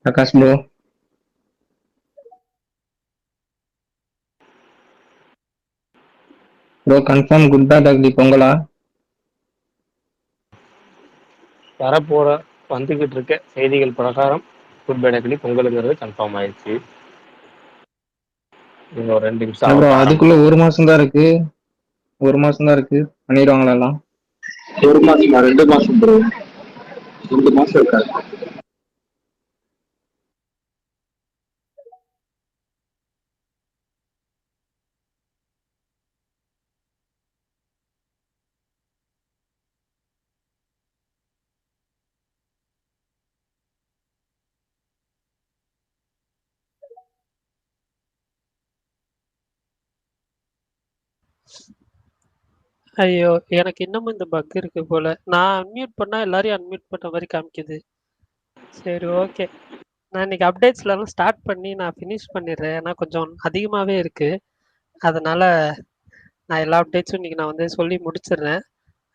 Prakash bro. Bro confirm good bad ugly பொங்கலா? வரப்போற வந்துகிட்டு இருக்க செய்திகள் பிரகாரம் குட் பை டக்லி பொங்கலுங்கிறது கன்ஃபார்ம் ஆயிடுச்சு. இன்னும் 2 நிமிஷம் ப்ரோ ஆகட்டும், அதுக்குள்ள ஆரம்பிக்கும். ஒரு மாசம் தான் இருக்கு. ஒரு மாசம் தான் இருக்கு. பண்ணிடுவாங்களா எல்லாம்? ஒரு மாசமா 2 மாசம் ப்ரோ. 2 மாசம் இருக்காது. ஐயோ! எனக்கு இன்னமும் இந்த பக் இருக்கு போல. நான் அன்மியூட் பண்ணா எல்லாரையும் அன்மியூட் பண்ண மாரி காமிக்குது. சரி, ஓகே. நான் இன்னைக்கு அப்டேட்ஸ்லாம் ஸ்டார்ட் பண்ணி நான் ஃபினிஷ் பண்ணிடுறேன். ஏன்னா கொஞ்சம் அதிகமாவே இருக்கு. அதனால நான் எல்லா அப்டேட்ஸும் இன்னைக்கு நான் வந்து சொல்லி முடிச்சிடுறேன்.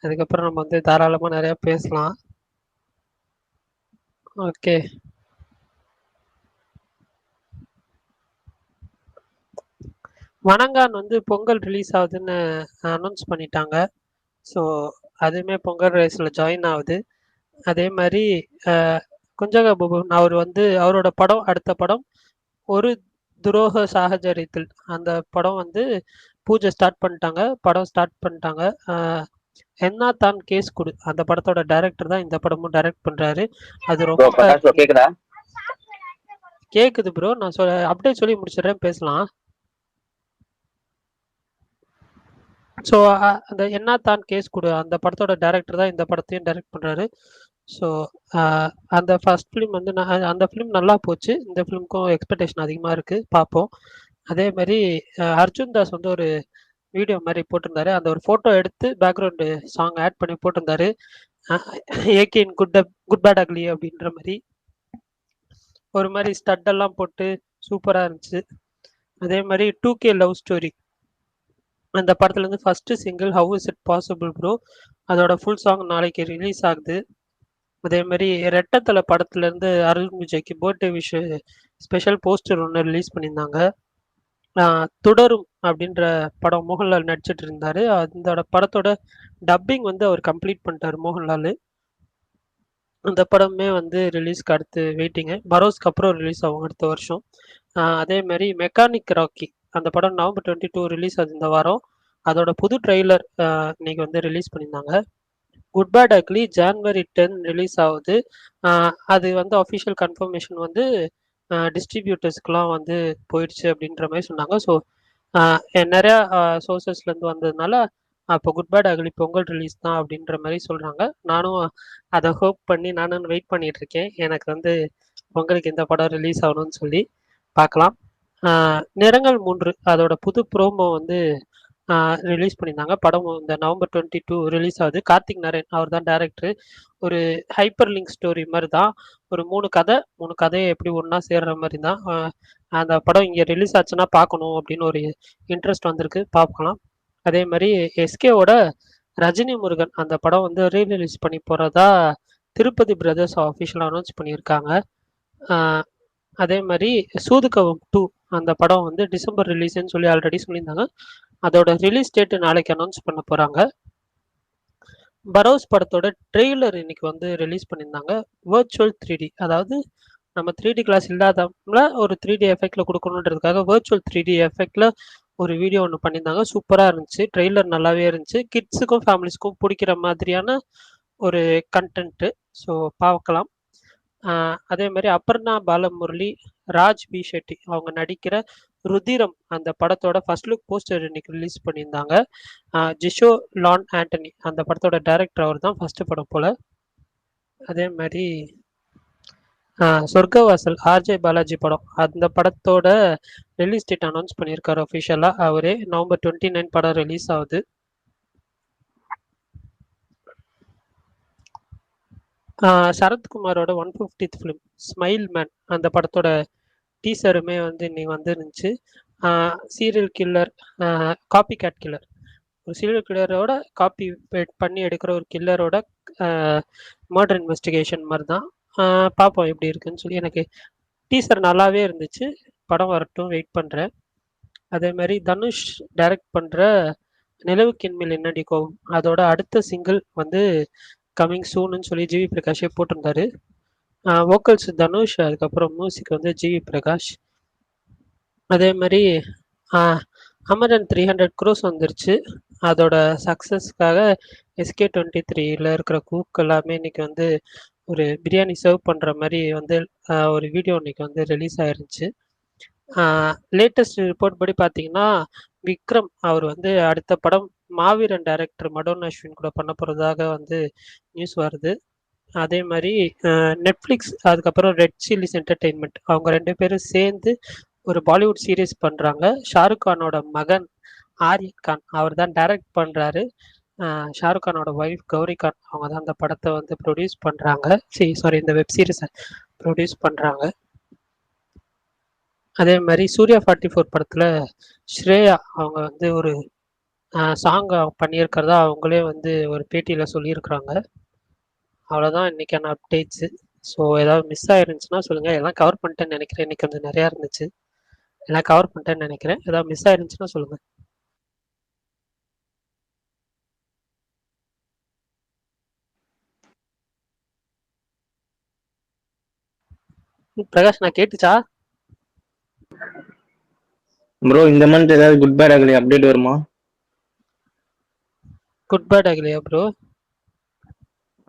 அதுக்கப்புறம் நம்ம வந்து தாராளமா நிறைய பேசலாம். ஓகே. வணங்கான் வந்து பொங்கல் ரிலீஸ் ஆகுதுன்னு அனௌன்ஸ் பண்ணிட்டாங்க. ஸோ அதுவுமே பொங்கல் ரேஸில் ஜாயின் ஆகுது. அதே மாதிரி குஞ்சக புபன் அவர் வந்து அவரோட படம் அடுத்த படம் ஒரு துரோக சாகச்சரியத்தில் அந்த படம் வந்து பூஜை ஸ்டார்ட் பண்ணிட்டாங்க, படம் ஸ்டார்ட் பண்ணிட்டாங்க. என்ன தான் கேஸ் கொடு அந்த படத்தோட டைரக்டர் தான் இந்த படமும் டைரக்ட் பண்றாரு. அது ப்ரோ ரொம்ப பிரகாஷ் ப்ரோ கேக்குதா? கேக்குது ப்ரோ. நான் அப்டேட் சொல்லி முடிச்சிடுறேன், பேசலாம். ஸோ அந்த என்ன தான் கேஸ் கொடு அந்த படத்தோட டைரக்டர் தான் இந்த படத்தையும் டைரக்ட் பண்றாரு. ஸோ அந்த ஃபர்ஸ்ட் ஃபிலிம் வந்து அந்த ஃபிலிம் நல்லா போச்சு. இந்த ஃபிலிமுக்கும் எக்ஸ்பெக்டேஷன் அதிகமாக இருக்குது, பார்ப்போம். அதே மாதிரி அர்ஜுன் தாஸ் வந்து ஒரு வீடியோ மாதிரி போட்டிருந்தாரு. அந்த ஒரு ஃபோட்டோ எடுத்து பேக்ரவுண்டு சாங் ஆட் பண்ணி போட்டிருந்தாரு. AK in good bad ugly அப்படின்ற மாதிரி ஒரு மாதிரி ஸ்டட்டெல்லாம் போட்டு சூப்பராக இருந்துச்சு. அதே மாதிரி 2K லவ் ஸ்டோரி அந்த படத்துலேருந்து first single how is it possible bro, அதோட ஃபுல் சாங் நாளைக்கு ரிலீஸ் ஆகுது. அதே மாதிரி ரெட்டத்தலை படத்துலேருந்து அருண் விஜய்க்கு பர்த்டே விஷ் ஸ்பெஷல் போஸ்டர் ஒன்று ரிலீஸ் பண்ணியிருந்தாங்க. தொடரும் அப்படின்ற படம் மோகன்லால் நடிச்சிட்டு இருந்தாரு. அந்த படத்தோட டப்பிங் வந்து அவர் கம்ப்ளீட் பண்ணிட்டார் மோகன்லால். அந்த படமே வந்து ரிலீஸ்க்கு அடுத்து வெயிட்டிங்கு. பரோஸ்க்கு அப்புறம் ரிலீஸ் ஆகும் அடுத்த வருஷம். அதே மாதிரி மெக்கானிக் ராக்கி அந்த படம் நவம்பர் 22 ரிலீஸ் ஆகுது இந்த வாரம். அதோட புது ட்ரெய்லர் இன்னைக்கு வந்து ரிலீஸ் பண்ணியிருந்தாங்க. Good bad ugly January 10 release ஆகுது. அது வந்து அஃபிஷியல் கன்ஃபர்மேஷன் வந்து டிஸ்ட்ரிபியூட்டர்ஸ்க்குலாம் வந்து போயிடுச்சு அப்படின்ற மாதிரி சொன்னாங்க. ஸோ நிறையா சோர்சஸ்லேருந்து வந்ததுனால அப்போ good bad ugly Pongal release தான் அப்படின்ற மாதிரி சொல்கிறாங்க. நானும் அதை ஹோப் பண்ணி நானும் வெயிட் பண்ணிட்டு இருக்கேன். எனக்கு வந்து பொங்கலுக்கு இந்த படம் ரிலீஸ் ஆகணும்னு சொல்லி பார்க்கலாம். நிறங்கள் 3 அதோட புது ப்ரோமோ வந்து ரிலீஸ் பண்ணியிருந்தாங்க. படம் இந்த நவம்பர் 22 ரிலீஸ் ஆகுது. கார்த்திக் நாராயண் அவர் தான் டைரக்டர். ஒரு ஹைப்பர் லிங்க் ஸ்டோரி மாதிரி தான். ஒரு 3 கதையை எப்படி ஒன்றா சேர்ற மாதிரி தான். அந்த படம் இங்கே ரிலீஸ் ஆச்சுன்னா பார்க்கணும் அப்படின்னு ஒரு இன்ட்ரெஸ்ட் வந்திருக்கு, பார்க்கலாம். அதே மாதிரி எஸ்கேவோட ரஜினி முருகன் அந்த படம் வந்து ரீரிலீஸ் பண்ணி போகிறதா திருப்பதி பிரதர்ஸ் ஆஃபிஷியலாக அனௌன்ஸ் பண்ணியிருக்காங்க. அதே மாதிரி சூதுகவும் 2 அந்த படம் வந்து டிசம்பர் ரிலீஸ்ன்னு சொல்லி ஆல்ரெடி சொல்லியிருந்தாங்க. அதோட ரிலீஸ் டேட் நாளைக்கு அனௌன்ஸ் பண்ண போகிறாங்க. பரோஸ் படத்தோட ட்ரெய்லர் இன்னைக்கு வந்து ரிலீஸ் பண்ணியிருந்தாங்க. வர்ச்சுவல் 3D, அதாவது நம்ம 3D கிளாஸ் இல்லாதவங்கள ஒரு 3D எஃபெக்ட்ல கொடுக்கணுன்றதுக்காக வர்ச்சுவல் 3D எஃபெக்ட்ல ஒரு வீடியோ ஒன்று பண்ணியிருந்தாங்க. சூப்பராக இருந்துச்சு. ட்ரெய்லர் நல்லாவே இருந்துச்சு. கிட்ஸுக்கும் ஃபேமிலிஸ்க்கும் பிடிக்கிற மாதிரியான ஒரு கண்டென்ட்டு. ஸோ பார்க்கலாம். அதே மாதிரி அபர்ணா பாலமுரளி, ராஜ் பி ஷெட்டி அவங்க நடிக்கிற ருதிரம் அந்த படத்தோட ஃபர்ஸ்ட் லுக் போஸ்டர் இன்னைக்கு ரிலீஸ் பண்ணியிருந்தாங்க. ஜிஷோ லான் ஆண்டனி அந்த படத்தோட டைரக்டர் அவர் தான், ஃபர்ஸ்ட் படம் போல. அதே மாதிரி சொர்க்கவாசல் ஆர்ஜே பாலாஜி படம் அந்த படத்தோட ரிலீஸ் டேட் அனௌன்ஸ் பண்ணியிருக்காரு அஃபிஷியலாக. அவரே நவம்பர் 29 படம் ரிலீஸ் ஆகுது. சரத்குமாரோட 150th ஃபிலிம் ஸ்மைல் மேன் அந்த படத்தோட டீசருமே வந்து இன்னைக்கு வந்துருந்துச்சு. Serial killer, copy cat killer, ஒரு சீரியல் கில்லரோட காப்பி பண்ணி எடுக்கிற ஒரு கில்லரோட மர்டர் இன்வெஸ்டிகேஷன் மாதிரி தான். பார்ப்போம் எப்படி இருக்குன்னு சொல்லி. எனக்கு டீசர் நல்லாவே இருந்துச்சு. படம் வரட்டும் வெயிட் பண்றேன். அதே மாதிரி தனுஷ் டைரக்ட் பண்ற நிலவுக்கின் மேல் என்னடி கோவம் அதோட அடுத்த சிங்கிள் வந்து கமிங் சூன்னு சொல்லி ஜிவி பிரகாஷே போட்டிருந்தாரு. வோக்கல்ஸ் தனுஷ், அதுக்கப்புறம் மியூசிக் வந்து ஜிவி பிரகாஷ். அதே மாதிரி அமரன் 300 crores வந்துருச்சு. அதோட சக்ஸஸ்க்காக SK23 இருக்கிற குக் எல்லாமே இன்னைக்கு வந்து ஒரு பிரியாணி சர்வ் பண்ணுற மாதிரி வந்து ஒரு வீடியோ இன்னைக்கு வந்து ரிலீஸ் ஆயிருந்துச்சு. லேட்டஸ்ட் ரிப்போர்ட் படி பார்த்தீங்கன்னா விக்ரம் அவர் வந்து அடுத்த படம் மாவீரன் டைரக்டர் மடோன் அஸ்வின் கூட பண்ண போகிறதாக வந்து நியூஸ் வருது. அதே மாதிரி நெட்ஃப்ளிக்ஸ் அதுக்கப்புறம் ரெட் சில்லிஸ் என்டர்டெயின்மெண்ட் அவங்க 2 பேரும் சேர்ந்து ஒரு பாலிவுட் சீரீஸ் பண்ணுறாங்க. ஷாருக் கானோட மகன் ஆரியன் கான் அவர் தான் டைரக்ட் பண்ணுறாரு. ஷாருக் கானோட ஒய்ஃப் கௌரி கான் அவங்க தான் அந்த படத்தை வந்து ப்ரொடியூஸ் பண்ணுறாங்க. இந்த வெப் சீரிஸை ப்ரொடியூஸ் பண்ணுறாங்க. அதே மாதிரி சூர்யா 44 படத்தில் ஸ்ரேயா அவங்க வந்து ஒரு சாங் பண்ணியிருக்கிறதா அவங்களே வந்து ஒரு பேட்டியில் சொல்லியிருக்கிறாங்க. அவ்வளோதான் இன்றைக்கான அப்டேட்ஸு. ஸோ ஏதாவது மிஸ் ஆயிருந்துச்சுன்னா சொல்லுங்கள். எல்லாம் கவர் பண்ணிட்டேன்னு நினைக்கிறேன். இன்றைக்கி கொஞ்சம் நிறையா இருந்துச்சு, எல்லாம் கவர் பண்ணிட்டேன்னு நினைக்கிறேன். ஏதாவது மிஸ் ஆயிருந்துச்சுன்னா சொல்லுங்கள். பிரகாஷ் நான் கேட்டுச்சா ப்ரோ? இந்த மந்த் ஏதாவது குட் பேட் அக்லி அப்டேட் வருமா? குட் பேட் அக்லியா ப்ரோ?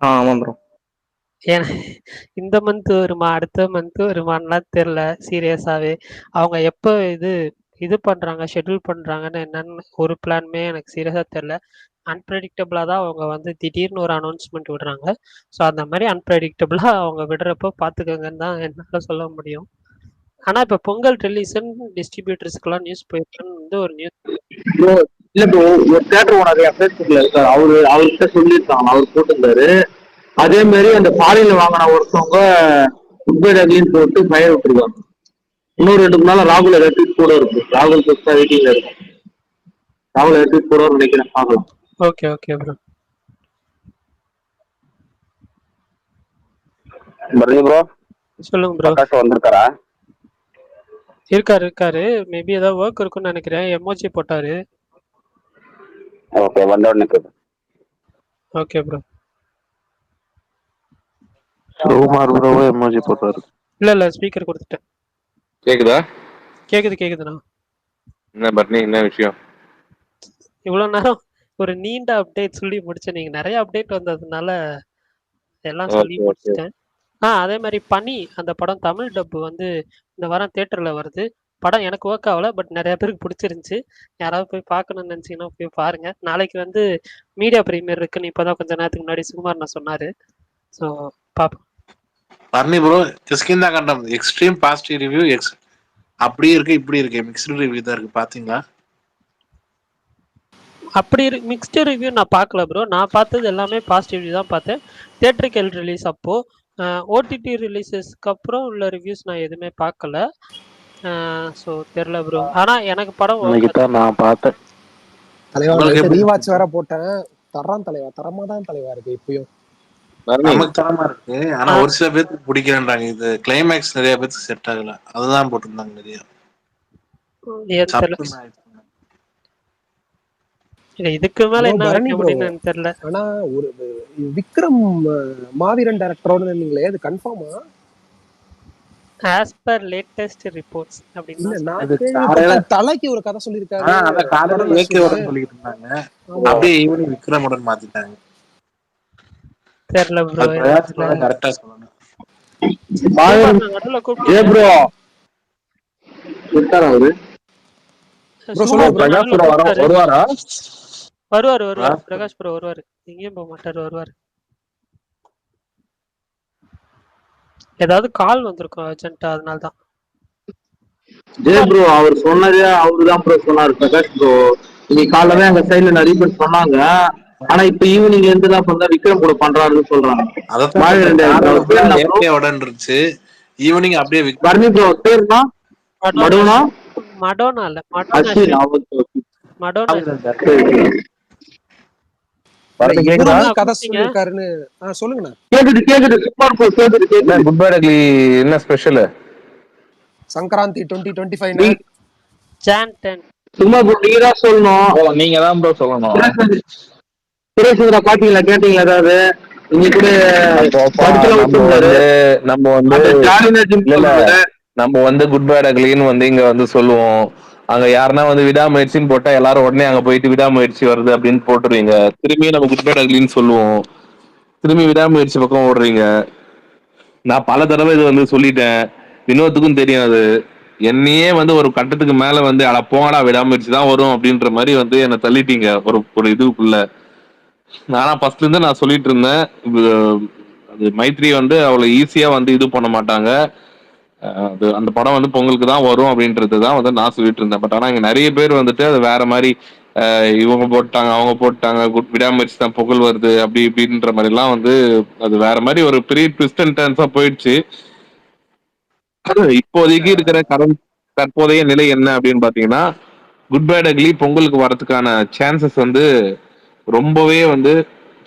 ஆமா ப்ரோ. ஏன்னா இந்த மந்த் வருமா அடுத்த மந்த் வருமானலாம் தெரில. சீரியஸாகவே அவங்க எப்போ இது பண்ணுறாங்க ஷெட்யூல் பண்ணுறாங்கன்னு என்னன்னு ஒரு பிளானுமே எனக்கு சீரியஸாக தெரில. அன்பிரடிக்டபிளாக தான் அவங்க வந்து திடீர்னு ஒரு அனௌன்ஸ்மெண்ட் விடுறாங்க. ஸோ அந்த மாதிரி அன்பிரடிக்டபிளாக அவங்க விடுறப்போ பார்த்துக்கோங்கன்னு தான் என்னால் சொல்ல முடியும். ஆனால் இப்போ பொங்கல் ரிலீஸ்ன்னு டிஸ்ட்ரிபியூட்டர்ஸ்க்கெல்லாம் நியூஸ் போயிருக்குன்னு வந்து ஒரு நியூஸ். இல்ல ப்ரோ, ஒரு தியேட்டர் ஓனர் ஃபேஸ்புக்ல இருக்காரு, அவர்கிட்ட சொல்லியிருக்காங்க, அவர் போட்டிருந்தாரு. அதே மாதிரி அந்த பாலியல் வாங்கின ஒருத்தவங்க குட்பேட் போட்டு ஃபயர் விட்டுருக்காங்க. இன்னும் 2 நாள் ராகுல் எலக்ட்ரிக் கூட இருக்கு. ராகுல் புதுசா வெயிட்டிங்ல இருக்கு. ராகுல் எலக்ட்ரிக் கூட நினைக்கிறேன், பார்க்கலாம். Okay okay bro. ப்ரோ சொல்லுங்க ப்ரோ. வந்திருக்காரா? இருக்காரு. மேபி ஏதாவது ஒர்க் இருக்குன்னு நினைக்கிறேன். எமோஜி போட்டாரு. ஓகே, வந்த உடனே okay bro. Sukumar bro emoji போட்டாரு. இல்ல ஸ்பீக்கர் கொடுத்துட்டேன். கேக்குதா? கேக்குதுண்ணா. என்ன பட்னி, என்ன விஷயம்? இவ்வளவு நேரம் ஒரு நீண்ட அப்டேட் சொல்லி முடிச்சேன். நீங்க நிறைய அப்டேட் வந்ததுனால எல்லாம் சொல்லி முடிச்சிட்டேன். அதே மாதிரி பனி அந்த படம் தமிழ் டப்பு வந்து இந்த வாரம் தியேட்டர்ல வருது. படம் எனக்கு ஒர்க் ஆகல, பட் நிறைய பேருக்கு பிடிச்சிருந்துச்சு. யாராவது போய் பார்க்கணும்னு நினைச்சீங்கன்னா போய் பாருங்க. நாளைக்கு வந்து மீடியா பிரீமியர் இருக்குன்னு இப்பதான் கொஞ்ச நேரத்துக்கு முன்னாடி சுகுமார் நான் சொன்னாரு. ஸோ பாப்போம். பர்னி ப்ரோ, கிஷ்கிந்தா கண்டம் எக்ஸ்ட்ரீம் பாசிட்டிவ் ரிவ்யூ, அப்படி இருக்கு இப்படி இருக்கு, மிக்ஸ்டு ரிவ்யூ தான் இருக்கு. பாத்தீங்களா? அப்படி மிக்ஸ்டு ரிவ்யூ நான் பார்க்கல ப்ரோ. நான் பார்த்தது எல்லாமே பாசிட்டிவ் ரிவ்யூ தான் பார்த்தேன். தியேட்டரிக்கல் ரிலீஸ் அப்போ ஓடிடி ரிலீசஸ்க்கு அப்புறம் உள்ள ரிவ்யூஸ் நான் எதுவுமே பார்க்கல. ஸோ தெரியல ப்ரோ. ஆனா எனக்கு படம் நான் பார்த்தேன். தலைவா ரீவாட்ச் வேற போட்டேன். தரமா தான் தலைவா இருக்கு. இப்பயும் நமக்கு தரமா இருக்கு. ஆனா ஒரு சில பேருக்கு பிடிக்கிறேன்றாங்க. இது கிளைமேக்ஸ் நிறைய பேருக்கு செட் ஆகல, அதுதான் போட்டிருந்தாங்க நிறைய. இதுக்கு மேல என்ன அப்படின்னு தெரியல. ஆனா ஒரு விக்ரம் மாவீரன் டைரக்டரோட நீங்களே அது கன்ஃபார்மா? ஆஸ் பர் லேட்டஸ்ட் ரிப்போர்ட்ஸ் அப்படின்னா தலைக்கு ஒரு கதை சொல்லிருக்காரு. அத காலையில ஏகேவுடன் சொல்லிட்டு இருந்தாங்க, அப்படியே ஈவினிங் விக்ரமுடன் மாத்திட்டாங்க. தெரியல ப்ரோ. கரெக்ட்டா சொல்லணும். நடுவுல கூப்பிட்டு ஏ ப்ரோ விட்டாரா அவரு? ப்ரோ சொல்லுங்க. பிரகாஷ் ப்ரோ வருவாரா? வருவாரு. பிரகாஷ் ப்ரோ வருவாரு. எங்கேயும் போக மாட்டாரு, வருவாரு. ஏதாவது கால் வந்திருக்கும் அர்ஜென்ட்டா, அதனால தான். ஜே ப்ரோ அவர் சொன்னதே அவருதான் ப்ரோ சொன்னாரு. பிரகாஷ் ப்ரோ இன்னைக்கு காலைல தான் எங்க சைடுல நிறைய பேர் சொன்னாங்க. ஆனா இப்ப ஈவினிங்ல இருந்து தான் சொன்னா விக்ரம் கூட பண்றாருன்னு சொல்றாங்க. இருந்துச்சு ஈவினிங் அப்படியே பர்னி ப்ரோ பேருனா மடோனா இல்ல மடோனா கதை சொல்லிருக்காருன்னு சொல்லுங்கண்ணா. கேக்குது சூப்பர் ப்ரோ கேக்குது. குட் பேட் அக்லி என்ன ஸ்பெஷல்? சங்கராந்தி 2025 Jan 10. சும்மா ப்ரோ நீங்க தான் சொல்லணும். நீங்க தான் ப்ரோ சொல்லணும். சுரேஷ்வரா பாத்தீங்களா, கேட்டீங்களா ஏதாவது? இன்னைக்கு கூட நம்ம வந்து குட் பேட் அக்லின்னு வந்து இங்க வந்து சொல்லுவோம். அங்க யாருன்னா வந்து விடாமுயற்சின்னு போட்டா எல்லாரும் உடனே அங்க போயிட்டு விடாமுயற்சி வருது அப்படின்னு போட்டுருவீங்க. திரும்பி நம்ம குட் பேட் அக்லின்னு சொல்லுவோம். திரும்பி விடாமுயற்சி பக்கம் ஓடுறீங்க. நான் பல தடவை இது வந்து சொல்லிட்டேன். வினோத்துக்கும் தெரியும் அது. என்னையே வந்து ஒரு கட்டத்துக்கு மேல வந்து அட போங்கடா விடாமுயற்சி தான் வரும் அப்படின்ற மாதிரி வந்து என்னை தள்ளிட்டீங்க ஒரு இதுக்குள்ள. நானா ஃபர்ஸ்ட்ல இருந்து நான் சொல்லிட்டு இருந்தேன், அது மைத்ரி வந்து அவ்வளவு ஈஸியா வந்து இது பண்ண மாட்டாங்க. அது அந்த படம் வந்து பொங்கலுக்கு தான் வரும் அப்படின்றது தான் வந்து நான் சொல்லிட்டு இருந்தேன். பட் ஆனா இங்க நிறைய பேர் வந்துட்டு அது வேற மாதிரி இவங்க போட்டாங்க அவங்க போட்டாங்க விடாமுயற்சி தான் பொங்கல் வருது அப்படி இப்படின்ற மாதிரி எல்லாம் வந்து அது வேற மாதிரி ஒரு பெரிய ட்விஸ்ட் அண்ட் டர்ன்ஸா போயிடுச்சு. இப்போதைக்கு இருக்கிற தற்போதைய நிலை என்ன அப்படின்னு பாத்தீங்கன்னா, குட் பேட் அக்லி பொங்கலுக்கு வரதுக்கான சான்சஸ் வந்து ரொம்பவே வந்து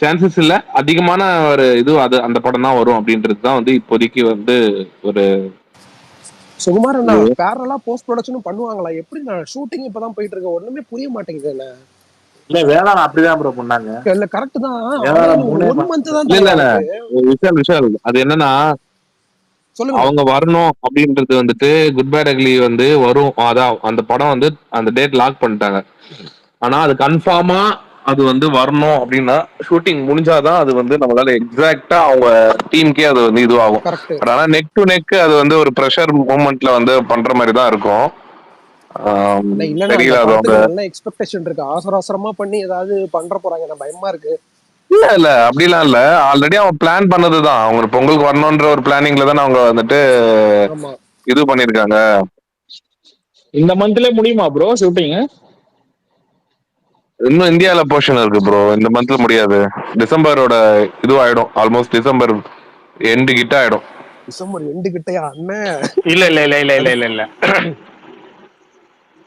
சான்சஸ் இல்ல, அதிகமான ஒரு இது அது அந்த படம் தான் வரும் அப்படின்றது தான் வந்து இப்போதைக்கு வந்து ஒரு சுகுமார் அண்ணா பேரலா போஸ்ட் ப்ரொடக்ஷனும் பண்ணுவாங்களா? எப்படி நான் ஷூட்டிங் இப்பதான் போயிட்டு இருக்கு, ஒண்ணுமே புரிய மாட்டேங்குது. இல்ல வேளாண் அப்படிதான் ப்ரோ பண்ணாங்க. இல்ல கரெக்ட் தான். வேளாண் 1 month தான். விஷால் அது என்னன்னா, சொல்லுங்க. அவங்க வரணும் அப்படின்றது வந்துட்டு குட் பேட் அக்லி வந்து வரும், அதான் அந்த படம் வந்து அந்த டேட் லாக் பண்ணிட்டாங்க. ஆனா அது கன்ஃபார்மா அது வந்து வரணும் அப்படின்னா ஷூட்டிங் முடிஞ்சாதான் அது வந்து நம்மளால எக்ஸாக்டா அவங்க டீமுக்கே அது வந்து இதுவாகும். ஆனா நெக் டு நெக் அது வந்து ஒரு ப்ரெஷர் மூமெண்ட்ல வந்து பண்ற மாதிரி தான் இருக்கும். எக்ஸ்பெக்டேஷன் இருக்கு, அவசர அவசரமா பண்ணி ஏதாவது பண்ற போறாங்க, பயமா இருக்கு. இல்ல அப்படிலாம் இல்ல, ஆல்ரெடி அவங்க பிளான் பண்ணதுதான். அவங்க பொங்கலுக்கு வரணும்ன்ற ஒரு பிளானிங்ல தானே அவங்க வந்துட்டு இது பண்ணிருக்காங்க. இந்த மந்த்ல முடியுமா ப்ரோ ஷூட்டிங்? இன்னும் இந்தியால போர்ஷன் இருக்கு ப்ரோ, இந்த மந்த்ல முடியாது. டிசம்பரோட இது ஆயிடும், ஆல்மோஸ்ட் டிசம்பர் எண்டு கிட்ட ஆயிடும். டிசம்பர் எண்டு கிட்டயா அண்ணன்? இல்ல இல்ல இல்ல இல்ல இல்ல இல்ல இல்ல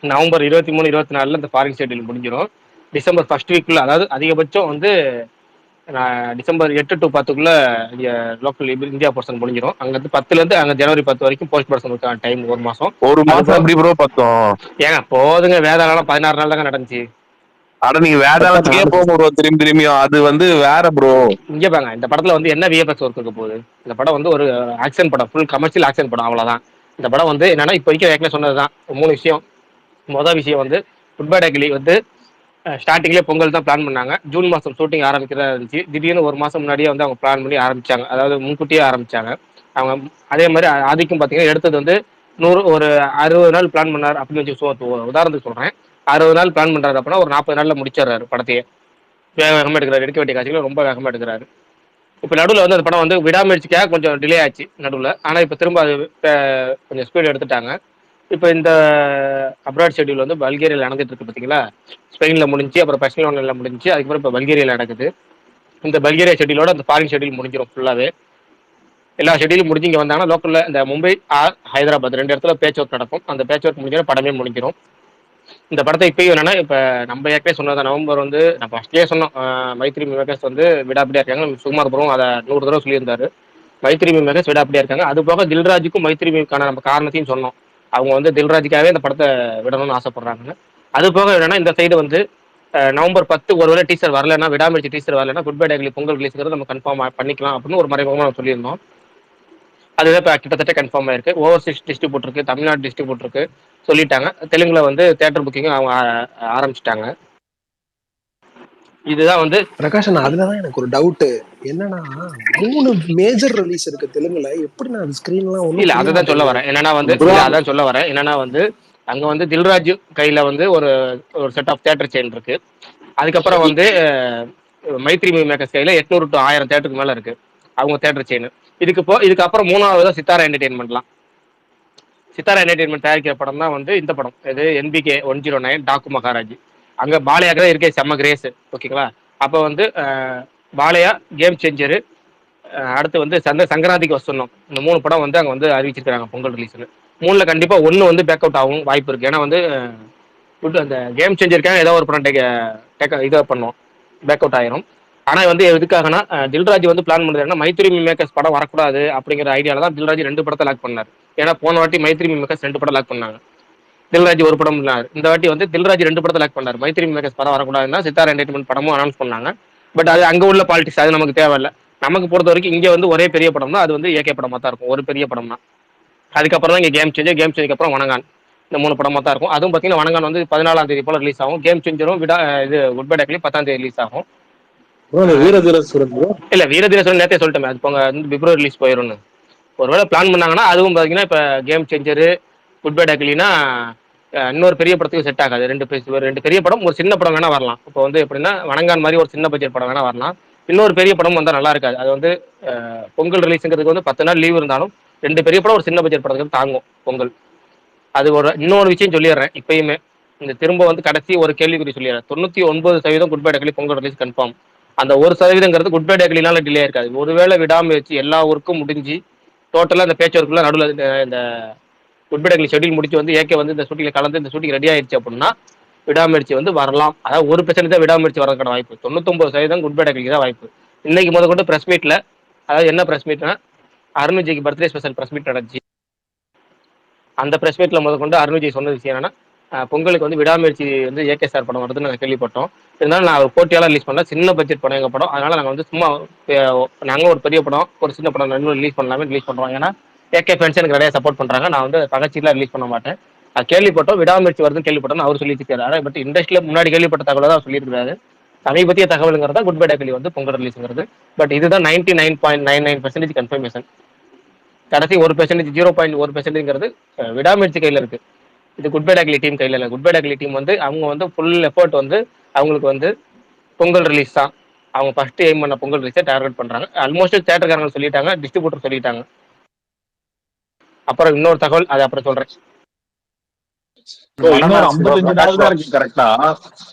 நவம்பர் 23, 24 இந்த ஃபாரின் ஷெட்யூல் முடிஞ்சிடும். டிசம்பர் ஃபர்ஸ்ட் வீக்குள்ள, அதாவது அதிகபட்சம் வந்து டிசம்பர் 8 to 10க்குள்ள லோக்கல் இந்தியா போர்ஷன் முடிஞ்சிடும். அங்க இருந்து 10ல இருந்து அங்க ஜனவரி 10 வரைக்கும் போஸ்ட் ப்ரொடக்ஷன் டைம் 1 மாசம். அப்படி ப்ரோ பத்தோம் ஏங்க போதுங்க, வேதாளம் 16 நாள் தாங்க நடந்துச்சு. ஆனா நீங்க வேதாளத்துக்கே போக திரும்பியும் அது வந்து வேற ப்ரோ. இங்க பாங்க, இந்த படத்துல வந்து என்ன விஎஃப்எக்ஸ் ஒர்க் இருக்க போகுது? இந்த படம் வந்து ஒரு ஆக்ஷன் படம், ஃபுல் கமர்ஷியல் ஆக்ஷன் படம், அவ்வளவுதான். இந்த படம் வந்து என்னன்னா இப்போ வரைக்கும் ஏற்கனவே சொன்னதுதான் 3 விஷயம். மொதல் விஷயம் வந்து குட் பேட் அக்லி வந்து ஸ்டார்டிங்லேயே பொங்கல் தான் பிளான் பண்ணாங்க. ஜூன் மாதம் ஷூட்டிங் ஆரம்பிக்கிறதா இருந்துச்சு. திடீர்னு 1 மாதம் முன்னாடியே வந்து அவங்க பிளான் பண்ணி ஆரம்பிச்சாங்க, அதாவது முன்கூட்டியே ஆரம்பிச்சாங்க அவங்க. அதே மாதிரி ஆதிக்கும் பார்த்தீங்கன்னா எடுத்தது வந்து ஒரு 60 நாள் பிளான் பண்ணார் அப்படின்னு வச்சு உதாரணத்துக்கு சொல்றேன். 60 நாள் பிளான் பண்றாரு அப்படின்னா ஒரு 40 நாள்ல முடிச்சிடறாரு படத்தையே. வேகமாக எடுக்கிறாரு, எடுக்க வேண்டிய காட்சிகளை ரொம்ப வேகமாக எடுக்கிறாரு. இப்போ நடுவில் வந்து அந்த படம் வந்து விடாமுயற்சிக்காக கொஞ்சம் டிலே ஆச்சு நடுவில். ஆனால் இப்போ திரும்ப அது கொஞ்சம் ஸ்பீடு எடுத்துட்டாங்க. இப்போ இந்த அப்ராட் ஷெட்யூல் வந்து பல்கேரியாவில் நடந்துட்டு இருக்கு பார்த்தீங்களா? ஸ்பெயினில் முடிஞ்சு, அப்புறம் பர்சிலோனாவில் முடிஞ்சு, அதுக்கப்புறம் இப்போ பல்கேரியாவில் நடக்குது. இந்த பல்கேரியா ஷெட்யூலோட அந்த ஃபாரின் ஷெட்யூல் முடிஞ்சிடும் ஃபுல்லாகவே. எல்லா ஷெட்யூலும் முடிஞ்சு இங்கே வந்தாங்கன்னா லோக்கலில் இந்த மும்பை ஆர் ஹைதராபாத் 2 இடத்துல பேட்ச் ஒர்க் நடக்கும். அந்த பேட்ச் ஒர்க் முடிஞ்சோன்னா படமே முடிஞ்சிடும். இந்த படத்தை இப்பயும் என்னன்னா, இப்போ நம்ம ஏற்கனவே சொன்னதான், நவம்பர் வந்து நான் ஃபர்ஸ்ட்லேயே சொன்னோம், மைத்ரி மேக்கர்ஸ் வந்து விடாப்படியா இருக்காங்க. சுகுமார் ப்ரோவும் அதை 100 தடவை சொல்லியிருந்தாரு. மைத்ரி மேக்கர்ஸ் விடாப்படியா இருக்காங்க. அது போக தில்ராஜுக்கும் மைத்ரிக்கான நம்ம காரணத்தையும் சொன்னோம். அவங்க வந்து தில்ராஜுக்காகவே இந்த படத்தை விடணும்னு ஆசைப்படுறாங்க. அது போக என்னன்னா, இந்த சைடு வந்து நவம்பர் 10 ஒருவேளை டீசர் வரலன்னா, விடாமுயற்சி டீசர் வரலன்னா, குட் பேட் அக்லி பொங்கல் ரிலீஸ்ங்கிறது நம்ம கன்ஃபார்ம் பண்ணிக்கலாம் அப்படின்னு ஒரு மறைமுகமாக நம்ம சொல்லியிருந்தோம். அதுதான் இப்போ கிட்டத்தட்ட கன்ஃபார்ம் ஆயிருக்கு. ஓவர்சீஸ் டிஸ்ட்ரிபியூட்டருக்கு, தமிழ்நாடு டிஸ்ட்ரிபியூட்டருக்கு சொல்லிட்டாங்க. தெலுங்குல வந்து தியேட்டர் புக்கிங்கும் அவங்க ஆரம்பிச்சிட்டாங்க. இதுதான் வந்து பிரகாஷ் அண்ணா, அதுலதான் எனக்கு ஒரு டவுட் என்னன்னா, 3 மேஜர் ரிலீஸ் இருக்கு தெலுங்குல, எப்படி நான் ஸ்கிரீன்லாம் இல்ல அதான் சொல்ல வரேன். என்னன்னா வந்து அதான் சொல்ல வரேன் என்னன்னா வந்து அங்க வந்து தில்ராஜ் கையில வந்து ஒரு செட் ஆஃப் தியேட்டர் செயின் இருக்கு. அதுக்கப்புறம் வந்து மைத்ரி மேக்கர்ஸ் கையில 800 to 1000 தியேட்டருக்கு மேல இருக்கு அவங்க தியேட்டர் செயின். இதுக்கப்புறம் 3வது சித்தாரா என்டர்டெயின்மெண்ட்லாம். சித்தாரா என்டர்டெயின்மெண்ட் தயாரிக்கிற படம் தான் வந்து இந்த படம். இது NBK 109 டாக்கு மகாராஜ். அங்க பாலையாக தான் இருக்கே செம்ம கிரேஸ், ஓகேங்களா? அப்போ வந்து பாலையா, கேம் சேஞ்சரு, அடுத்து வந்து சங்கராந்திக்கு வசனம், இந்த 3 படம் வந்து அங்கே வந்து அறிவிச்சிருக்காங்க பொங்கல் ரிலீஸ்னு. 3ல கண்டிப்பாக 1 வந்து பேக் அவுட் ஆகும் வாய்ப்பு இருக்கு. ஏன்னா வந்து அந்த கேம் சேஞ்சருக்காக ஏதோ ஒரு படம் இதை பண்ணுவோம், பேக் அவுட் ஆயிரும். ஆனால் வந்து எதுக்காகனா தில்ராஜ் வந்து பிளான் பண்ணுறாருன்னா மைத்ரி மேக்கர்ஸ் படம் வரக்கூடாது அப்படிங்கிற ஐடியாவில் தான் தில்ராஜ் 2 படத்தை லாக் பண்ணார். ஏன்னா போன வாட்டி மைத்ரி மேக்கர்ஸ் 2 படம் லாக் பண்ணாங்க, தில்ராஜ் ஒரு படம் இல்லாரு. இந்த வாட்டி வந்து தில்ராஜ் 2 படத்தை லாக் பண்ணாரு. மைத்ரி மேக்கர்ஸ் படம் வரக்கூடாதுன்னா சித்தார் என்டர்டைன்மெண்ட் படமும் அனௌன்ஸ் பண்ணாங்க. பட் அது அங்க உள்ள பாலிடிக்ஸ், அது நமக்கு தேவையில்லை. நமக்கு பொறுத்த வரைக்கும் இங்க வந்து ஒரே பெரிய படம் தான், அது வந்து ஏகே படமா தான் இருக்கும், ஒரு பெரிய படம் தான். அதுக்கப்புறம் தான் இங்க கேம் சேஞ்சருக்கு அப்புறம் வணங்கான், இந்த 3 படமா தான் இருக்கும். அதுவும் பார்த்தீங்கன்னா வணங்கான் வந்து 14ஆம் தேதி போல ரிலீஸ் ஆகும். கேம் சேஞ்சரும் இது குட் பை டக்லி 10ஆம் தேதி ரிலீஸ் ஆகும். இல்ல வீரதீரசுரன் நேரத்தே சொல்லிட்டேன், அது போங்க பிப்ரவரி ரிலீஸ் போயிரும்னு. ஒருவேளை பிளான் பண்ணாங்கன்னா அதுவும் பார்த்தீங்கன்னா இப்போ கேம் சேஞ்சரு குட் பை டக்லினா இன்னொரு பெரிய படத்துக்கு செட் ஆகாது. ரெண்டு பெரிய படம், ஒரு சின்ன படம் வேணா வரலாம். இப்போ வந்து எப்படின்னா வணங்கான் மாதிரி ஒரு சின்ன பட்ஜெட் படம் வேணா வரலாம். இன்னொரு பெரிய படம் வந்தால் நல்லா இருக்காது. அது வந்து பொங்கல் ரிலீஸுங்கிறதுக்கு வந்து 10 நாள் லீவ் இருந்தாலும் 2 பெரிய படம் ஒரு சின்ன பட்ஜெட் படத்துக்கு தாங்கும் பொங்கல். அது இன்னொரு விஷயம் சொல்லிடுறேன் இப்பயுமே, இந்த திரும்ப வந்து கடைசி ஒரு கேள்விக்குறி சொல்லிடுறேன். 99% good bad டக்லி Pongal release confirm. அந்த 1% குட் பை டக்லினால டிலே இருக்காது. ஒருவேளை விடாமுயற்சி எல்லா ஒர்க்கும் முடிஞ்சு டோட்டலாக இந்த பேச்சு ஒர்க்குலாம் நடுவில் இந்த குட் பை டக்லி ஷெட்யூல் முடிச்சு வந்து ஏகே வந்து இந்த ஷூட்டிங்ல கலந்து இந்த ஷூட்டிங் ரெடி ஆயிடுச்சு அப்படின்னா விடாமுயற்சி வந்து வரலாம். அதாவது 1% தான் விடாமுயற்சி வரதுக்கான வாய்ப்பு, 99% குட் பை டக்லிக்கு தான் வாய்ப்பு. இன்னைக்கு முதற்கொண்டு பிரஸ் மீட்ல, அதாவது என்ன பிரஸ் மீட்னா அருண் விஜய்க்கு பர்த்டே ஸ்பெஷல் பிரஸ் மீட் நடந்துச்சு. அந்த பிரஸ் மீட்ல முதற்கொண்டு அருண் விஜய் சொன்ன விஷயம் என்னன்னா, பொங்கலுக்கு வந்து விடாமுயற்சி வந்து ஏகே சார் படம் வருதுன்னு நாங்கள் கேள்விப்பட்டோம். இருந்தாலும் நான் ஒரு போட்டியாளர் ரிலீஸ் பண்ணல, சின்ன பட்ஜெட் படம் எங்கள் படம். அதனால நாங்கள் வந்து சும்மா நாங்கள் ஒரு பெரிய படம் ஒரு சின்ன படம் ரெண்டும் ரிலீஸ் பண்ணலாமே ரிலீஸ் பண்ணுறோம். ஏன்னா ஏகே ஃபேன்ஸ் எனக்கு நிறைய சப்போர்ட் பண்ணுறாங்க. நான் வந்து பகச்சிலாம் ரிலீஸ் பண்ண மாட்டேன். அது கேள்விப்பட்டோம், விடாமுயற்சி வருதுன்னு கேள்விப்பட்டோம் அவர் சொல்லியிருக்காரு. பட் இண்டஸ்ட்ரியில முன்னாடி கேள்விப்பட்ட தகவலை தான் சொல்லியிருக்காரு. சமீபத்திய தகவலுங்கிறதா குட் பை டக்லி வந்து பொங்கல் ரிலீஸ்ங்கிறது. பட் இதுதான் 99.99% கன்ஃபர்மேஷன். கடைசி 1% 0.1%ங்கிறது விடாமுயற்சி கையில் இருக்கு. இது குட் பை டக்லி டீம் கையில் இல்லை. குட் பை டக்லி டீம் வந்து அவங்க வந்து ஃபுல் எஃபர்ட் வந்து அவங்களுக்கு வந்து பொங்கல் ரிலீஸ் தான். அவங்க ஃபர்ஸ்ட் எய்ம் பண்ண பொங்கல் ரிலீஸை டார்கெட் பண்றாங்க. ஆல்மோஸ்ட் தியேட்டர்காரங்க சொல்லிட்டாங்க, டிஸ்ட்ரிபியூட்டர் சொல்லிட்டாங்க. அப்புறம் இன்னொரு தகவல், அது அப்புறம் சொல்றேன். இன்னொரு 55 நாள் தான் இருக்கு கரெக்டா?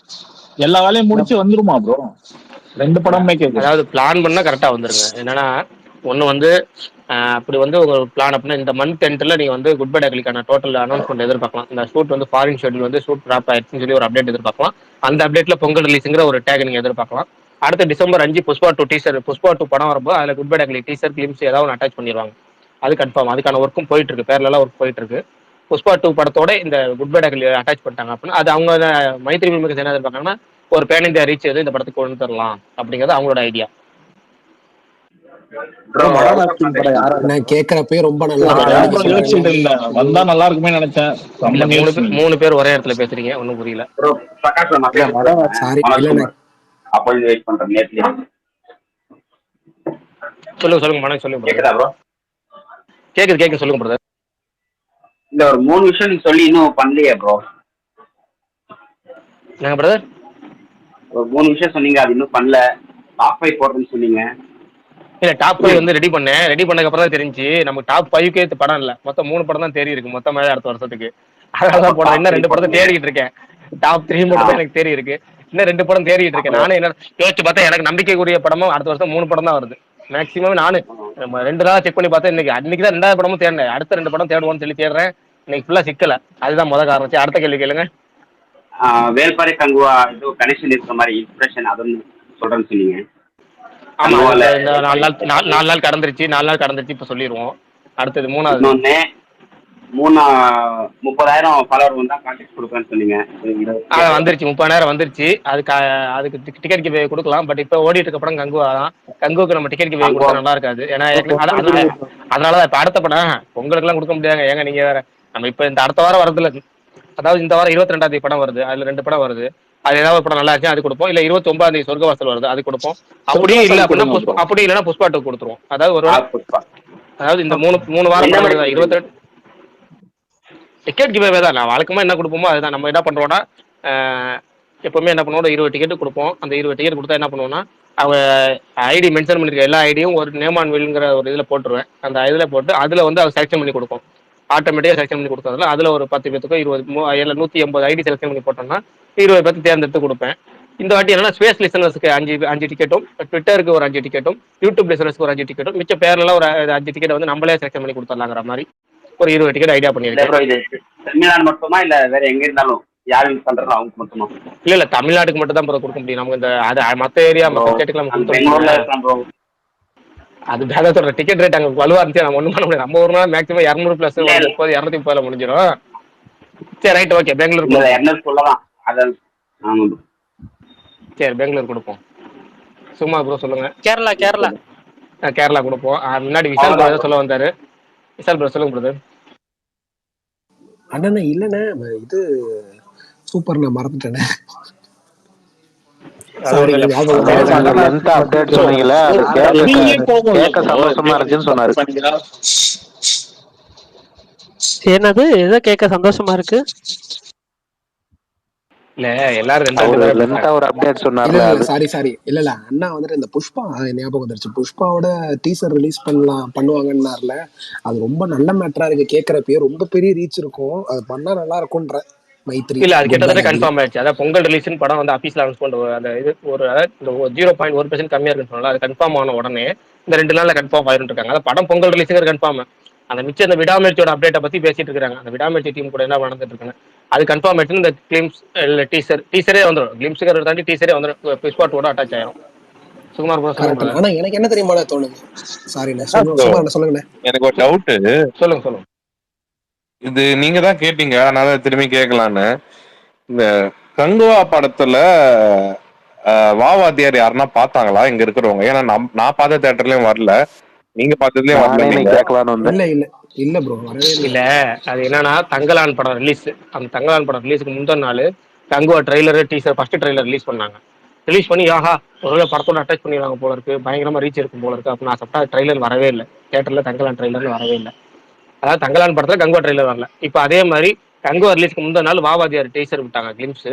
எல்லா வேலையும் முடிச்சு வந்துருமா ப்ரோ? 2 படமே கேட்கு. அதாவது பிளான் பண்ணா கரெக்டா வந்துருங்க. என்னன்னா ஒண்ணு வந்து அப்படி வந்து உங்க பிளான் அப்படின்னா இந்த மந்த் எண்ட்ல நீங்க வந்து குட் பை டக்லிக்கான டோட்டல் அனௌன்ஸ்மெண்ட் எதிர்பார்க்கலாம். இந்த ஷூட் வந்து ஃபாரின் ஷெட்யூல் வந்து ஷூட் டிராப் ஆயிடுச்சுன்னு சொல்லி ஒரு அப்டேட் எதிர்பார்க்கலாம். அந்த அப்டேட்ல பொங்கல் ரிலீஸ்ங்கிற ஒரு டேக் நீங்க எதிர்பார்க்கலாம். அடுத்த டிசம்பர் 5 புஷ்பா 2 டீசர், புஷ்பா 2 படம் வரும்போது அதுல குட் பை டக்லி டீசர் கிளிம்ஸ் ஏதாவது ஒன்று அட்டாச் பண்ணிடுவாங்க. அது கன்ஃபார்ம். அதுக்கான ஒர்க்கும் போயிட்டு இருக்கு, பேரலா ஒர்க் போயிட்டு இருக்கு. புஷ்பா 2 படத்தோட இந்த குட் பை டக்லி அட்டாச் பண்ணிட்டாங்க அப்படின்னா அது அவங்க மைத்ரி ஃபிலிம்ஸ் என்ன எதிர்பார்க்காங்கன்னா ஒரு பேன் இந்தியா ரீச் எது இந்த படத்துக்கு கொண்டு தரலாம் அப்படிங்கிறது அவங்களோட ஐடியா. நான் கேக்குறப்பே ரொம்ப நல்லா வந்தா நல்லா இருக்குமே நினைச்சேன். 3 பேர் ஒரே இடத்துல பேசுறீங்க, ஒன்னும் புரியல. சொல்லுங்க மனோ, சொல்லுங்க. கேக்குது சொல்லுங்க பிரதர். இந்த ஒரு 3 விஷயம் நீங்க சொல்லி இன்னும் பண்ணலையே ப்ரோ? நாங்க பிரதர் ஒரு 3 விஷயம் சொன்னீங்க, அது இன்னும் பண்ணல. டாப் 5 போடுறேன்னு சொன்னீங்க. இல்ல டாப் 5 வந்து ரெடி பண்ணதுக்கு அப்புறம் தான் தெரிஞ்சு நமக்கு டாப் 5க்கே படம் இல்ல, மொத்தம் 3 படம் தான் தேடி இருக்கு மொத்தமாவே அடுத்த வருஷத்துக்கு. அதனாலதான் போட இன்னும் 2 படத்தை தேடிட்டு இருக்கேன். டாப் 3 மட்டும் தான் எனக்கு தேடி இருக்கு, இன்னும் 2 படம் தேடிட்டு இருக்கேன். நானே என்ன யோசிச்சு பார்த்தா எனக்கு நம்பிக்கைக்குரிய படமும் அடுத்த வருஷம் 3 படம் தான் வருது மேக்ஸிமம். நானு 2 நாள் செக் பண்ணி பார்த்தேன், இன்னைக்கு தான் 2வது படமும் தேடினேன். அடுத்த 2 படம் தேடுவோம்னு சொல்லி தேடுறேன், இன்னைக்கு ஃபுல்லா சிக்கல. அதுதான் முத காரணம். அடுத்த கேள்வி கேளுங்க. வேல்பாறை கங்குவா இது கனெக்ஷன் இருக்கிற மாதிரி இன்ஸ்பிரேஷன் அது சொல்றேன்னு சொன்னீங்க. ஆமா, 4 நாள் கடந்துருச்சு, 4 நாள் கடந்துருச்சு, இப்ப சொல்லிடுவோம். அடுத்தது 3வது 30,000 ஃபாலோவர் வந்தா கான்டாக்ட் கொடுப்பேன்னு சொன்னீங்க. வந்துருச்சு, 30,000 வந்துருச்சு. அதுக்கு டிக்கெட் கிவே கொடுக்கலாம். பட் இப்ப ஓடிட்டு இருக்க படம் கங்குவா தான். கங்குவுக்கு நம்ம டிக்கெட் கிவே கொடுத்தா நல்லா இருக்காது. ஏன்னா அதனாலதான் இப்ப அடுத்த படம் உங்களுக்கு எல்லாம் கொடுக்க முடியாது. ஏங்க நீங்க வேற, நம்ம இப்ப இந்த அடுத்த வாரம் வரதுல, அதாவது இந்த வாரம் 22ஆம் தேதி படம் வருது, அதுல 2 படம் வருது. அது ஏதாவது ஒரு படம் நல்லா இருந்துச்சு அது கொடுப்போம். இல்ல 29ஆம் தேதி சொர்க்கவாசல் வருது, அது கொடுப்போம். அப்படியே இல்ல அப்படின்னா அப்படி இல்லைன்னா புஷ்பா 2 கொடுத்துருவோம். அதாவது இந்த 3 வாரம் 22 டிக்கெட் கிவே தான். நான் வழக்கமா என்ன கொடுப்போமோ அதுதான். நம்ம என்ன பண்றோம்னா எப்பவுமே என்ன பண்ணுவோம், 20 டிக்கெட் கொடுப்போம். அந்த 20 டிக்கெட் கொடுத்தா என்ன பண்ணுவோம்னா அவங்க ஐடி மென்ஷன் பண்ணிருக்க எல்லா ஐடியும் ஒரு நேம் ஆன் வில்ங்கிற ஒரு இதுல போட்டுருவேன். அந்த இதுல போட்டு அதுல வந்து அவங்க செலக்ஷன் பண்ணி கொடுப்போம். ஆட்டோமேட்டிக்கா செலக்ஷன் பண்ணி கொடுத்ததுல அதுல ஒரு 10 பேத்துக்கோ 180 ஐடி செலக்ஷன் பண்ணி போட்டோம்னா 20 பேருக்கு தேர்ந்தெடுத்து கொடுப்பேன். இந்த வாட்டி என்னன்னா ஸ்பேஸ் லிசனர்ஸ்க்கு 5 டிக்கெட்டும், ட்விட்டருக்கு ஒரு 5 டிக்கெட்டும், யூடியூப் லிசனர்ஸ்க்கு ஒரு 5 டிக்கெட்டும், மிச்ச பேர்லாம் ஒரு 5 டிக்கெட் வந்து நம்மளே செலக்ஷன் பண்ணி கொடுத்துடலாங்கிற மாதிரி ஒரு 20 டிக்கெட் ஐடியா பண்ணிருக்கேன். தமிழ்நாடு மட்டுமா இல்ல வேற எங்க இருந்தாலும் யார் யூஸ் பண்றாங்க அவங்க மட்டுமா? இல்ல தமிழ்நாட்டுக்கு மட்டும் தான் கொடுக்க முடியும். நமக்கு இந்த அது மத்த ஏரியா மத்த ஸ்டேட்டுக்கு நம்ம அது அதான் சொல்றேன், டிக்கெட் ரேட் அங்க வலுவா இருந்துச்சு, நம்ம ஒண்ணும் பண்ண முடியாது. நம்ம ஒரு நாள் மேக்ஸிமம் 200 பிளஸ் இல்ல 130 230 முடிஞ்சிடும். சரி ரைட் ஓகே, பெங்களூர் இல்ல கொடுப்போம். என்ன சொல்லலாம் அத. ஆமா bro. சரி பெங்களூர் கொடுப்போம். சும்மா ப்ரோ சொல்லுங்க. கேரளா கேரளா கேரளா கொடுப்போம். முன்னாடி விஷால் ப்ரோ ஏதோ சொல்ல வந்தாரு. விஷால் ப்ரோ சொல்லுங்க பிரதர். அண்ணா இல்லண்ணே இது சூப்பர், நான் மறந்துட்டேனே. அது சாரி, ஒண்ணு இல்ல. ஞாபகம் ப்ரோ வரல. நீங்க லென்த்தா அப்டேட் சொன்னீங்கல்ல, அது நீங்களே போகும் கேட்க bro. சந்தோஷமா இருந்துச்சுன்னு சொன்னாரு. என்னது எதை கேட்க சந்தோஷமா இருக்கு? இல்ல எல்லாரும் ரெண்டு அவரு பேரும் லென்த்தா பேசுறாங்க. ஒரு அப்டேட் இல்ல சொன்னார்ல இல்ல அது. சாரி இல்ல அண்ணா வந்துட்டு இந்த புஷ்பா ஞாபகம் வந்துருச்சு. புஷ்பாவோட டீசர் ரிலீஸ் பண்ணுவாங்கன்னார்ல, அது ரொம்ப நல்ல மேட்டரா இருக்கு. கேட்கறப்பயே ரொம்ப பெரிய ரீச் இருக்கும், அது பண்ணா நல்லா இருக்கும்ன்ற. மைத்ரி இல்ல அது குட் பேட் கிட்டத்தட்ட அக்லி. கன்ஃபார்ம் ஆயிடுச்சு. அதான் பொங்கல் ரிலீஸ்னு படம் வந்து அஃபீஸ்ல அனௌன்ஸ் பண்ணுவோம். அந்த இது ஒரு அதாவது இந்த 0.1% கம்மியா இருக்குன்னு சொன்னால அது கன்ஃபார்ம் ஆன உடனே இந்த 2 நாள்ல கன்ஃபார்ம் ஆயிரும் இருக்காங்க. அந்த படம் பொங்கல் ரிலீஸுங்கிற கன்ஃபார்ம். அந்த மிச்சம் இந்த விடாமுயற்சியோட அப்டேட்டை பத்தி பேசிட்டு இருக்காங்க. அந்த விடாமுயற்சி டீம் கூட என்ன நடந்துட்டு இருக்குன்னு அது கன்ஃபார்ம் ஆயிடுச்சு. இந்த கிளிம்ஸ் இல்ல டீசரே வந்துடும். கிளிம்ஸுங்கிறத தாண்டி டீசரே வந்துடும். புஷ்பாட்டோட அட்டாச் ஆயிரும். சுகுமார் ப்ரோ சொல்லுங்க கரெக்ட். brother. ஆனா எனக்கு என்ன தெரியுமா தோணுது, சாரிண்ணே, bro, சும்மா சொல்லுங்கண்ணே. எனக்கு ஒரு டவுட். சொல்லுங்க. இது நீங்க தான் கேட்டீங்க, அதனால திரும்பி கேட்கலான்னு. இந்த கங்குவா படத்துல வாவாத்தியார் யாருன்னா பார்த்தாங்களா இங்க இருக்கிறவங்க? ஏன்னா நான் பார்த்த தேட்டர்லயும் வரல, நீங்க பார்த்ததுலயும் வரல. நானே நீங்க கேட்கலான்னு வந்தேன். இல்ல இல்ல இல்ல ப்ரோ, வரவே இல்ல இல்லையா. அது என்னன்னா தங்கலான் படம் ரிலீஸ். அந்த தங்கலான் படம் ரிலீஸுக்கு முந்தின நாள் Kanguva trailer teaser first trailer release பண்ணாங்க. ரிலீஸ் பண்ணி ஆஹா ஒருவேளை படத்தோட அட்டாச் பண்ணிடுவாங்க போல இருக்கு, பயங்கரமா ரீச் இருக்கும் போல இருக்கு அப்படின்னு நான் சாப்பிட்டா ட்ரெய்லர் வரவே இல்லை. தேட்டர்ல தங்கலான் ட்ரெய்லர் வரவே இல்லை. அதாவது தங்கலான் படத்துல கங்குவா ட்ரெய்லர் வரல. இப்போ அதே மாதிரி கங்குவா ரிலீஸ்க்கு முந்தின நாள் வாவாதியார் டீசர் விட்டாங்க கிளிம்ஸ்.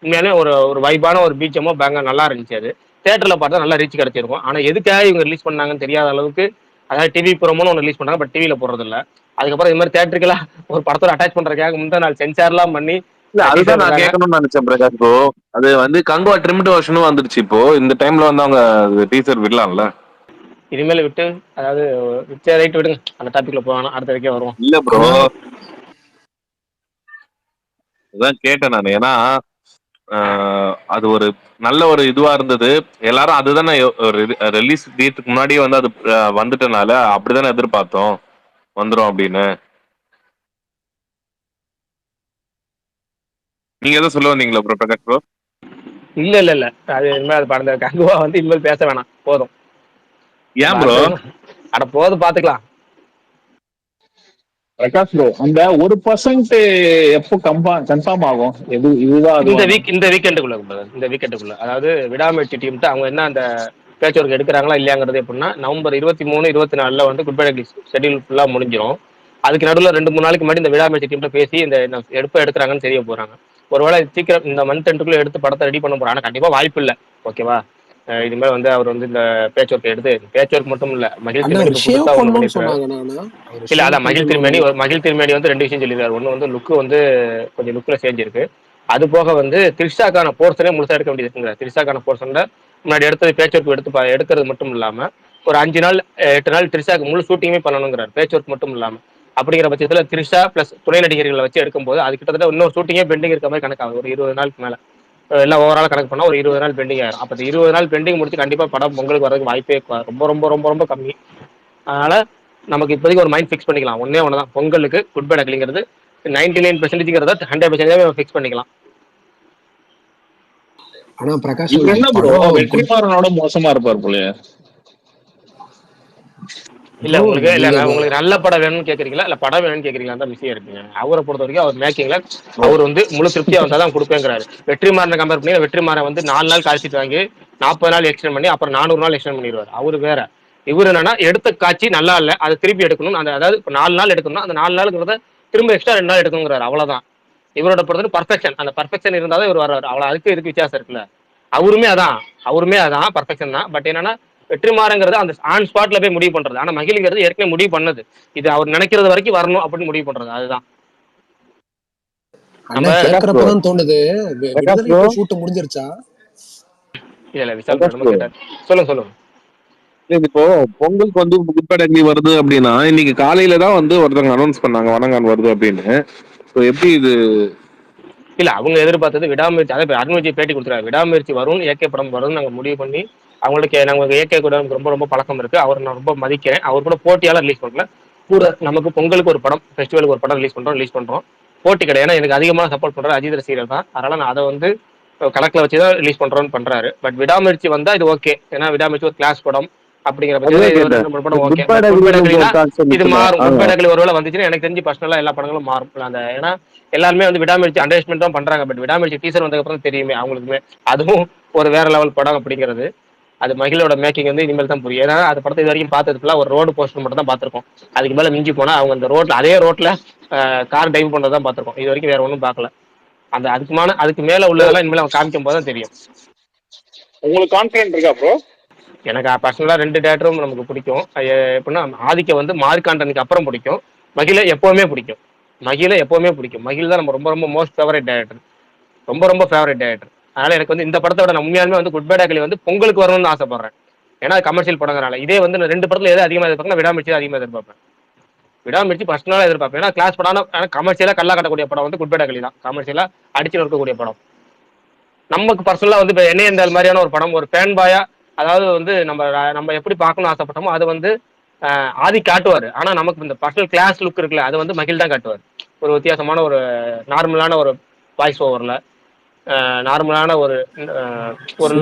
உண்மையாலே ஒரு வைபான ஒரு பீச்சமோ பேங்க நல்லா இருந்துச்சு. அது தேட்டர்ல பார்த்தா நல்லா ரீச் கிடைச்சிருக்கும். ஆனா எதுக்காக இவங்க ரிலீஸ் பண்ணாங்கன்னு தெரியாத அளவுக்கு, அதாவது டிவி ப்ரோமோன்னு ஒன்று ரிலீஸ் பண்ணாங்க, பட் டிவியில போடுறது இல்லை. அதுக்கப்புறம் இது மாதிரி தேட்டருக்கெல்லா ஒரு படத்தோட அட்டாச் பண்றதுக்காக முந்தின நாள் சென்சார்லாம் பண்ணி இல்ல அதுதான் டீசர் நான் விடுறாங்க. கேட்கணும்னு நினைச்சேன் பிரகாஷ் ப்ரோ. அது வந்து கங்குவா ட்ரிம்டு வெர்ஷனும் வந்துருச்சு இப்போ. இந்த டைம்ல வந்து அவங்க டீசர் விடலாம்ல? இனிமேல் விட்டு அதாவது ரைட் விடுங்க, அந்த டாபிக்ல போவானா அடுத்த வரைக்கும் வருவோம். இல்ல ப்ரோ, ஆனா அதான் கேட்டேன் நான். ஏன்னா அது ஒரு நல்ல ஒரு இதுவா இருந்தது. எல்லாரும் அதுதானே ஒரு ரிலீஸ் டேட்டுக்கு முன்னாடியே வந்து அது வந்துட்டனால அப்படிதானே எதிர்பார்த்தோம் வந்துரும் அப்படின்னு. நீங்க எதை சொல்ல வந்தீங்களா ப்ரோ பிரகாஷ் ப்ரோ? இல்ல அது இனிமேல் அது படம் கங்குவா வந்து இனிமேல் பேச வேணாம், போதும். ஏன் ப்ரோ? அட போதும் பாத்துக்கலாம். பிரகாஷ் ப்ரோ, அந்த 1% எப்போ கன்ஃபார்ம் ஆகும்? இதுதான் இந்த வீக்கெண்டுக்குள்ள இந்த வீக்கெண்டுக்குள்ள, அதாவது விடாமுயற்சி டீம் அவங்க என்ன அந்த பேட்ச் ஒர்க் எடுக்கிறாங்களா இல்லையாங்கிறது எப்படின்னா நவம்பர் 23 24 வந்து குட் பை ஷெட்யூல் ஃபுல்லா முடிஞ்சிடும். அதுக்கு நடுவில் 2-3 நாளைக்கு முன்னாடி இந்த விடாமுயற்சி டீம்கிட்ட பேசி இந்த எடுப்பு எடுக்கிறாங்கன்னு தெரிய போறாங்க. ஒருவேளை சீக்கிரம் இந்த மந்த் எண்டுக்குள்ள எடுத்து படத்தை ரெடி பண்ண போறாங்க. கண்டிப்பா வாய்ப்பு இல்லை, ஓகேவா? இதுமாதிரி வந்து அவர் வந்து இந்த பேட்ச் ஒர்க் எடுத்து பேட்ச் ஒர்க் மட்டும் இல்ல மகிழ் அண்ணா திருமேனி ஷேவ் புதுசா ஒன்று பண்ணணும்னு பண்ணியிருக்காரு. சொன்னாங்க. இல்ல அதான் மகிழ் திருமேனி வந்து 2 விஷயம் சொல்லியிருக்காரு. ஒன்று வந்து லுக்கு வந்து கொஞ்சம் லுக்கில் சேஞ்ச் இருக்கு. அது போக வந்து த்ரிஷாக்கான போர்ஷனே முழுசா எடுக்க வேண்டியது இருக்குங்க. த்ரிஷாக்கான போர்ஷன்ல முன்னாடி எடுத்தது பேட்ச் ஒர்க் எடுக்கிறது மட்டும் இல்லாம ஒரு 5 நாள் 8 நாள் த்ரிஷாக்கு முழு ஷூட்டிங்குமே பண்ணணுங்கிறார், பேட்ச் ஒர்க் மட்டும் இல்லாம. அப்படிங்கிற பட்சத்துல த்ரிஷா பிளஸ் துணை நடிகர்களை வச்சு எடுக்கும்போது அது கிட்டத்தட்ட இன்னொரு ஷூட்டிங்கே பெண்டிங் இருக்க மாதிரி கணக்காகும். ஒரு 20 நாளுக்கு மேல எல்லாம் ஓவரால் கணக்கு பண்ணா ஒரு 20 நாள் பெண்டிங் ஆயிரும். அப்ப 20 நாள் பெண்டிங் முடிச்சு கண்டிப்பா படம் பொங்கலுக்கு வரதுக்கு வாய்ப்பே ரொம்ப ரொம்ப ரொம்ப ரொம்ப கம்மி. அதனால நமக்கு இப்போதைக்கு ஒரு மைண்ட் ஃபிக்ஸ் பண்ணிக்கலாம். ஒன்னே ஒன்று தான், பொங்கலுக்கு குட் பை அக்லிங்கிறது 99%ங்கிறத 100% ஃபிக்ஸ் பண்ணிக்கலாம். ஆனா பிரகாஷ் என்ன ப்ரோ, படம் வெற்றிமாறனோட மோசமா இருப்பார் போலயே. இல்ல ப்ரோ, உங்களுக்கு இல்ல நீங்க உங்களுக்கு நல்ல படம் வேணும்னு கேக்குறீங்களா இல்ல படம் வேணும்னு கேக்குறீங்களா தான் விஷயம் இருக்குங்க. அவரை பொறுத்த வரைக்கும் அவர் மேக்கிங்ல அவர் வந்து முழு திருப்தியா வந்தா தான் கொடுப்பேங்கிறாரு. வெற்றிமாறனை கம்பேர் பண்ணி வெற்றிமாறன் வந்து 4 நாள் காய்ச்சிட்டு வாங்கி 40 நாள் எக்ஸ்டெண்ட் பண்ணி அப்புறம் 400 நாள் எக்ஸ்டெண்ட் பண்ணிடுவார். அவரு வேற. இவர் என்னன்னா எடுத்த காட்சி நல்லா இல்ல, அதை திருப்பி எடுக்கணும். அந்த அதாவது 4 நாள் எடுக்கணும், அந்த 4 நாளுங்கிறத திரும்ப எக்ஸ்ட்ரா 2 நாள் எடுக்கணுங்கிறாரு. அவ்வளவுதான் இவரோட பொறுத்தவரை பர்ஃபெக்ஷன். அந்த பர்ஃபெக்ஷன் இருந்தாதான் இவர் வர்றாரு. அவ்வளவு அதுக்கு இதுக்கு வித்தியாசம் இருக்குல்ல. அவருமே அதான் பர்ஃபெக்ஷன் தான். பட் என்னன்னா வெற்றிமாறங்கிறது அந்த ஆன் ஸ்பாட்ல போய் முடிவு பண்றது. ஆனா மகிழ்ங்கிறது ஏற்கனவே முடிவு பண்ணது, இது அவர் நினைக்கிறது வரைக்கும் வரணும் அப்படின்னு முடிவு பண்றது. அதுதான் அண்ணா கேக்குறப்பதான் தோணுது, விடுதலை ஷூட் முடிஞ்சிருச்சா? இல்ல விசால் கேட்டார். சொல்லுங்க. இப்போ பொங்கலுக்கு வந்து குட் பை அக்லி வருது அப்படின்னா இன்னைக்கு காலையில தான் வந்து ஒருத்தவங்க அனௌன்ஸ் பண்ணாங்க வணங்கான் வருது அப்படின்னு. ஸோ எப்படி இது இல்ல அவங்க எதிர்பார்த்தது விடாமுயற்சி. அதை அருண்விஜய் பேட்டி கொடுத்துருக்காரு, விடாமுயற்சி வரும், ஏகே படம் வரும் நாங்க முடிவு பண்ணி அவங்களுக்கு நாங்க ஏகே கூட ரொம்ப ரொம்ப பழக்கம் இருக்கு, அவர் நான் ரொம்ப மதிக்கிறேன், அவர் கூட போட்டியால ரிலீஸ் பண்ணல, கூட நமக்கு பொங்கலுக்கு ஒரு படம், ஃபெஸ்டிவலுக்கு ஒரு படம் ரிலீஸ் பண்றோம், போட்டி கிடையாது. ஏன்னா எனக்கு அதிகமாக சப்போர்ட் பண்ற அஜித் ரசிகர்கள் தான், அதனால நான் அதை வந்து கணக்கில் வச்சுதான் ரிலீஸ் பண்றோம்னு பண்றாரு. பட் விடாமுயற்சி வந்தா இது ஓகே, ஏன்னா விடாமுயற்சி ஒரு கிளாஸ் படம் அப்படிங்கிற பட்சத்தில் படம் ஓகே. இது மாறும், குட் பேட் அக்லி ஒருவேளை வந்துச்சுன்னா எனக்கு தெரிஞ்சு பர்சனலா எல்லா படங்களும் மாறும். அந்த ஏன்னா எல்லாருமே வந்து விடாமுயற்சி அண்டர்ஸ்டாண்ட் தான் பண்றாங்க, பட் விடாமுயற்சி டீசர் வந்ததுக்கு அப்புறம் தெரியுமே அவங்களுக்குமே அதுவும் ஒரு வேற லெவல் படம் அப்படிங்கிறது. அது மகிழோட மேக்கிங் வந்து இனிமேல் தான் புரியும். ஏன்னா அது படத்தை இது வரைக்கும் பார்த்ததுக்குள்ள ஒரு ரோடு போஸ்டர் மட்டும் தான் பார்த்திருக்கோம், அதுக்கு மேல மிஞ்சி போனா அவங்க அந்த ரோட்ல அதே ரோட்ல கார் டைவ் பண்றதான் பார்த்திருக்கோம், இது வரைக்கும் வேற ஒன்றும் பார்க்கல. அந்த அதுக்கு மேல உள்ளதெல்லாம் இனிமேல் அவன் காமிக்கும் போது தான் தெரியும். உங்களுக்கு கான்ஃபிடென்ட் இருக்கா ப்ரோ? எனக்கு பர்சனலா 2 டேரக்டரும் நமக்கு பிடிக்கும். எப்படின்னா ஆதிக்க வந்து மார்க்காண்டனுக்கு அப்புறம் பிடிக்கும், மகிழ எப்பவுமே பிடிக்கும். மகிழ் தான் நம்ம ரொம்ப ரொம்ப மோஸ்ட் ஃபேவரட் டேரக்டர், ரொம்ப ரொம்ப ஃபேவரட் டேரக்டர். அதனால எனக்கு வந்து இந்த படத்தோட நான் உண்மையாலுமே வந்து குட் பேட் அக்லி வந்து பொங்கலுக்கு வரணும்னு ஆசைப்படுறேன். ஏன்னா கமர்ஷியல் படங்கிறனால. இதே வந்து 2 படத்துல எது அதிகமாக எதிர்பார்க்கணும், விடாமுயற்சி அதிகமாக எதிர்பார்ப்பேன். விடாமுயற்சி பர்சனலா எதிர்பார்ப்பேன், ஏன்னா கிளாஸ் படம் கமர்ஷியலா கல்லா கட்டக்கூடிய படம் வந்து குட் பேட் அக்லி தான், கமர்ஷியலா அடிச்சு இருக்கக்கூடிய படம். நமக்கு பர்சனலா வந்து இப்போ என்ன இந்த மாதிரியான ஒரு படம் ஒரு ஃபேன் பாயா, அதாவது வந்து நம்ம எப்படி பார்க்கணும்னு ஆசைப்பட்டோமோ அது வந்து ஆதி காட்டுவார். ஆனா நமக்கு இந்த பர்சனல் கிளாஸ் லுக் இருக்குல்ல, அது வந்து மகிழ் தான் காட்டுவார். ஒரு வித்தியாசமான ஒரு நார்மலான ஒரு வாய்ஸ் ஓவர்ல நார்மலான ஒரு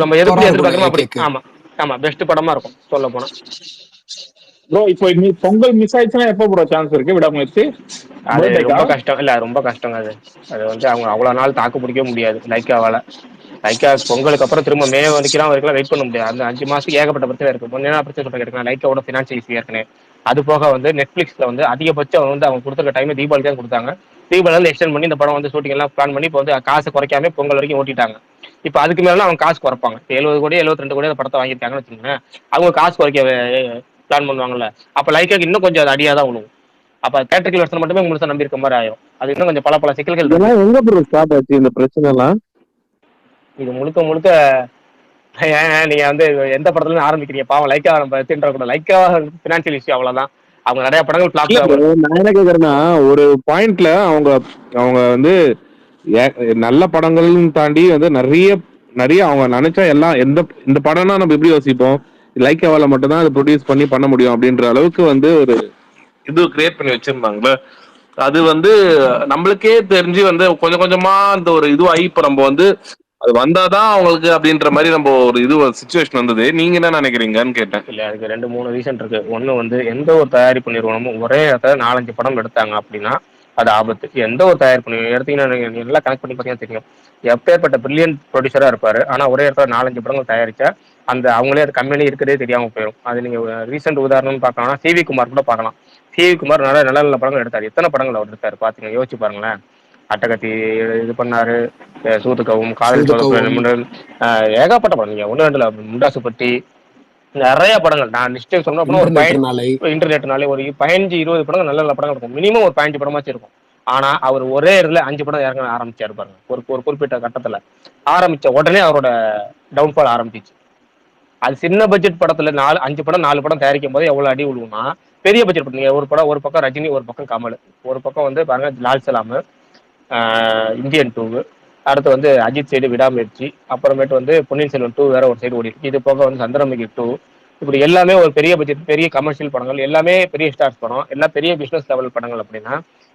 நம்ம எப்படி எதிர்பார்க்கணுமோ அப்படி. ஆமா ஆமா, பெஸ்ட் படமா இருக்கும் சொல்ல போனா. ப்ரோ இப்போ பொங்கல் மிஸ் ஆயிடுச்சுன்னா எப்போ ப்ரோ சான்ஸ் இருக்கு விடாமுயற்சி? அது ரொம்ப கஷ்டம் இல்ல, ரொம்ப கஷ்டங்க. அது வந்து அவங்க அவ்வளவு நாள் தாக்கு பிடிக்க முடியாது லைக்காவால. லைக்கா பொங்கலுக்கு அப்புறம் திரும்ப மே வரைக்கும் வெயிட் பண்ண முடியாது. அந்த 5 மாசத்துக்கு ஏகப்பட்ட பிரச்சனை இருக்கு. முன்னே பிரச்சனை சொல்லிருக்கேன், லைக்காவோட ஃபினான்ஷியல் இஷ்யூ ஏற்கனவே. அது போக வந்து நெட்ஃபிளிக்ஸ்ல வந்து அதிகபட்சம் வந்து அவங்க கொடுத்துருக்க டைம் தீபாவளி தான் கொடுத்தாங்க. தீபாவளி வந்து எக்ஸ்டெண்ட் பண்ணி இந்த படம் வந்து ஷூட்டிங் எல்லாம் பிளான் பண்ணி இப்போ வந்து காசு குறைக்காம பொங்கல் வரைக்கும் ஓட்டிட்டாங்க. இப்போ அதுக்கு மேல அவங்க காசு குறைப்பாங்க. 70 கோடி 72 கோடி அந்த படத்தை வாங்கியிருக்காங்கன்னு வச்சுக்கோங்க, அவங்க காசு குறைக்க பிளான் பண்ணுவாங்கல்ல, அப்ப லைக்காக்கு இன்னும் கொஞ்சம் அது அடியாதான் விழுவும். அப்ப தேட்டரிக்கல் வருஷம் மட்டுமே முழுசா நம்பி இருக்க மாதிரி ஆயிரும். அது இன்னும் கொஞ்சம் பல சிக்கல்கள். எங்க ப்ரோ ஸ்டார்ட் ஆச்சு இந்த பிரச்சனை எல்லாம்? இது முழுக்க நீங்க வந்து எந்த படத்துல இருந்து ஆரம்பிக்கிறீங்க? பாவம் லைக்கா நம்ம தின்ற கூட, லைக்கா பினான்சியல் இஷ்யூ அவ்வளவுதான். அவங்க நிறைய படங்கள் பிளாப். நான் என்ன கேக்குறேன்னா, ஒரு பாயிண்ட்ல அவங்க வந்து நல்ல படங்கள்னு தாண்டி வந்து நிறைய அவங்க நினைச்சா எல்லாம் இந்த படம்னா நம்ம எப்படி யோசிப்போம், லைக்காவால மட்டும் தான் அதை ப்ரொடியூஸ் பண்ண முடியும் அப்படின்ற அளவுக்கு வந்து ஒரு இது கிரியேட் பண்ணி வச்சிருந்தாங்களே. அது வந்து நம்மளுக்கே தெரிஞ்சு வந்து கொஞ்சம் கொஞ்சமா அந்த ஒரு இதுவாகி இப்ப நம்ம வந்து அது வந்தாதான் அவங்களுக்கு அப்படின்ற மாதிரி நம்ம ஒரு சிச்சுவேஷன் வந்தது. நீங்க என்ன நினைக்கிறீங்கன்னு கேட்டேன். இல்ல, அதுக்கு 2-3 ரீசன் இருக்கு. ஒண்ணு வந்து எந்த ஒரு தயாரிப்பு நிறுவனமும் ஒரே இடத்துல 4-5 படம் எடுத்தாங்க அப்படின்னா அது ஆபத்து. எந்த ஒரு தயாரிப்பு நிறுவனம் எடுத்தீங்கன்னா நல்லா கனெக்ட் பண்ணி பார்த்தீங்கன்னா தெரியும், எப்பேற்பட்ட பிரில்லியன்ட் ப்ரொடியூசரா இருப்பாரு, ஆனா ஒரே இடத்துல 4-5 படங்கள் தயாரிச்சா அந்த அவங்களே அது கம்பெனி இருக்கிறதே தெரியாம போயிடும். அது நீங்க ரீசெண்ட் உதாரணம்னு பார்க்கலாம், சிவி குமார் கூட பார்க்கலாம். சிவி குமார் நல்ல நல்ல படங்கள் எடுத்தாரு. எத்தனை படங்கள் அவர் எடுத்தாரு பாத்தீங்க, யோசிச்சு பாருங்களேன். அட்டகத்தி இது பண்ணாரு, சூதுக்கவும், காதல் ஏகப்பட்ட படம். நீங்க 1-2 முண்டாசுப்பட்டி, நிறைய படங்கள். நான் லிஸ்ட் சொன்னா ஒரு இன்டர்நெட்னாலே ஒரு 15-20 படங்கள் நல்ல நல்ல படங்கள் இருக்கும். மினிமம் ஒரு 15 படமாச்சும் இருக்கும். ஆனா அவர் ஒரே இடத்துல 5 படம் இறங்க ஆரம்பிச்சாரு பாருங்க. ஒரு குறிப்பிட்ட கட்டத்துல ஆரம்பிச்ச உடனே அவரோட டவுன்ஃபால் ஆரம்பிச்சிச்சு. அது சின்ன பட்ஜெட் படத்துல 4-5 படம் 4 படம் தயாரிக்கும் போது எவ்வளவு அடி விழுவும்னா, பெரிய பட்ஜெட் படம் ஒரு படம், ஒரு பக்கம் ரஜினி, ஒரு பக்கம் கமல், ஒரு பக்கம் வந்து பாருங்க லால் சலாம், இந்தியன் 2, அடுத்து வந்து அஜித் சைடு விடாமுயற்சி, அப்புறமேட்டு வந்து பொன்னியின் செல்வன் 2 வேற ஒரு சைடு ஓடி இருக்கு. இது போக வந்து சந்திரமுகி 2, இப்படி எல்லாமே ஒரு பெரிய பட்ஜெட் பெரிய கமர்ஷியல் படங்கள், எல்லாமே பெரிய ஸ்டார்ஸ் படம், எல்லாம் பெரிய பிசினஸ் லெவல் படங்கள். அப்படின்னா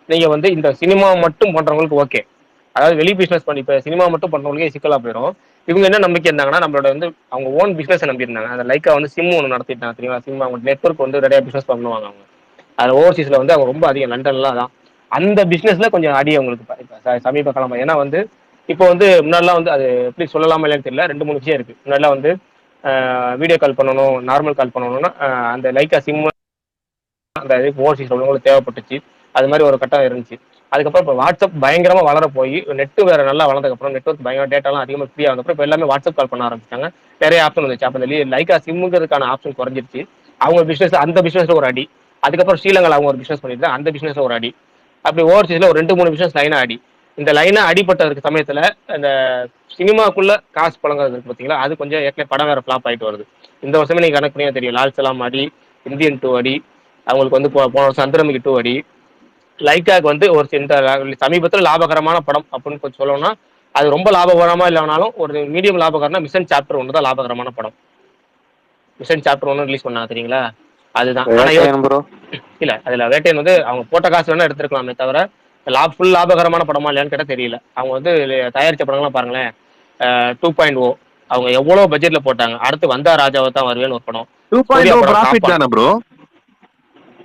நீங்க வந்து இந்த சினிமா மட்டும் பண்றவங்களுக்கு ஓகே, அதாவது வெளி பிசினஸ் பண்ணி இப்ப சினிமா மட்டும் பண்றவங்களுக்கே சிக்கலா போயிடும். இவங்க என்ன நம்பிக்கை இருந்தாங்கன்னா, நம்மளோட வந்து அவங்க ஓன் பிசினஸ் நம்பி இருந்தாங்க. அந்த லைக்கா வந்து சிம் ஒன்று நடத்திட்டாங்க தெரியுமா, சிம் அவங்க நெட்வொர்க் வந்து நிறைய பிசினஸ் பண்ணுவாங்க. அவங்க அது ஓவர்சீஸ்ல வந்து அவங்க ரொம்ப அதிகம், லண்டன்லாம் தான். அந்த பிசினஸ்ல கொஞ்சம் அடி அவங்களுக்கு சமீப காலமா. ஏன்னா வந்து இப்போ வந்து முன்னாடிலாம் வந்து அது எப்படி சொல்லலாமா இல்லைன்னு தெரியல, 2-3 விஷயம் இருக்கு. முன்னாடிலாம் வந்து வீடியோ கால் பண்ணணும், நார்மல் கால் பண்ணணும்னா அந்த லைக்கா சிம் அந்த ஓவர்சீஸ் உள்ளவங்களுக்கு தேவைப்பட்டுச்சு. அது மாதிரி ஒரு கட்டம் இருந்துச்சு. அதுக்கப்புறம் இப்போ வாட்ஸ்அப் பயங்கரமா வளர போய் நெட்டு வேற நல்லா வளர்ந்ததுக்கப்புறம், நெட்வொர்க் பயங்கர டேட்டாலாம் அதிகமாக ஃப்ரீ ஆனதுக்கப்புறம் இப்போ எல்லாமே வாட்ஸ்அப் கால் பண்ண ஆரம்பிச்சாங்க. நிறைய ஆப்ஷன் வந்துச்சு. அப்போ இந்த லைக்கா சிம்முங்கிறதுக்கான ஆப்ஷன் குறைஞ்சிருச்சு. அவங்க பிசினஸ் அந்த பிசினஸ்ல ஒரு அடி. அதுக்கப்புறம் ஸ்ரீலங்கால அவங்க ஒரு பிசினஸ் பண்ணிட்டு அந்த பிசினஸ்ல ஒரு அடி. அப்படி ஓவர்சீஸ்ல ஒரு 2-3 பிசினஸ் லைனா அடி. இந்த லைனா அடிப்பட்டதுக்கு சமயத்துல இந்த சினிமாக்குள்ள காசு பழங்கிறது இருக்கு பார்த்தீங்களா, அது கொஞ்சம் ஏற்கனவே படம் வேற ஃபிளாப் ஆயிட்டு வருது. இந்த வருஷமே நீங்க கணக்கு பண்ணியா தெரியும், லால் சலாம் அடி, இந்தியன் 2 அடி, அவங்களுக்கு வந்து போன வருஷம் சந்திரமுகி 2 அடி, லைக்காக்கு வந்து ஒரு சமீபத்தில் லாபகரமான படம் அப்படின்னு கொஞ்சம் சொல்லணும்னா அது ரொம்ப லாபகரமா இல்லைனாலும் ஒரு மீடியம் லாபகரம்னா மிஷன் சாப்டர் 1 தான் லாபகரமான படம். மிஷன் சாப்டர் 1 ரிலீஸ் பண்ணா தெரியுங்களா? அதுதான். ஆனா இல்ல அதுல வேட்டையன் வந்து அவங்க போட்ட காசு வேணா எடுத்துருக்கலாமே தவிர ஃபுல் லாபகரமான படமா இல்லையான்னு கேட்டா தெரியல. அவங்க வந்து தயாரிச்ச படங்கள்லாம் பாருங்களேன். 2.0 அவங்க எவ்வளவு பட்ஜெட்ல போட்டாங்க. அடுத்து வந்தா ராஜாவை தான் வருவேன்னு ஒரு படம். 2.0 ப்ராஃபிட் தானே ப்ரோ?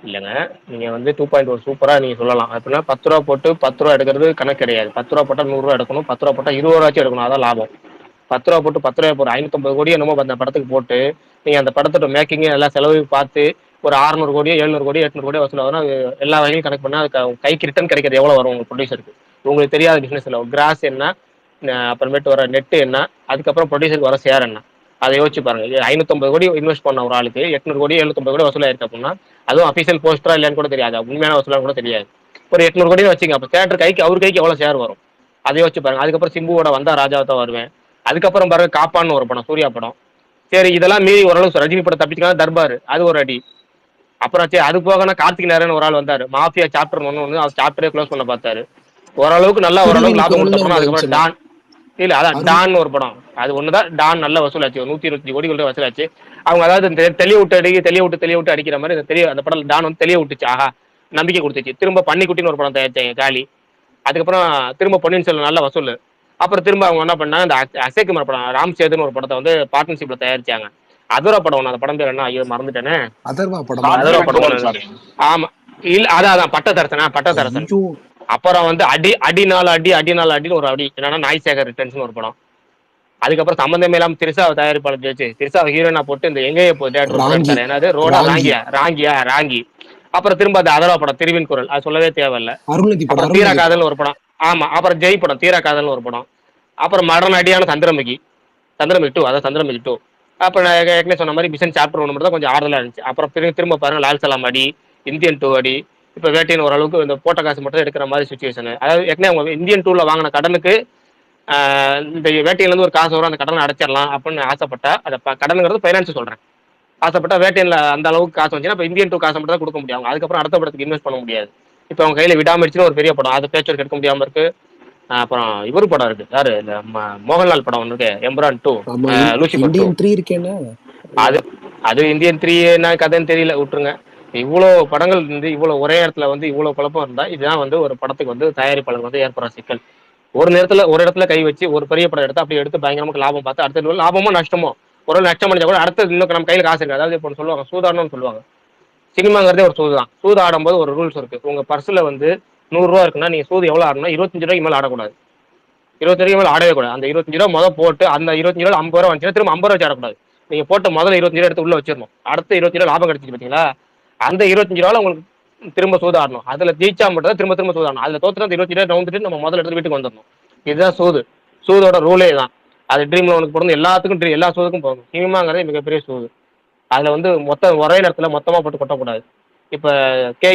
இல்லைங்க, நீங்க வந்து 2.1 சூப்பரா நீங்க சொல்லலாம். அப்படின்னா 10 ரூபா போட்டு 10 ரூபா எடுக்கிறது கணக்கு கிடையாது. 10 ரூபா போட்டா 100 ரூபா எடுக்கணும், 10 ரூபா போட்டா 20 ரூபாச்சும் எடுக்கணும், அதான் லாபம். 10 ரூபா போட்டு 10 ரூபாய் போட்டு 550 கோடி என்னமோ அந்த படத்துக்கு போட்டு நீங்க அந்த படத்தோட மேக்கிங் எல்லா செலவையும் பார்த்து ஒரு 600 கோடியோ 700 கோடியோ 800 கோடியோ வசூலாகும். அது எல்லா வகையும் கணக்கு பண்ணா கைக்கு ரிட்டர்ன் கிடைக்கிறது எவ்வளவு வரும் உங்க ப்ரொடியூசருக்கு? உங்களுக்கு தெரியாத பிசினஸ் இல்லை. கிராஸ் என்ன, அப்புறமேட்டு வர நெட் என்ன, அதுக்கப்புறம் ப்ரொடியூசருக்கு வர ஷேர் என்ன, அதை யோசிச்சு பாருங்க. 550 கோடி இன்வெஸ்ட் பண்ண ஒரு ஆளுக்கு 800 கோடி 750 கோடி வசூலாயிருக்கு அப்படின்னா அதுவும் அபிஷியல் போஸ்டரா இல்லையான்னு கூட தெரியாது, உண்மையான வசூலா கூட தெரியாது. ஒரு 800 கோடி வச்சுங்க, அப்போ தேட்டர் கைக்கு அவர் கைக்கு எவ்வளவு ஷேர் வரும் அதை யோசிச்சு பாருங்க. அதுக்கப்புறம் சிம்புவோட வந்தா ராஜாவை தான் வருவேன். அதுக்கப்புறம் பாருங்க காப்பான்னு ஒரு படம், சூர்யா படம். சரி, இதெல்லாம் மீறி ஓரளவு ரஜினி படம் தப்பிச்சுக்கலாம். தர்பார் அது ஒரு அடி. அப்புறம் சரி அது போகனா கார்த்திக் நாராயணன் ஒரு ஆள் வந்தாரு, மாஃபியா சாப்டர் 1 அவர் சாப்டரே க்ளோஸ் பண்ண பார்த்தாரு. ஓரளவுக்கு நல்லா ஓரளவுக்கு லாபம் கொடுத்தப்போ அதுக்கப்புறம் டான் இல்ல அதான் டான் ஒரு படம், அது ஒண்ணுதான் டான் நல்ல வசூலாச்சு. 125 கோடி வசூலாச்சு. அவங்க அதாவது தெளிய விட்டு அடிக்கிற மாதிரி அந்த படம் டான் வந்து தெளிய விட்டுச்சு. ஆஹா, நம்பிக்கை கொடுத்துச்சு. திரும்ப பன்னிக்குட்டின்னு ஒரு படம் தயாரிச்சாங்க காலி. அதுக்கப்புறம் திரும்ப பொன்னியின் செல்வன் நல்ல வசூல். அப்புறம் திரும்ப அவங்க என்ன பண்ணாங்க, இந்த அக்ஷய் குமார் படம் ராம் சேதுன்னு ஒரு படத்தை வந்து பார்ட்னர்ஷிப்ல தயாரிச்சாங்க. அதர்வா படம் ஒன்று, அந்த படம் பேர் என்ன ஐயோ மறந்துட்டேனே. அதர்வா படம் ஆமா இல்ல அதான் பட்டத்தரசன். அப்புறம் வந்து அடி நாலு அடின்னு ஒரு அடி என்னன்னா நாய்சேகர் ரிட்டர்ன்ஸ் ஒரு படம். அதுக்கப்புறம் சம்பந்தமே இல்லாம திரிசாவை தயாரிப்பாளர் வச்சு திரிசாவை ஹீரோனா போட்டு இந்த எங்கேயே போய் என்னது ரோடா ராங்கி. அப்புறம் திரும்ப அந்த அதர்வா படம் திருவின் குரல், அது சொல்லவே தேவையில்ல. அப்புறம் தீரா காதல்னு ஒரு படம். ஆமா, அப்புறம் ஜெய் படம் தீரா காதல்னு ஒரு படம். அப்புறம் மரண அடியான சந்திரமுகி 2, அதான் சந்திரமுகி 2. அப்ப நான் ஏற்கனவே சொன்ன மாதிரி மிஷன் சாப்டர் 1 மட்டும் தான் கொஞ்சம் ஆறுதலா இருந்துச்சு. அப்புறம் திரும்ப பாருங்க லால் சலாம் அடி, இந்தியன் 2 அடி. இப்ப வேட்டையின் ஓரளவுக்கு இந்த போட்ட காசு மட்டும் எடுக்கிற மாதிரி சுச்சுவேஷன். அதாவது ஏற்கனவே அவங்க இந்தியன் 2ல வாங்கின கடனுக்கு இந்த வேட்டையில இருந்து ஒரு காசு வரும், அந்த கடனை அடைச்சிடலாம் அப்படின்னு ஆசைப்பட்டா, அதை கடனுங்கிறது ஃபைனான்ஸ் சொல்றேன். ஆசைப்பட்டா வேட்டையில அந்த அளவுக்கு காசு வந்துச்சுன்னா இப்போ இந்தியன் 2 காசு மட்டும் தான் கொடுக்க முடியும். அதுக்கப்புறம் அடுத்த படத்துக்கு இன்வெஸ்ட் பண்ண முடியாது. இப்போ அவங்க கையில விடாமடிச்சுன்னு ஒரு பெரிய படம், அது பேச்சு எடுக்க முடியாம இருக்கு. அப்புறம் இவரு படம் இருக்கு, யாரு மோகன்லால் படம் ஒன்று இருக்கு, எம்பரான் 2, அது இந்தியன் 3 என்ன கதைன்னு தெரியல, விட்டுருங்க. இவ்வளவு படங்கள் இருந்து இவ்வளவு ஒரே இடத்துல வந்து இவ்வளவு குழப்பம் இருந்தா இதுதான் வந்து ஒரு படத்துக்கு வந்து தயாரிப்பாளர் வந்து ஏற்படுற சிக்கல். ஒரு இடத்துல கை வச்சு ஒரு பெரிய படம் எடுத்து அப்படி எடுத்து பயங்கரமாக லாபம் பார்த்து அடுத்த லாபமோ நஷ்டமோ ஒரு நஷ்டம் அடைஞ்சா கூட அடுத்தது இன்னும் நம்ம கையில காசு இருக்கு. அதாவது இப்போ சொல்லுவாங்க சூதாடணும்னு சொல்லுவாங்க. சினிமாங்கிறதே ஒரு சூது தான். சூது ஆடும்போது ஒரு ரூல்ஸ் இருக்கு. உங்க பர்ஸ்ல வந்து 100 ரூபா இருக்குன்னா நீங்க சூது எவ்வளவு ஆடணும், 25 ரூபாய்க்கு மேல ஆடக்கூடாது. 25 ரூபாய்க்கு மேல ஆடவே கூடாது. அந்த 25 ரூபா முதல் போட்டு அந்த 25 ரூபா 50 ரூபா வந்துச்சுன்னா திரும்ப 50 ரூபா ஆடக்கூடாது. நீங்க போட்ட முதல்ல 25 ரூபா எடுத்து உள்ள வச்சிடணும். அடுத்த 25 ரூபா லாபம் கிடைச்சிச்சு பாத்தீங்களா, அந்த 25 ரூபாய் உங்களுக்கு திரும்ப சூது ஆடணும். அதுல ஜெயிச்சா மட்டும் தான் திரும்ப சூது ஆடணும். அதுல தோத்துட்டு அந்த 25 ரூபாய் நவுந்துட்டு நம்ம முதல்ல எடுத்து வீட்டுக்கு வந்துடணும். இதுதான் சூது. சூதோட ரூலே தான். அது ட்ரீம் லோனுக்கு போறது எல்லாத்துக்கும் எல்லா சூதுக்கும் போகணும். சினிமாங்கிறது மிகப்பெரிய சூது. அதுல வந்து ஒரே நேரத்துல மொத்தமா போட்டு கொட்டக்கூடாது. இப்ப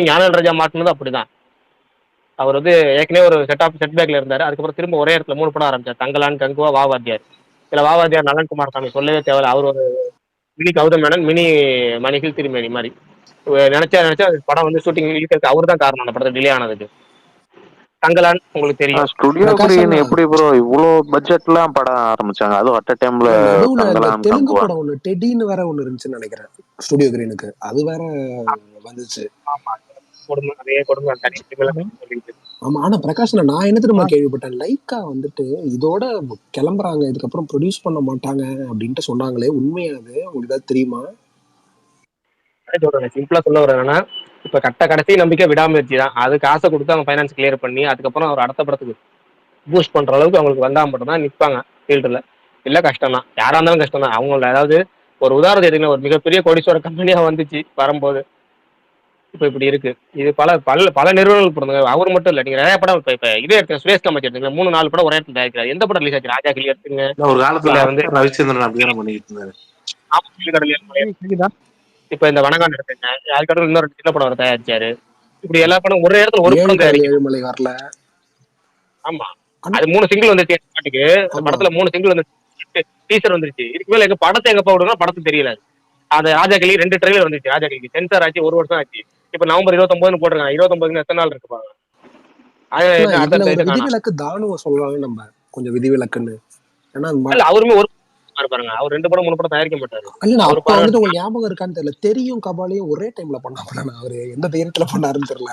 ஞானவேல் ராஜா மாட்டினது அப்படிதான். அவர் வந்து ஏற்கனவே ஒரு செட் பேக்ல இருந்தாரு. அதுக்கப்புறம் திரும்ப ஒரே இடத்துல 3 படம் ஆரம்பிச்சார். தங்கலான், கங்குவா, வாவாத்தியார். இதுல வாவாத்தியார் நலன்குமார் சாமி சொல்லவே தேவையில்ல. அவர் ஒரு மினி கௌதம் மேனன், மினி மணிகள் திருமேனி மாதிரி நினைச்சா படம் வந்து ஷூட்டிங் இழுக்கிறதுக்கு அவர் தான் காரணம். அந்த படத்தை டிலே ஆனதுக்கு. தங்கலான் உங்களுக்கு தெரியும். ஸ்டுடியோ கிரீன் எப்படி ப்ரோ இவ்வளோ பட்ஜெட்லாம் படம் ஆரம்பிச்சாங்க, அதுவும் அட் டைம்ல. தெலுங்கு படம் ஒண்ணு டெடின்னு வேற ஒண்ணு இருந்துச்சுன்னு நினைக்கிறேன் ஸ்டுடியோ கிரீனுக்கு, அது வேற வந்துச்சு. ஆமா, ஆனா பிரகாஷ் நான் என்ன தெரியுமா கேள்விப்பட்டேன், லைக்கா வந்துட்டு இதோட கிளம்புறாங்க, இதுக்கப்புறம் ப்ரொடியூஸ் பண்ண மாட்டாங்க அப்படின்ட்டு சொன்னாங்களே, உண்மையா அது உங்களுக்கு ஏதாவது தெரியுமா? சிம்பிளா சொல்ல வர என்னன்னா, இப்ப கடைசி நம்பிக்கை விடாமுயற்சி தான். அது காசை கொடுத்து அவங்க ஃபைனான்ஸ் கிளியர் பண்ணி அதுக்கப்புறம் அவர் அடுத்த படத்துக்கு பூஸ்ட் பண்ற அளவுக்கு அவங்களுக்கு வந்தா மட்டும் தான் நிற்பாங்க ஃபீல்டுல. இல்ல கஷ்டம் தான், யாரா இருந்தாலும் கஷ்டம் தான். அவங்கள அதாவது ஒரு உதாரணம் எடுத்தீங்கன்னா, ஒரு மிகப்பெரிய கோடீஸ்வர கம்பெனியா வந்துச்சு வரும்போது இப்ப இப்படி இருக்கு. இது பல நிறுவனங்கள் பிறந்தாங்க. அவர் மட்டும் இல்ல, நீங்க நிறைய படம் இப்ப இதே எடுத்து சுரேஷ் கமாச்சி எடுத்துங்க, 3-4 படம் ஒரே இடத்துல தயாரிக்கிறார். எந்த படம் ரிலீஸ் ஆச்சு? ராஜா கிளி எடுத்துங்க, ஒரு காலத்துல வந்து ரவிச்சந்திரன் அப்படியே பண்ணிட்டு இருந்தாரு. இப்ப இந்த வனகான் எடுத்துங்க, அதுக்கப்புறம் இன்னொரு சின்ன படம் அவர் தயாரிச்சாரு. இப்படி எல்லா படம் ஒரே இடத்துல ஒரு படம் தயாரிக்கலை வரல. ஆமா, அது 3 சிங்கிள் வந்துச்சு பாட்டுக்கு. அந்த படத்துல 3 சிங்கிள் வந்துச்சு, டீசர் வந்துருச்சு. இதுக்கு மேல எங்க படத்தை எங்க போடுறோம்னா படத்துக்கு தெரியல. அது ராஜா கிளி 2 ட்ரெய்லர் வந்துச்சு. ராஜா கிளிக்கு சென்சார் ஆச்சு 1 வருஷம் ஆச்சு. இப்ப நவம்பர் 29 போட்டிருக்காங்க. 29 எத்தனை நாள் இருக்கு பாருங்க. இதுல ஒரு அடுத்த விதிவிலக்கு தானுவ சொல்லலாம்னு நம்ம கொஞ்சம் விதிவிலக்குன்னு. ஏன்னா இல்ல அவருமே ஒரு பாருங்க, அவர் 2 படம் 3 படம் தயாரிக்க மாட்டாரு. இல்ல அவரு அப்ப வந்துட்டு உங்களுக்கு ஞாபகம் இருக்கான்னு தெரியல, தெரியும் கபாலியும் ஒரே டைம்ல பண்ணாமல, அவரு எந்த தைரியத்துல பண்ணாருன்னு தெரியல.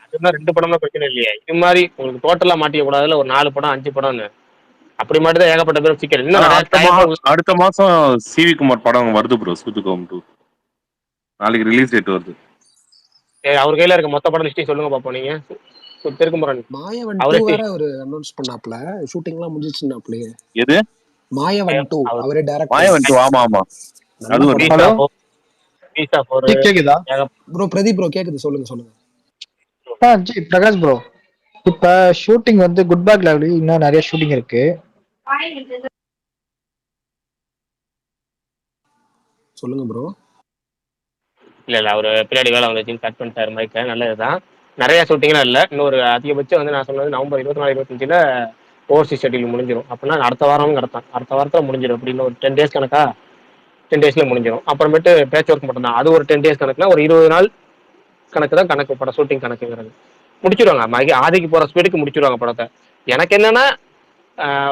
அதுதான் 2 படம்லாம் பிரச்சனை இல்லையே. இது மாதிரி உங்களுக்கு டோட்டலா மாட்டிக்க கூடாதுல, ஒரு 4 படம் 5 படம்னு அப்படி மட்டும் தான் ஏகப்பட்ட பேர் சிக்கல். இன்னும் அடுத்த மாசம் சிவி குமார் படம் வருது ப்ரோ, சூத்துக்கம் 2 நாளைக்கு ரிலீஸ் டேட் வருது. அவர் கையில இருக்க மொத்த படம் லிஸ்டையும் சொல்லுங்க பாப்போம். நீங்க திருக்குமரன் மாயவன் 2 வேற அவர் அனௌன்ஸ் பண்ணாப்ல, ஷூட்டிங்லாம் முடிஞ்சிச்சுனாப்லயே. எது மாயவன் 2 அவரே டைரக்ட். மாயவன் 2 ஆமா ஆமா. அது ஒரு கேக்குதா ப்ரோ? பிரதீப் ப்ரோ கேக்குது, சொல்லுங்க சொல்லுங்க. ஜி பிரகாஷ் ப்ரோ, இப்ப ஷூட்டிங் வந்து குட் பேக் லவ்லி இன்னும் நிறைய ஷூட்டிங் இருக்கு. சொல்லுங்க ப்ரோ. இல்ல அவரு பின்னாடி வேலை வந்துச்சு, கட் பண்ணிட்டாரு மைக்க. நல்லதுதான். நிறைய ஷூட்டிங்லாம் இல்ல. இன்னொரு அதிகபட்சம் வந்து நான் சொன்னது நவம்பர் 24 25 ஓவர்சீஸ் ஷெட்யூல் முடிஞ்சிடும். அப்படின்னா அடுத்த வாரம் நடத்தான், அடுத்த வாரத்துல முடிஞ்சிடும். அப்படின்னு ஒரு 10 days கணக்கா 10 daysல முடிஞ்சிடும். அப்புறமேட்டு பேட்ச் ஒர்க் மட்டும் தான், அது ஒரு 10 days கணக்குல ஒரு 20 நாள் கணக்கு தான் கணக்கு படம் ஷூட்டிங் கணக்குங்கிறது. முடிச்சிருவாங்க, ஆதிக்கு போற ஸ்பீடுக்கு முடிச்சிருவாங்க படத்தை. எனக்கு என்னன்னா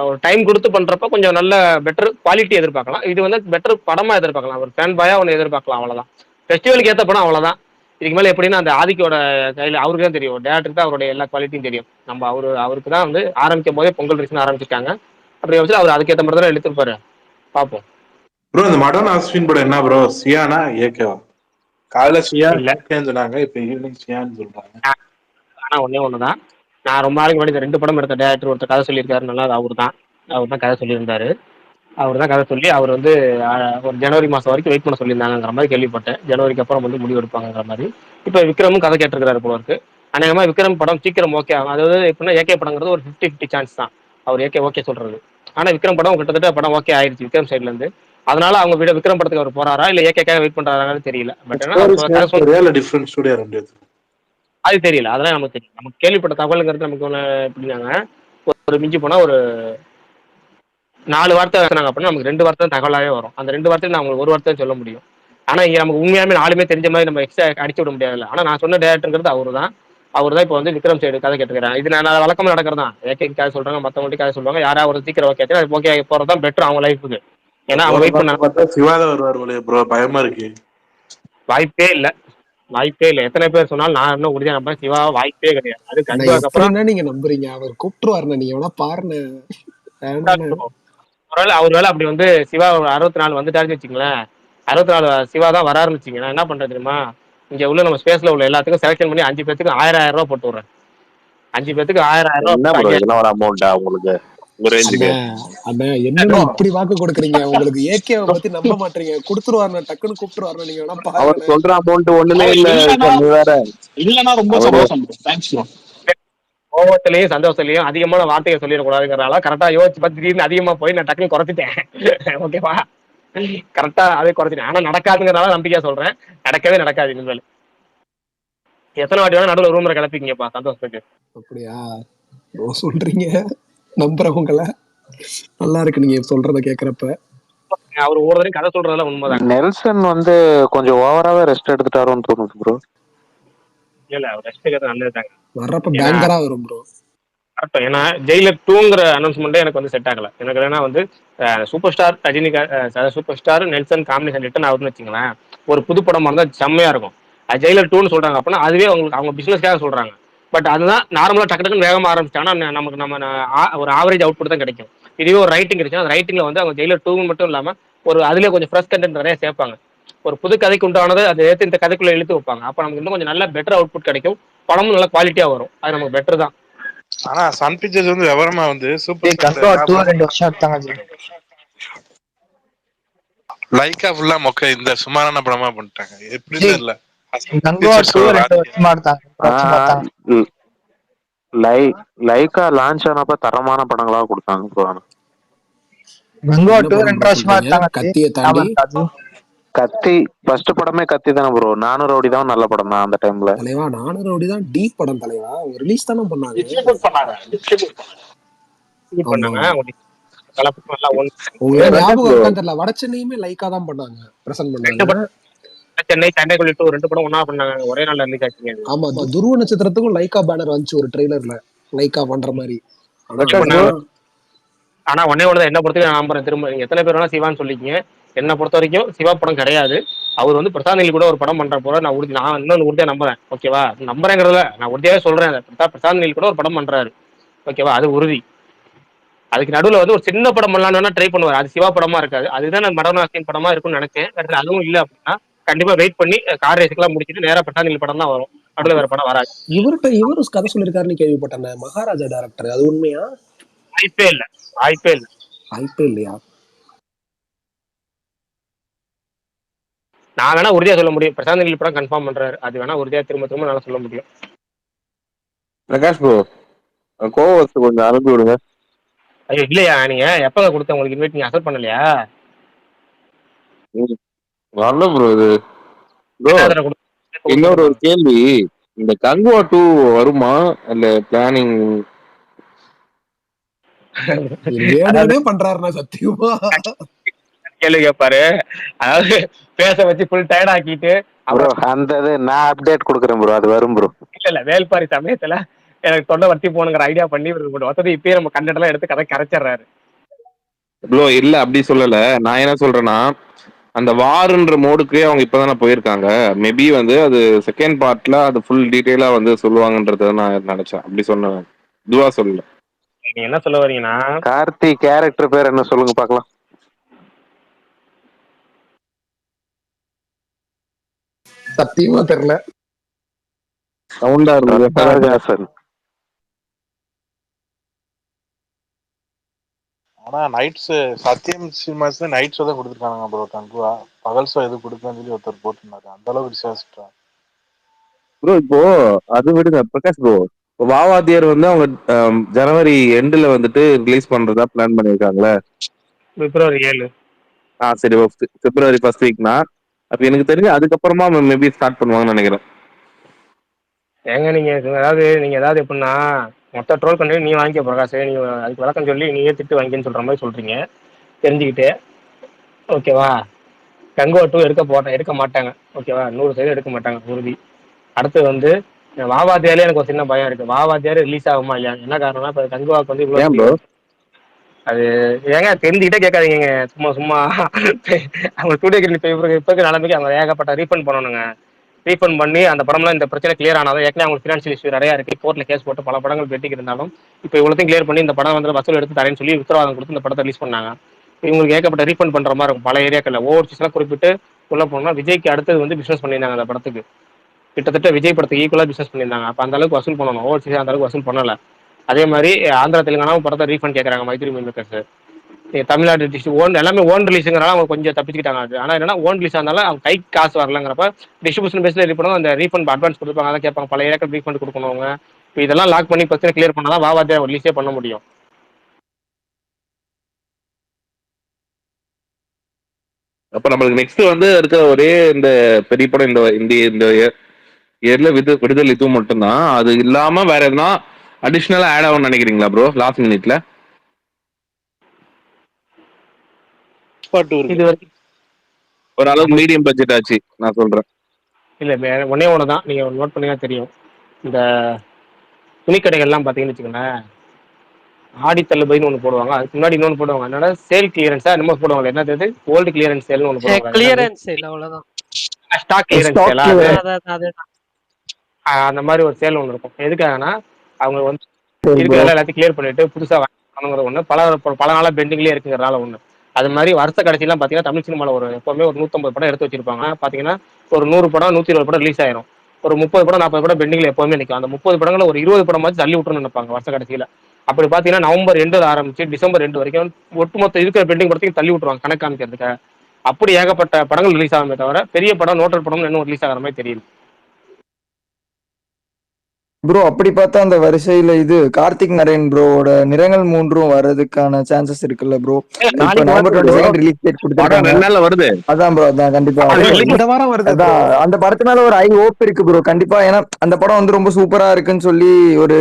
ஒரு டைம் கொடுத்து பண்றப்ப கொஞ்சம் நல்ல பெட்டர் குவாலிட்டி எதிர்பார்க்கலாம். இது வந்து பெட்டர் படமா எதிர்பார்க்கலாம், ஒரு ஃபேன் பாயா ஒன்று எதிர்பார்க்கலாம், அவ்வளவுதான். ஃபெஸ்டிவலுக்கு ஏற்ற படம் அவ்வளவுதான். இதுக்கு மேலே எப்படின்னா அந்த ஆதிக்கோட கையில் அவருக்கு தான் தெரியும், டேரக்டருக்கு தான் அவருடைய எல்லா குவாலிட்டியும் தெரியும். நம்ம அவருக்கு தான் வந்து ஆரம்பிக்கும் போதே பொங்கல் ரீசன் ஆரம்பிச்சிருக்காங்க. அப்படி வச்சு அவர் அதுக்கேற்ற மாதிரி தான் எடுத்துருப்பாரு. பார்ப்போம் ப்ரோ. இந்த மடன் அஸ்வின் படம் என்ன ப்ரோ, சியானா ஏகேவா? காலைல சியா இல்லன்னு சொன்னாங்க, இப்ப ஈவினிங் சியான்னு சொல்றாங்க. ஆனா ஒண்ணுதான், நான் ரொம்ப நாளைக்கு முன்னாடி இந்த 2 படம் எடுத்த டேரக்டர் ஒருத்தர் கதை சொல்லியிருக்காரு, நல்லா அவர் தான் கதை சொல்லியிருந்தாரு. அவர் தான் கதை சொல்லி அவர் வந்து ஒரு ஜனவரி மாசம் வரைக்கும் வெயிட் பண்ண சொல்லியிருந்தாங்கிற மாதிரி கேள்விப்பட்டேன். ஜனவரிக்கு அப்புறம் வந்து முடிவு எடுப்பாங்கிற மாதிரி. இப்போ விக்ரமும் கதை கேட்டிருக்காரு போல இருக்கு. அநேகமா விக்ரம் படம் சீக்கிரம் ஓகே ஆகும். அதாவது எப்படின்னா ஏகே படங்கிறது ஒரு 50-50 சான்ஸ் தான் அவர் ஏகே ஓகே சொல்றது. ஆனா விக்ரம் படம் கிட்டத்தட்ட படம் ஓகே ஆயிடுச்சு விக்ரம் சைட்ல இருந்து. அதனால அவங்க விக்ரம் படத்துக்கு அவர் போறாரா இல்ல ஏகேக்காக வெயிட் பண்றாரான்னு தெரியல. பட் அது தெரியல, அதெல்லாம் நமக்கு தெரியும். நமக்கு கேள்விப்பட்ட தகவலுங்கிறது நமக்கு ஒன்று எப்படின்னாங்க, ஒரு மிஞ்சி போனா ஒரு 4 வார்த்தை பேசுனாங்க அப்படின்னா நமக்கு 2 வார்த்தை தகவலாகவே வரும். அந்த 2 வார்த்தை நான் உங்களுக்கு 1 வார்த்தை சொல்ல முடியும். ஆனா இங்க நமக்கு உண்மையாலுமே 4 தெரிஞ்ச மாதிரி நம்ம எக்ஸ்ட்ரா அடிச்சு விட முடியாதுல்ல. ஆனா நான் சொன்ன டேரக்டருங்கிறது அவரு தான் இப்போ வந்து விக்ரம் சைடு கதை கேட்டுக்கிறேன். இது நான் வழக்கமா நடக்கிறது தான். ஏகே கதை சொல்றாங்க, மற்றவங்களுக்கு கதை சொல்லுவாங்க, யாராவது ஒரு சீக்கிரம் ஓகே ஓகே போறதுதான் பெட்டர் அவங்க லைஃபுக்கு. ஏன்னா அவங்க வெயிட் பண்ண சிவாதா வருவார் ப்ரோ, பயமா இருக்கு. வாய்ப்பே இல்லை. எத்தனை பேர் சொன்னாலும் நான் இன்னும் உறுதியா நம்புறேன், சிவா வாய்ப்பே கிடையாது. அது கண்டிப்பாக அப்புறம் நீங்க நம்புறீங்க, அவர் கூப்பிட்டுருவாருன்னு நீங்க வேணா பாருங்க. ஒருவேளை அப்படி வந்து சிவா 64 வந்துட்டாருன்னு வச்சுங்களேன், 64 சிவா தான் வராருன்னு வச்சுங்களேன், என்ன பண்றது தெரியுமா? இங்க உள்ள நம்ம ஸ்பேஸ்ல உள்ள எல்லாத்துக்கும் செலக்ஷன் பண்ணி 5 பேருக்கு 1000 ரூபாய் போட்டு விடுறேன். 5 பேருக்கு 1000 ரூபாய். என்ன இப்படி வாக்கு கொடுக்குறீங்க? உங்களுக்கு ஏகேவை பத்தி நம்ப மாட்டீங்க, கொடுத்துருவாரு, டக்குன்னு கூப்பிட்டுருவாரு. நீங்க வேணா பாருங்க. சொல்ற அமௌண்ட் ஒண்ணுமே இல்ல, இல்லன்னா ரொம்ப சந்தோஷம். Thanks bro. கோவத்திலையும் சந்தோஷத்திலையும் அதிகமான வார்த்தையை சொல்லிடக்கூடாதுங்கிறனால கரெக்டா யோசிச்சு பார்த்து திடீர்னு அதிகமா போய் நான் டக்குன்னு குறைச்சிட்டேன். ஓகேவா? கரெக்டா அதே குறைச்சிட்டேன். ஆனா நடக்காதுங்கிறனால நம்பிக்கையா சொல்றேன், நடக்கவே நடக்காது இனிமேல். எத்தனை வாட்டி வேணா நடுவில் ரூமரை கிளப்பிங்கப்பா சந்தோஷத்துக்கு. அப்படியா சொல்றீங்க? நம்புறவங்கள நல்லா இருக்கு நீங்க சொல்றத கேக்குறப்ப. அவர் ஒவ்வொரு கதை சொல்றதுல உண்மைதான். நெல்சன் வந்து கொஞ்சம் ஓவராவே ரெஸ்ட் எடுத்துட்டாரோன்னு தோணுது ப்ரோ. இல்ல அவர் ரெஸ்ட் எடுக்கிறது நல்லதுதாங்க, வர்றப்ப பேங்கரா வரும் ப்ரோ. கரெக்ட். ஏன்னா ஜெயிலர் 2ங்கிற அனௌன்ஸ்மெண்ட்டே எனக்கு வந்து செட் ஆகல. எனக்கு என்னன்னா வந்து super star Rajinikanth, super star Nelson combination return ஆகுதுன்னு வச்சுங்களேன், ஒரு புது படமா இருந்தால் செம்மையா இருக்கும். அது ஜெயிலர் 2ன்னு சொல்றாங்க அப்படின்னா அதுவே அவங்க பிசினஸ்க்காக சொல்றாங்க. பட் அதுதான் நார்மலா டக்கு டக்குன்னு வேகமா ஆரம்பிச்சாங்கன்னா நமக்கு நம்ம ஒரு ஆவரேஜ் அவுட்புட் தான் கிடைக்கும். இதுவே ஒரு ரைட்டிங் இருந்துச்சுன்னா அந்த ரைட்டிங்ல வந்து அவங்க ஜெயிலர் 2 மட்டும் இல்லாம ஒரு அதுலேயே கொஞ்சம் ஃப்ரெஷ் கண்டென்ட் நிறைய சேர்ப்பாங்க. ஒரு புது கதைக்கு உண்டானது அதை ஏற்று இந்த கதைக்குள்ள இழுத்து வைப்பாங்க. அப்போ நமக்கு இன்னும் கொஞ்சம் நல்ல பெட்டர் அவுட்புட் கிடைக்கும், படமும் நல்ல குவாலிட்டியா வரும். அது நமக்கு பெட்டர் தான். ஆனா சன் பிக்சர்ஸ் வந்து விவரமா வந்து சூப்பர் லைக்கா ஃபுல்லா மொக்க இந்த சுமாரான படமா பண்ணிட்டாங்க. எப்படி தெரியல. லைக்கா லான்ச் ஆனப்ப தரமான படங்களா கொடுத்தாங்க ப்ரோ. கத்தி ஃபர்ஸ்ட் படமே கத்தி தானே ப்ரோ. 400 ரவுடி தான் நல்ல படம் தான் அந்த டைம்ல. தலைவா 400 ரவுடி தான் டீப் படம் தலைவா, ரிலீஸ் தானே பண்ணாங்க. உங்களுக்கு ஞாபகம் இருக்கான்னு தெரியல, வட சென்னையுமே லைக்கா தான் பண்ணாங்க, பிரசன்ட் பண்ணாங்க. சென்னை டூ 2 படம் ஒண்ணா பண்ணாங்க, ஒரே நாள்ல ரிலீஸ் ஆச்சுங்க அது. ஆமா, துருவ நட்சத்திரத்துக்கும் லைக்கா பேனர் வந்துச்சு ஒரு ட்ரெய்லர்ல, லைக்கா பண்ற மாதிரி. ஆனா வச்சு பண்ணாங்க. ஆனா ஒன்னே ஒண்ணுதான் என்ன பொறுத்த வரைக்கும், நான் நம்புறேன். திரும்ப நீங்க எத்தனை பேர் வேணா சிவான்னு சொல்லிக்கீங்க, என்னை பொறுத்த வரைக்கும் சிவா படம் கிடையாது. அவர் வந்து பிரசாந்த் நீல் கூட ஒரு படம் பண்ற போற நான் இன்னொன்று உறுதியா நம்புறேன். ஓகேவா, நம்புறேங்கிறத நான் உறுதியாவே சொல்றேன். பிரசாந்த் நீல் கூட ஒரு படம் பண்றாரு. ஓகேவா, அது உறுதி. அதுக்கு நடுவில் வந்து ஒரு சின்ன படம் பண்ணலாம்னு ட்ரை பண்ணுவார். அது சிவா படமா இருக்காது. அதுதான் மடவனாசின் படமா இருக்கும்னு நினைச்சேன். அதுவும் இல்லை அப்படின்னா கண்டிப்பா வெயிட் பண்ணி கார் ரேஸ்க்குலாம் முடிச்சுட்டு நேரா பிரசாந்த் நீல் படம் தான் வரும். நடுவில் வேற படம் வராது. இவரும் கதை சொல்லியிருக்காருன்னு கேள்விப்பட்டேன், மகாராஜா டைரக்டர். அது உண்மையா? வாய்ப்பே இல்லை, வாய்ப்பே இல்லை, வாய்ப்பே இல்லையா? நான் வேணா உறுதியா சொல்ல முடியும், பிரசாந்த் நீல் படம் கன்ஃபார்ம் பண்றாரு. அது வேணா உறுதியா திரும்ப திரும்ப நல்லா சொல்ல முடியும். பிரகாஷ் ப்ரோ, கோவத்தை கொஞ்சம் அனுப்பி விடுங்க. ஐயோ இல்லையா, நீங்க எப்ப கொடுத்த உங்களுக்கு இன்வைட், நீங்க அக்செப்ட் பண்ணலையா? நல்ல ப்ரோ இது. ப்ரோ இன்னொரு ஒரு கேள்வி, இந்த கங்குவா 2 வருமா இல்ல பிளானிங்? பண்றாருன்னா சத்தியமா கேள்வி கேட்பாரு. அதாவது பேச வச்சு ஃபுல் டயர்ட் ஆக்கிட்டு அந்த நான் அப்டேட் கொடுக்குறேன் ப்ரோ, அது வரும் ப்ரோ. இல்ல வேல்பாரி சமயத்துல எனக்கு தொண்டை வத்தி போனுங்கிற ஐடியா பண்ணி வசதி இப்பயே நம்ம கண்டென்ட் எல்லாம் எடுத்து கதை கரைச்சிடுறாரு. ப்ரோ இல்ல அப்படி சொல்லல, நான் என்ன சொல்றேன்னா அந்த வார்ன்ற மோடுக்கு அவங்க இப்பதானே போயிருக்காங்க. மேபி வந்து அது செகண்ட் பார்ட்ல அது ஃபுல் டீடைலா வந்து சொல்லுவாங்கன்றத நான் நினைச்சேன். அப்படி சொன்னேன், இதுவா சொல்லல. நீங்க என்ன சொல்ல வரீங்கன்னா, கார்த்தி கேரக்டர் பேர் என்ன சொல்லுங்க பாக்கலாம். சத்தியமா தெரியல. சவுண்டா இருந்தது. ஆனா நைட்ஸ் சத்யம் சினிமாஸ் நைட் ஷோ தான் கொடுத்துருக்காங்க ப்ரோ. கங்குவா பகல் ஷோ எது கொடுக்கன்னு சொல்லி ஒருத்தர் போட்டுருந்தாரு. அந்த அளவுக்கு விசாரிச்சுட்டேன் ப்ரோ. இப்போ அது விடுங்க பிரகாஷ் ப்ரோ, இப்போ வாவாத்தியர் வந்து அவங்க ஜனவரி எண்டுல வந்துட்டு ரிலீஸ் பண்றதா பிளான் பண்ணிருக்காங்களே, பிப்ரவரி 7. சரி, பிப்ரவரி ஃபர்ஸ்ட் வீக்னா அப்ப எனக்கு தெரிஞ்சு அதுக்கப்புறமா மேபி ஸ்டார்ட் பண்ணுவாங்கன்னு நினைக்கிறேன். ஏங்க நீங்க ஏதாவது எப்படின்னா மொத்த ட்ரோல் பண்ணி நீ வாங்கிக்க பிரகாஷ், நீ அதுக்கு விளக்கம் சொல்லி நீயே திட்டு வாங்கின்னு சொல்ற மாதிரி சொல்றீங்க தெரிஞ்சுக்கிட்டு. ஓகேவா, கங்குவா 2 எடுக்க மாட்டாங்க. ஓகேவா, 100% எடுக்க மாட்டாங்க உறுதி. அடுத்து வந்து வாவாத்தியாலே எனக்கு ஒரு சின்ன பயம் இருக்கு. வாவாத்தியாரு ரிலீஸ் ஆகுமா இல்லையா? என்ன காரணம்னா இப்ப கங்குவாக்கு வந்து இவ்வளவு அது ஏங்க தெரிஞ்சுக்கிட்டே கேட்காதீங்க. சும்மா சும்மா அவங்க ஸ்டூடியோ இப்ப நிலைமைக்கு அவங்க ஏகப்பட்ட ரீஃபண்ட் பண்ணணுங்க. ரீஃபண்ட் பண்ணி அந்த படம்லாம் இந்த பிரச்சனை கிளியர் ஆனாலும், ஏற்கனவே அவங்க ஃபினான்ஷியல் இஷ்யூ நிறைய இருக்கு, கோர்ட்ல கேஸ் போட்டு பல படங்கள் பெட்டிக்கு இருந்தாலும் இப்போ இவ்வளோத்தையும் கிளியர் பண்ணி இந்த படம் வந்து வசூல் எடுத்து தரேன்னு சொல்லி உத்தரவாதம் கொடுத்து இந்த படத்தை ரிலீஸ் பண்ணாங்க. இவங்களுக்கு ஏகப்பட்ட ரீஃபண்ட் பண்ற மாதிரி இருக்கும். பல ஏரியாக்கள் ஓவர்சீஸ்லாம் குறிப்பிட்டு உள்ள போனோம்னா விஜய்க்கு அடுத்தது வந்து பிசினஸ் பண்ணியிருந்தாங்க. அந்த படத்துக்கு கிட்டத்தட்ட விஜய் படத்துக்கு ஈக்குவலா பிசினஸ் பண்ணியிருந்தாங்க. அப்ப அந்த அளவுக்கு வசூல் பண்ணணும். ஓவர்சீஸ் அந்த அளவுக்கு வசூல் பண்ணல. அதே மாதிரி ஆந்திரா தெலுங்கானாவும் படத்தை ரீஃபண்ட் கேட்கறாங்க மைத்ரி மேக்கர்ஸ். தமிழ்நாடு டிஸ்ட்ரிபியூட் எல்லாமே ஓன் ரிலீஸுங்கிறனால அவங்க கொஞ்சம் தப்பிச்சுக்கிட்டாங்க. அது ஆனால் என்னன்னா ஓன் ரிலீஸ் ஆனாலும் அவங்க கைக்கு காசு வரலங்கிறப்ப டிஸ்ட்ரிபியூஷன் பேஸ்ல ரீஃபண்ட் அந்த ரீஃபண்ட் அட்வான்ஸ் கொடுப்பாங்க, அதை கேட்பாங்க. பல ஏரியாக்கள் ரீஃபண்ட் கொடுக்கணும் அவங்க. இப்போ இதெல்லாம் லாக் பண்ணி பிரச்சனை கிளியர் பண்ணாதான் வாவாத்தியா ரிலீஸே பண்ண முடியும். அப்ப நம்மளுக்கு நெக்ஸ்ட் வந்து இருக்கிற ஒரே இந்த பெரிய படம் இந்த இயர்ல விடுதல் இதுவும் மட்டும்தான். அது இல்லாம வேற எதுனா அடிஷனலா ஆட் ஆகும்னு நினைக்கிறீங்களா ப்ரோ லாஸ்ட் மினிட்ல? இது ஒரு அளவுக்கு மீடியம் பட்ஜெட் ஆச்சு நான் சொல்றேன். இல்ல ஒன்னே ஒண்ணுதான், நீங்க நோட் பண்ணீங்கன்னா தெரியும். இந்த துணிக்கடைகள்லாம் பாத்தீங்கன்னு வச்சுக்கோங்களேன், ஆடி தள்ளுபடினு ஒன்று போடுவாங்க. அதுக்கு முன்னாடி இன்னொன்று போடுவாங்க, என்னோட சேல் கிளியரன்ஸா என்னமோ போடுவாங்க. என்னது ஓல்டு கிளியரன்ஸ் சேல்னு ஒன்று போடுவாங்க. கிளியரன்ஸ் சேல், அவ்வளவுதான். ஸ்டாக் கிளியரன்ஸ் சேல் அந்த மாதிரி ஒரு சேல் ஒன்று இருக்கும். எதுக்காகனா அவங்க வந்து இருக்கிற எல்லாத்தையும் கிளியர் பண்ணிட்டு புதுசா வாங்கணுங்கிற ஒண்ணு, பல நாளா பெண்டிங்லேயே இருக்குங்கிறனால ஒண்ணு. அது மாதிரி வருஷ கடைசிலாம் பாத்தீங்கன்னா தமிழ் சினிமால எப்பவுமே ஒரு 150 படம் எடுத்து வச்சிருப்பாங்க. பாத்தீங்கன்னா ஒரு 100 படம் 120 படம் ரிலீஸ் ஆயிரும். ஒரு 30 படம் 40 படம் பெண்டிங்ல எப்பவுமே நிற்கும். அந்த 30 படங்களை ஒரு 20 படமாச்சு தள்ளி விட்டுன்னு நினைப்பாங்க வருஷ கடைசியில. அப்படி பாத்தீங்கன்னா நவம்பர் 2 ஆரம்பிச்சு டிசம்பர் 2 வரைக்கும் ஒட்டுமொத்த இருக்கிற பெண்டிங் படத்தையும் தள்ளி விட்டுருவாங்க கணக்கு காமிக்கிறதுக்கு. அப்படி ஏகப்பட்ட படங்கள் ரிலீஸ் ஆகுமே தவிர பெரிய படம் நோட்டல் படம் இன்னும் ரிலீஸ் ஆகிற மாதிரி தெரியல ப்ரோ. அப்படி பார்த்தா அந்த வரிசையில இது கார்த்திக் நரேன் ப்ரோவோட நிறங்கள் 3 வர்றதுக்கான சான்சஸ் இருக்குல்ல ப்ரோ. இப்ப நவம்பர் 22 ரிலீஸ் டேட் கொடுத்திருக்காங்க. அதான் ப்ரோ, அதான் கண்டிப்பா இந்த வாரம் வருது. அதான் அந்த படத்து மேல ஒரு ஹை ஹோப் இருக்கு ப்ரோ கண்டிப்பா. ஏன்னா அந்த படம் வந்து ரொம்ப சூப்பரா இருக்குன்னு சொல்லி ஒரு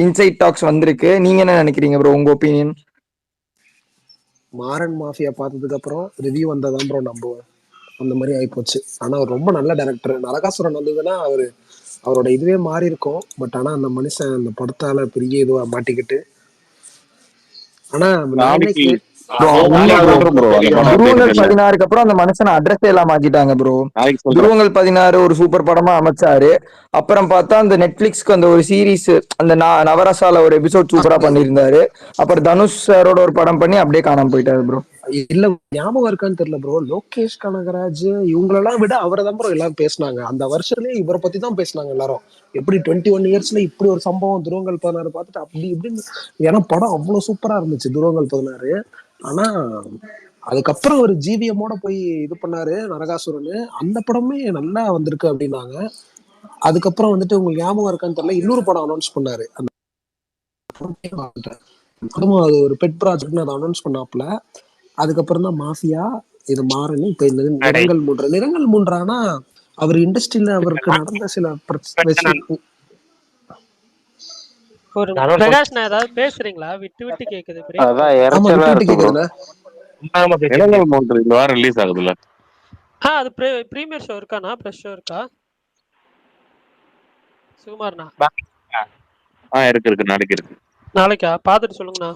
இன்சைட் டாக்ஸ் வந்திருக்கு. நீங்க என்ன நினைக்கிறீங்க ப்ரோ, உங்க ஒப்பீனியன்? மாறன் மாஃபியா பார்த்ததுக்கு அப்புறம் ரிவ்யூ வந்ததான் ப்ரோ நம்புவேன். அந்த மாதிரி ஆயிப்போச்சு. ஆனா அவர் ரொம்ப நல்ல டேரக்டர். நரகாசுரன் வந்ததுன்னா அவரோட இதுவே மாறி இருக்கும். பட் ஆனா அந்த மனுஷன் அந்த படத்தால பெரிய இதுவா மாட்டிக்கிட்டு, ஆனா நான் என்ன நாளைக்கு ப்ரோ உண்மை நாளைக்கு ப்ரோ. சொல்றேன் ப்ரோ அந்த படம் துருவங்கள் அப்படின்னு. 16க்கு அப்புறம் அந்த மனுஷனை அட்ரஸ் எல்லாம் ஆக்கிட்டாங்க ப்ரோ. நாளைக்கு சொல்றேன். துருவங்கள் 16 ஒரு சூப்பர் படமா அமைச்சாரு. அப்புறம் பார்த்தா அந்த நெட்ஃபிளிக்ஸ்க்கு அந்த ஒரு சீரீஸ் அந்த நவரசால ஒரு எபிசோட் சூப்பரா பண்ணியிருந்தாரு. அப்புறம் தனுஷ் சாரோட ஒரு படம் பண்ணி அப்படியே காணாம போயிட்டாரு ப்ரோ. இல்ல ஞாபகம் இருக்கான்னு தெரியல ப்ரோ. லோகேஷ் கனகராஜ் இவங்களெல்லாம் விட அவரை தான் ப்ரோ எல்லாரும் பேசினாங்க. அந்த வருஷத்துலயே இவரை பத்தி தான் பேசினாங்க எல்லாரும். எப்படி 21 இயர்ஸ்ல இப்படி ஒரு சம்பவம் துருவங்கள் 16 பார்த்துட்டு அப்படி இப்படின்னு. ஏன்னா படம் அவ்வளவு சூப்பரா இருந்துச்சு துருவங்கள் 16. ஆனா அதுக்கப்புறம் ஒரு ஜிவிஎம்மோட போய் இது பண்ணாரு நரகாசுரன். அந்த படமே நல்லா வந்திருக்கு அப்படின்னாங்க. அதுக்கப்புறம் வந்துட்டு உங்களுக்கு ஞாபகம் இருக்கான்னு தெரியல, இன்னொரு படம் அனௌன்ஸ் பண்ணாரு. அந்த அதுவும் அது ஒரு பெட் ப்ராஜெக்ட்னு அதை அனௌன்ஸ் பண்ணாப்புல. அதுக்கப்புறம் தான் மாஃபியா இது மாறணும். இப்ப இந்த நிறங்கள் மூன்றானா அவர் இண்டஸ்ட்ரியில அவருக்கு நடந்த சில ஒரு பிரகாஷ் நான் ஏதாவது பேசுறீங்களா? விட்டு விட்டு கேக்குது. அதான் ஆமா இறைச்சலா விட்டு விட்டு இருக்கு ப்ரோ. கேக்குதுண்ணா. இடங்கள் 3 இந்த வாரம் ரிலீஸ் ஆகுதுல்ல? அது பிரீமியர் ஷோ இருக்காண்ணா? பிரஸ் ஷோ இருக்கா சுகுமார்ண்ணா? இருக்கு நாளைக்கு இருக்கு. நாளைக்கா? பாத்துட்டு சொல்லுங்கண்ணா.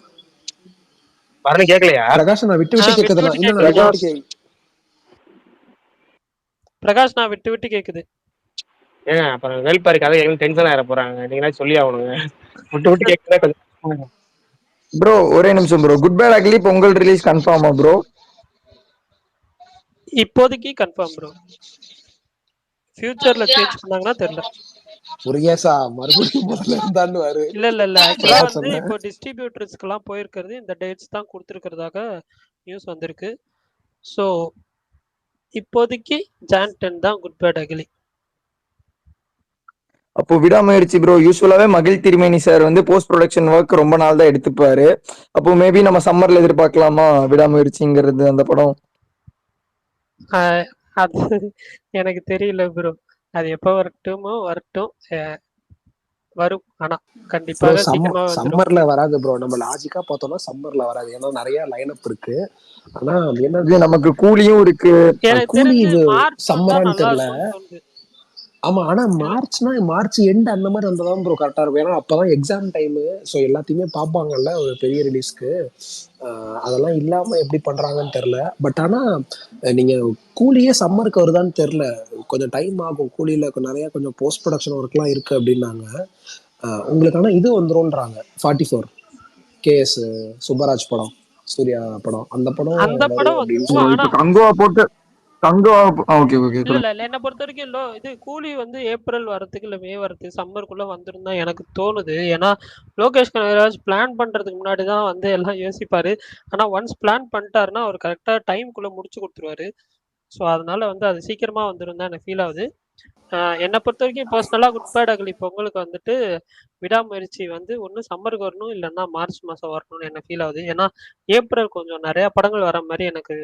பரணி கேட்கலையா? பிரகாஷ் நான் விட்டு விட்டு கேக்குதுண்ணா. இன்னும் விட்டு விட்டு கேக்குது. பிரகாஷ் நான் விட்டு விட்டு கேக்குது. ஏங்க அப்புறம் வேல்பாரிக்காக எங்களுக்கு டென்ஷன் ஆயிட போறாங்க. நீங்களா சொல்லி ஆகணுங்க. விட்டு விட்டு கேட்கல கொஞ்சம் ப்ரோ ஒரே நிமிஷம் bro. Good bad ugly Pongal release கன்ஃபார்மா ப்ரோ? இப்போதைக்கு கன்ஃபார்ம் ப்ரோ. ஃபியூச்சர்ல சேஞ்ச் பண்ணாங்கன்னா தெரியல. முருகேசா மறுபடியும் முதல்ல இருந்தான்னு வாரு. இல்ல ஆக்சுவலா வந்து இப்போ டிஸ்ட்ரிபியூட்டர்ஸ்க்கு எல்லாம் போயிருக்கிறது இந்த டேட்ஸ் தான் கொடுத்துருக்கிறதாக நியூஸ் வந்திருக்கு. ஸோ இப்போதைக்கு Jan 10 தான் குட் பேட் அக்லி. அப்போ விடாமுயற்சி ப்ரோ. யூஸ்வலாவே மகிழ் திருமேனி சார் வந்து போஸ்ட் ப்ரொடக்ஷன் ஒர்க் ரொம்ப நாள் தான் எடுத்துப்பாரு. அப்போ மேபி நம்ம சம்மர்ல எதிர்பார்க்கலாமா விடாமுயற்சிங்கிறது அந்த படம்? அது எனக்கு தெரியல ப்ரோ. அது எப்போ வரட்டும் வரும். ஆனா கண்டிப்பாக சீக்கிரமா சம்மர்ல வராது ப்ரோ. நம்ம லாஜிக்கா பார்த்தோம்னா சம்மர்ல வராது. ஏன்னா நிறைய லைனப் இருக்கு. ஆனா என்னது நமக்கு கூலியும் இருக்கு. கூலி சம்மரான்னு தெரியல. ஆமா ஆனா மார்ச் எண்ட் அந்த மாதிரி வந்ததான் ப்ரோ கரெக்டா இருக்கும். ஏன்னா அப்பதான் எக்ஸாம் டைமு. ஸோ எல்லாத்தையுமே பார்ப்பாங்கல்ல ஒரு பெரிய ரிலீஸ்க்கு. அதெல்லாம் இல்லாம எப்படி பண்றாங்கன்னு தெரியல. பட் ஆனா நீங்க கூலியே சம்மருக்கு வருதான்னு தெரியல. கொஞ்சம் டைம் ஆகும். கூலியில நிறைய கொஞ்சம் போஸ்ட் ப்ரொடக்ஷன் ஒர்க்லாம் இருக்கு அப்படின்னாங்க. உங்களுக்கு ஆனா இது வந்துரும்ன்றாங்க 44 KS சுப்பராஜ் படம், சூர்யா படம். அந்த படம் கங்குவா போட்டு இல்ல என்ன பொறுத்த வரைக்கும் இது கூலி வந்து ஏப்ரல் வரதுக்கு இல்ல மே வரதுக்கு சம்மருக்குள்ள வந்துரும் தான் எனக்கு தோணுது. ஏன்னா லோகேஷ் கனகராஜ் பிளான் பண்றதுக்கு முன்னாடிதான் வந்து எல்லாம் யோசிப்பாரு. ஆனா ஒன்ஸ் பிளான் பண்ணிட்டாருன்னா அவர் கரெக்டா டைம்குள்ள முடிச்சு கொடுத்துருவாரு. ஸோ அதனால வந்து அது சீக்கிரமா வந்துடும் தான் எனக்கு ஃபீல் ஆகுது. என்னை பொறுத்த வரைக்கும் பர்சனலா குட் பேட் அக்லி பொங்கலுக்கு வந்துட்டு விடாமுயற்சி வந்து ஒன்று சம்மருக்கு வரணும், இல்லைன்னா மார்ச் மாசம் வரணும்னு எனக்கு ஃபீல் ஆகுது. ஏன்னா ஏப்ரல் கொஞ்சம் நிறைய படங்கள் வர மாதிரி எனக்கு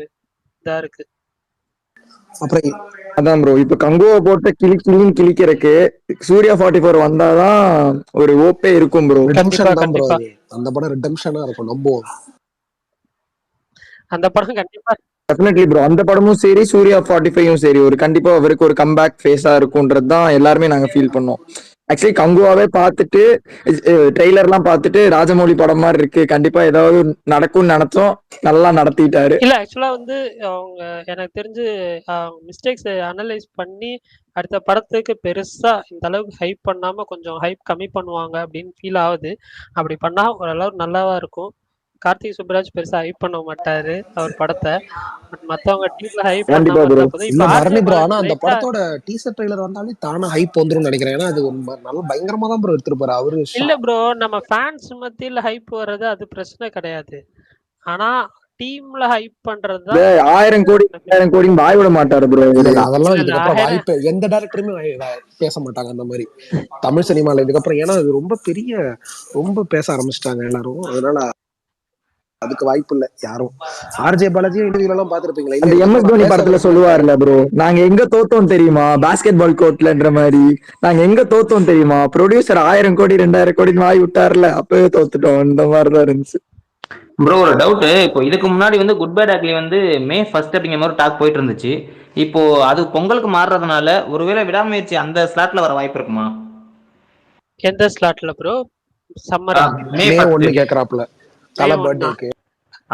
இதா இருக்கு. அதான் ப்ரோ இப்ப கங்குவா போட்ட கிளிக்கிறதுக்கு சூர்யா 44 வந்தாதான் ஒரு ஓப்பே இருக்கும் ப்ரோ. கண்டிப்பா அந்த படம் ரிடம்ஷனா இருக்கும். நம்புவோம் அந்த படம் கண்டிப்பா. Definitely bro. அந்த படமும் சரி சூர்யா 45ம் சரி ஒரு கண்டிப்பா அவருக்கு ஒரு கம்பேக் ஃபேஸா இருக்கும்ன்றது தான் எல்லாருமே நாங்க ஃபீல் பண்ணோம். ஆக்சுவலி கங்குவாவே பார்த்துட்டு ட்ரெய்லர்லாம் பார்த்துட்டு ராஜமௌழி படம் மாதிரி இருக்கு, கண்டிப்பா ஏதாவது நடக்கும்னு நினைச்சோம். நல்லா நடத்திட்டாரு. இல்ல ஆக்சுவலா வந்து அவங்க எனக்கு தெரிஞ்சு மிஸ்டேக்ஸ் அனலைஸ் பண்ணி அடுத்த படத்துக்கு பெருசா இந்த அளவுக்கு ஹைப் பண்ணாம கொஞ்சம் ஹைப் கம்மி பண்ணுவாங்க அப்படின்னு ஃபீல் ஆகுது. அப்படி பண்ணா ஓரளவு நல்லாவா இருக்கும். கார்த்திக் சுப்ராஜ் பெருசா ஹைப் பண்ண மாட்டாரு அவர் படத்தை. மத்தவங்க டீம்ல ஹைப் ப்ரோ. ஆனா அந்த படத்தோட டீசர் ட்ரெய்லர் வந்தாலே தானா ஹைப் வந்துரும் நினைக்கிறேன். ஏன்னா அது நல்ல பயங்கரமா தான் ப்ரோ எடுத்துருப்பாரு அவரு. இல்ல ப்ரோ நம்ம ஃபேன்ஸ் மத்தியில ஹைப் வர்றது அது பிரச்சனை கிடையாது. ஆனா டீம்ல ஹைப் பண்றது 1000 கோடி வாய் விட மாட்டாரு ப்ரோ. அதெல்லாம் இதுக்கப்புறம் வாய்ப்பு எந்த டைரக்டருமே பேச மாட்டாங்க அந்த மாதிரி தமிழ் சினிமால இதுக்கப்புறம். ஏன்னா அது ரொம்ப பேச ஆரம்பிச்சிட்டாங்க எல்லாரும். அதனால அதுக்கு வாய்ப்பு இல்ல யாரும். ஆர்ஜே பாலாஜி இன்டர்வியூல எல்லாம் பாத்துருப்பீங்களா? அந்த MS தோனி படத்துல சொல்லுவார்ல ப்ரோ, நாங்க எங்க தோத்தோம் தெரியுமா பாஸ்கெட் பால் கோர்ட்லன்ற மாதிரி. நாங்க எங்க தோத்தோம் தெரியுமா, ப்ரொடியூசர் 1000 கோடி 2000 கோடி வாய் விட்டார்ல, அப்பவே தோத்துட்டோம். இந்த மாதிரிதான் இருந்துச்சு ப்ரோ. ஒரு டவுட், இப்போ இதுக்கு முன்னாடி வந்து குட் பேட் அக்லி வந்து May 1 அப்படிங்கிற மாதிரி டாக் போயிட்டு இருந்துச்சு. இப்போ அது பொங்கலுக்கு மாறுறதுனால ஒருவேளை விடாமுயற்சி அந்த ஸ்லாட்ல வர வாய்ப்பு இருக்குமா? எந்த ஸ்லாட்ல ப்ரோ? சம்மரா? மே மே 1 10. கேக்குறாப்ல மே தலை 1 பர்த்டேக்கு.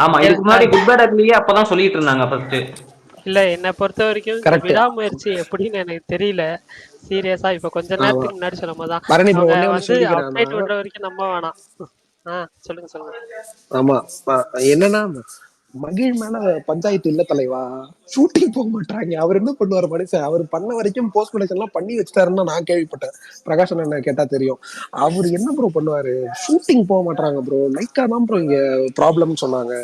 ஆமா, இதுக்கு முன்னாடி குட் பேட் அக்லியே அப்பதான் சொல்லிட்டு இருந்தாங்க ஃபர்ஸ்ட். இல்ல என்னை பொறுத்த வரைக்கும் இந்த கரெக்ட். விடாமுயற்சி எப்படின்னு எனக்கு தெரியல சீரியஸா. இப்ப கொஞ்ச ஆமா நேரத்துக்கு முன்னாடி சொன்ன போதுதான் பரணி ப்ரோ அவங்க ஒன்னே ஒன்று வந்து சொல்லிக்கிறேன் அப்டேட் நான். பண்ற வரைக்கும் நம்ப வேணாம். சொல்லுங்க சொல்லுங்க. ஆமா என்னன்னா மகிழ் மேல பஞ்சாயத்து இல்ல தலைவா. ஷூட்டிங் போக மாட்டாங்க. அவர் என்ன பண்ணுவாரு மனுஷன்? அவர் பண்ண வரைக்கும் போஸ்ட் ப்ரொடக்ஷன் எல்லாம் பண்ணி வச்சுட்டாருன்னு நான் கேள்விப்பட்டேன். பிரகாஷ் என்ன கேட்டா தெரியும். அவர் என்ன ப்ரோ பண்ணுவாரு? ஷூட்டிங் போக மாட்டாங்க ப்ரோ. லைக்கா தான் ப்ரோ இங்க ப்ராப்ளம்னு சொன்னாங்க.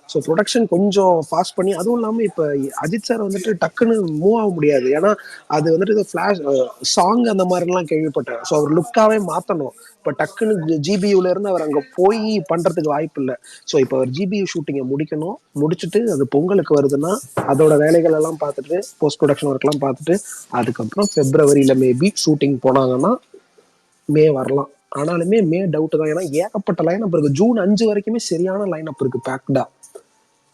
ஸோ ப்ரொடக்ஷன் கொஞ்சம் ஃபாஸ்ட் பண்ணி, அதுவும் இல்லாமல் இப்போ அஜித் சார் வந்துட்டு டக்குன்னு மூவ் ஆக முடியாது. ஏன்னா அது வந்துட்டு ஃபிளாஷ் சாங் அந்த மாதிரிலாம் கேள்விப்பட்டேன். ஸோ அவர் லுக்காவே மாற்றணும். இப்போ டக்குன்னு ஜிபியூல இருந்து அவர் அங்கே போய் பண்ணுறதுக்கு வாய்ப்பு இல்லை. ஸோ இப்போ அவர் ஜிபியூ ஷூட்டிங்கை முடிக்கணும். முடிச்சுட்டு அது பொங்கலுக்கு வருதுன்னா அதோட வேலைகள் எல்லாம் பார்த்துட்டு போஸ்ட் ப்ரொடக்ஷன் ஒர்க்லாம் பார்த்துட்டு அதுக்கப்புறம் பிப்ரவரியில் மேபி ஷூட்டிங் போனாங்கன்னா மே வரலாம். ஆனாலுமே மே டவுட் தான். ஏன்னா ஏகப்பட்ட லைன் அப் இருக்கு. ஜூன் 5 வரைக்குமே சரியான லைன் அப் இருக்கு பேக்டா.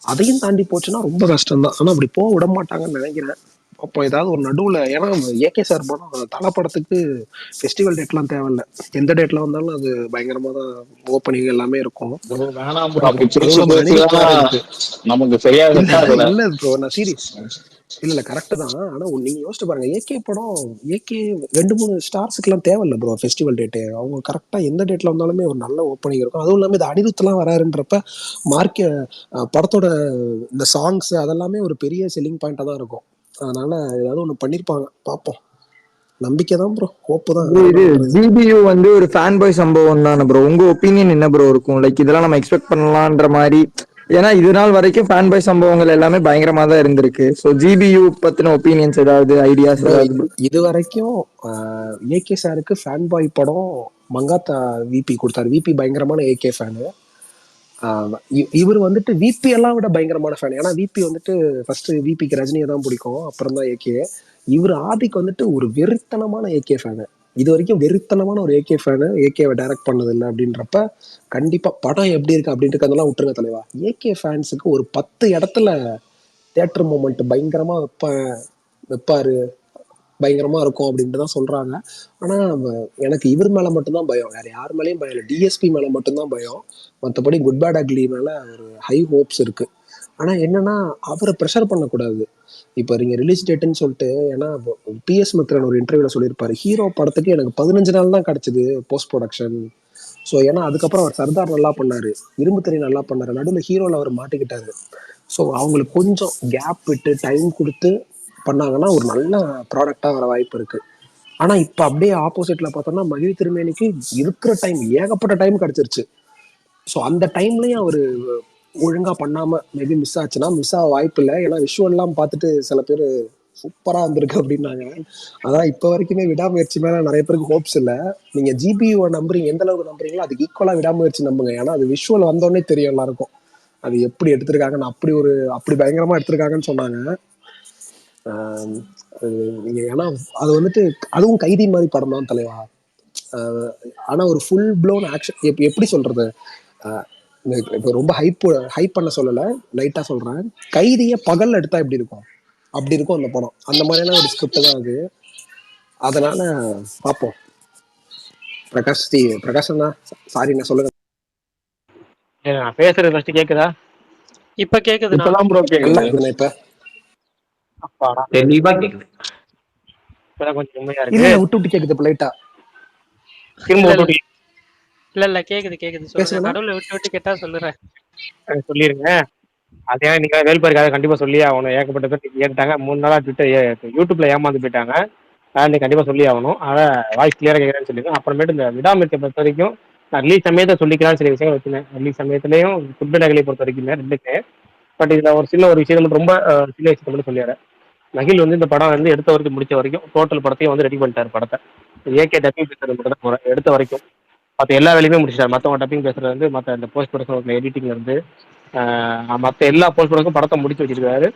அதையும் தாண்டி போச்சுன்னா ரொம்ப கஷ்டம் தான். ஆனா அப்படி போக விட மாட்டாங்கன்னு நினைக்கிறேன். அப்போ ஏதாவது ஒரு நடுவுல, ஏன்னா ஏகே சார் படம் தலை படத்துக்கு ஃபெஸ்டிவல் டேட்லாம் தேவையில்ல. எந்த டேட்ல வந்தாலும் அது பயங்கரமா தான் ஓப்பனிங் எல்லாமே இருக்கும். வேணாம் ப்ரோ, அப்படி பார்ப்போம். பிரிச்சு அதுவும் நம்ம அனிருத் வேற இருக்கு. நமக்கு சரியா இல்ல இல்ல ப்ரோ, நான் சீரியஸ். இல்ல கரெக்ட் தான். ஆனா நீங்க யோசிச்சு பாருங்க, ஏகே படம் ஏகே 2-3 ஸ்டார்ஸுக்குலாம் தேவையில்ல ப்ரோ ஃபெஸ்டிவல் டேட்டு. அவங்க கரெக்டா எந்த டேட்ல வந்தாலுமே ஒரு நல்ல ஓப்பனிங் இருக்கும். அதுவும் இல்லாம இது அனிருத் எல்லாம் வராருன்றப்ப படத்தோட இந்த சாங்ஸ் அதெல்லாமே ஒரு பெரிய செல்லிங் பாயிண்டா தான் இருக்கும். அதனால ஏதாவது ஒண்ணு பண்ணிருப்பாங்க, பார்ப்போம். நம்பிக்கை தான் ப்ரோ, ஹோப்பு தான். இது ஜிபியூ வந்து ஒரு ஃபேன் பாய் சம்பவம் தானே ப்ரோ? உங்க ஒப்பீனியன் என்ன ப்ரோ இருக்கும்? லைக் இதெல்லாம் நம்ம எக்ஸ்பெக்ட் பண்ணலான்ற மாதிரி. ஏன்னா இது நாள் வரைக்கும் ஃபேன் பாய் சம்பவங்கள் எல்லாமே பயங்கரமா தான் இருந்திருக்கு. ஸோ ஜிபியூ பத்தின ஒப்பீனியன்ஸ் ஏதாவது ஐடியாஸ் ஏதாவது? இது வரைக்கும் ஏகே சாருக்கு ஃபேன் பாய் படம் மங்காத்தா விபி கொடுத்தாரு. விபி பயங்கரமான ஏகே ஃபேனு. இவர் வந்துட்டு விபி எல்லாம் விட பயங்கரமான ஃபேன். ஏன்னா விபி வந்துட்டு ஃபர்ஸ்ட் விபிக்கு ரஜினியை தான் பிடிக்கும், அப்புறம் தான் ஏகே. இவர் ஆதிக்கு வந்துட்டு ஒரு வெறித்தனமான ஏகே ஃபேனு. இது வரைக்கும் வெறித்தனமான ஒரு ஏகே ஃபேனு. ஏகேவை டைரக்ட் பண்ணது இல்லை அப்படின்றப்ப கண்டிப்பா படம் எப்படி இருக்கு அப்படின்ட்டு அதெல்லாம் விட்டுருங்க தலைவா. ஏகே ஃபேன்ஸுக்கு ஒரு 10 இடத்துல தியேட்டர் மூமெண்ட் பயங்கரமா வைப்பாரு, பயங்கரமா இருக்கும் அப்படின்ட்டு தான் சொல்றாங்க. ஆனா எனக்கு இவர் மேல மட்டும்தான் பயம், வேற யார் மேலேயும் பயம் இல்லை. டிஎஸ்பி மேல மட்டும்தான் பயம். மற்றபடி குட் பேட் அக்லி மேல ஒரு ஹை ஹோப்ஸ் இருக்கு. ஆனா என்னன்னா அவரை ப்ரெஷர் பண்ணக்கூடாது. இப்போ நீங்க ரிலீஸ் டேட்டுன்னு சொல்லிட்டு, ஏன்னா பிஎஸ் மித்ரன் ஒரு இன்டர்வியூல சொல்லியிருப்பாரு, ஹீரோ படத்துக்கு எனக்கு 15 நாள் தான் கிடைச்சது போஸ்ட் ப்ரொடக்ஷன். ஸோ ஏன்னா அதுக்கப்புறம் அவர் சர்தார் நல்லா பண்ணாரு, இரும்பு திரை நல்லா பண்ணாரு, நடுவில் ஹீரோல அவர் மாட்டிக்கிட்டாரு. ஸோ அவங்களுக்கு கொஞ்சம் கேப் விட்டு டைம் கொடுத்து பண்ணாங்கன்னா ஒரு நல்ல ப்ராடக்டா வர வாய்ப்பு இருக்கு. ஆனா இப்ப அப்படியே ஆப்போசிட்ல பார்த்தோம்னா மகிழ் திருமேனிக்கு இருக்கிற டைம் ஏகப்பட்ட டைம் கிடைச்சிருச்சு. ஸோ அந்த டைம்லயும் அவரு ஒழுங்கா பண்ணாம மேபி மிஸ் ஆச்சுன்னா, மிஸ் ஆக வாய்ப்பு இல்லை. ஏன்னா விஷுவல்லாம் பார்த்துட்டு சில பேர் சூப்பரா வந்திருக்கு அப்படின்னாங்க. அதான் இப்ப வரைக்குமே விடாமுயற்சி மேல நிறைய பேருக்கு ஹோப்ஸ் இல்லை. நீங்க ஜிபியூ நம்புறீங்க, எந்த அளவுக்கு நம்புறீங்களோ அதுக்கு ஈக்குவலா விடாமுயற்சி நம்புங்க. ஏன்னா அது விஷுவல் வந்தோடனே தெரியும் எல்லாருக்கும் அது எப்படி எடுத்திருக்காங்கன்னு. அப்படி பயங்கரமா எடுத்திருக்காங்கன்னு சொன்னாங்க. நீங்க ஏன்னா அது வந்துட்டு அதுவும் கைதி மாதிரி படம் தான் தலைவா. ஆனா ஒரு ஃபுல் ப்ளோன் ஆக்ஷன். எப்படி சொல்றது, இப்போ ரொம்ப ஹைப் பண்ண சொல்லல, லைட்டா சொல்றேன். கைதியை பகல்ல எடுத்தா எப்படி இருக்கும் அப்படி இருக்கும் அந்த படம். அந்த மாதிரியான ஒரு ஸ்கிரிப்ட் தான் அது. அதனால பார்ப்போம். பிரகாஷ் அண்ணா, சாரி நான் சொல்லுங்க. நான் பேசுறது ஃபர்ஸ்ட் கேக்குதா? இப்ப கேக்குது. இப்பதான் ப்ரோ கேக்குது. இப்ப அப்பாடா தெளிவா கேக்குது. இப்பதான் கொஞ்சம் உண்மையா இல்ல இருக்கு. விட்டு விட்டு கேக்குது லைட்டா. திரும்ப இல்ல கேக்குது சொல்லுங்க. நடுவுல விட்டு கேட்டா சொல்லுறேன். சொல்லிருங்க. அதே நீங்க வேல்பாரிக்காக கண்டிப்பா சொல்லி ஆகணும். ஏகப்பட்ட பேர் கேட்டாங்க 3 நாளா யூடியூப்ல ஏமாந்து போயிட்டாங்க. நீ கண்டிப்பா சொல்லி ஆகணும். அதை வாய்ஸ் கிளியரா கேட்கறேன்னு சொல்லிருக்கேன். அப்புறமேட்டு இந்த விடாமுயற்சியை பொறுத்த வரைக்கும் நான் ரிலீஸ் சமயத்தை சொல்லிக்கலாம் சில விஷயங்கள் வச்சுருந்தேன். ரிலீஸ் சமயத்துலையும் குட் பேட் அக்லி பொறுத்த வரைக்கும் ரெண்டுக்கு. பட் இதுல ஒரு சின்ன ஒரு விஷயம் மட்டும், ரொம்ப சின்ன விஷயத்தை மட்டும் சொல்லிடுறேன். மகிழ் வந்து இந்த படம் வந்து எடுத்த வரைக்கும் முடிச்ச வரைக்கும் டோட்டல் படத்தையும் வந்து ரெடி பண்ணிட்டாரு படத்தை. ஏகே டப்பிங் பேசுறது மட்டும் தான் போகிறேன் எடுத்த வரைக்கும். மற்ற எல்லா வேலையுமே முடிச்சிட்டாரு. மற்றவங்க டப்பிங் பேசுறது வந்து மற்ற இந்த போஸ்ட் ப்ரொடக்ஷன் எடிட்டிங்ல இருந்து மற்ற எல்லா போஸ்ட் ப்ரொடக்ஷனும் படத்தை முடிச்சு வச்சிருக்காரு.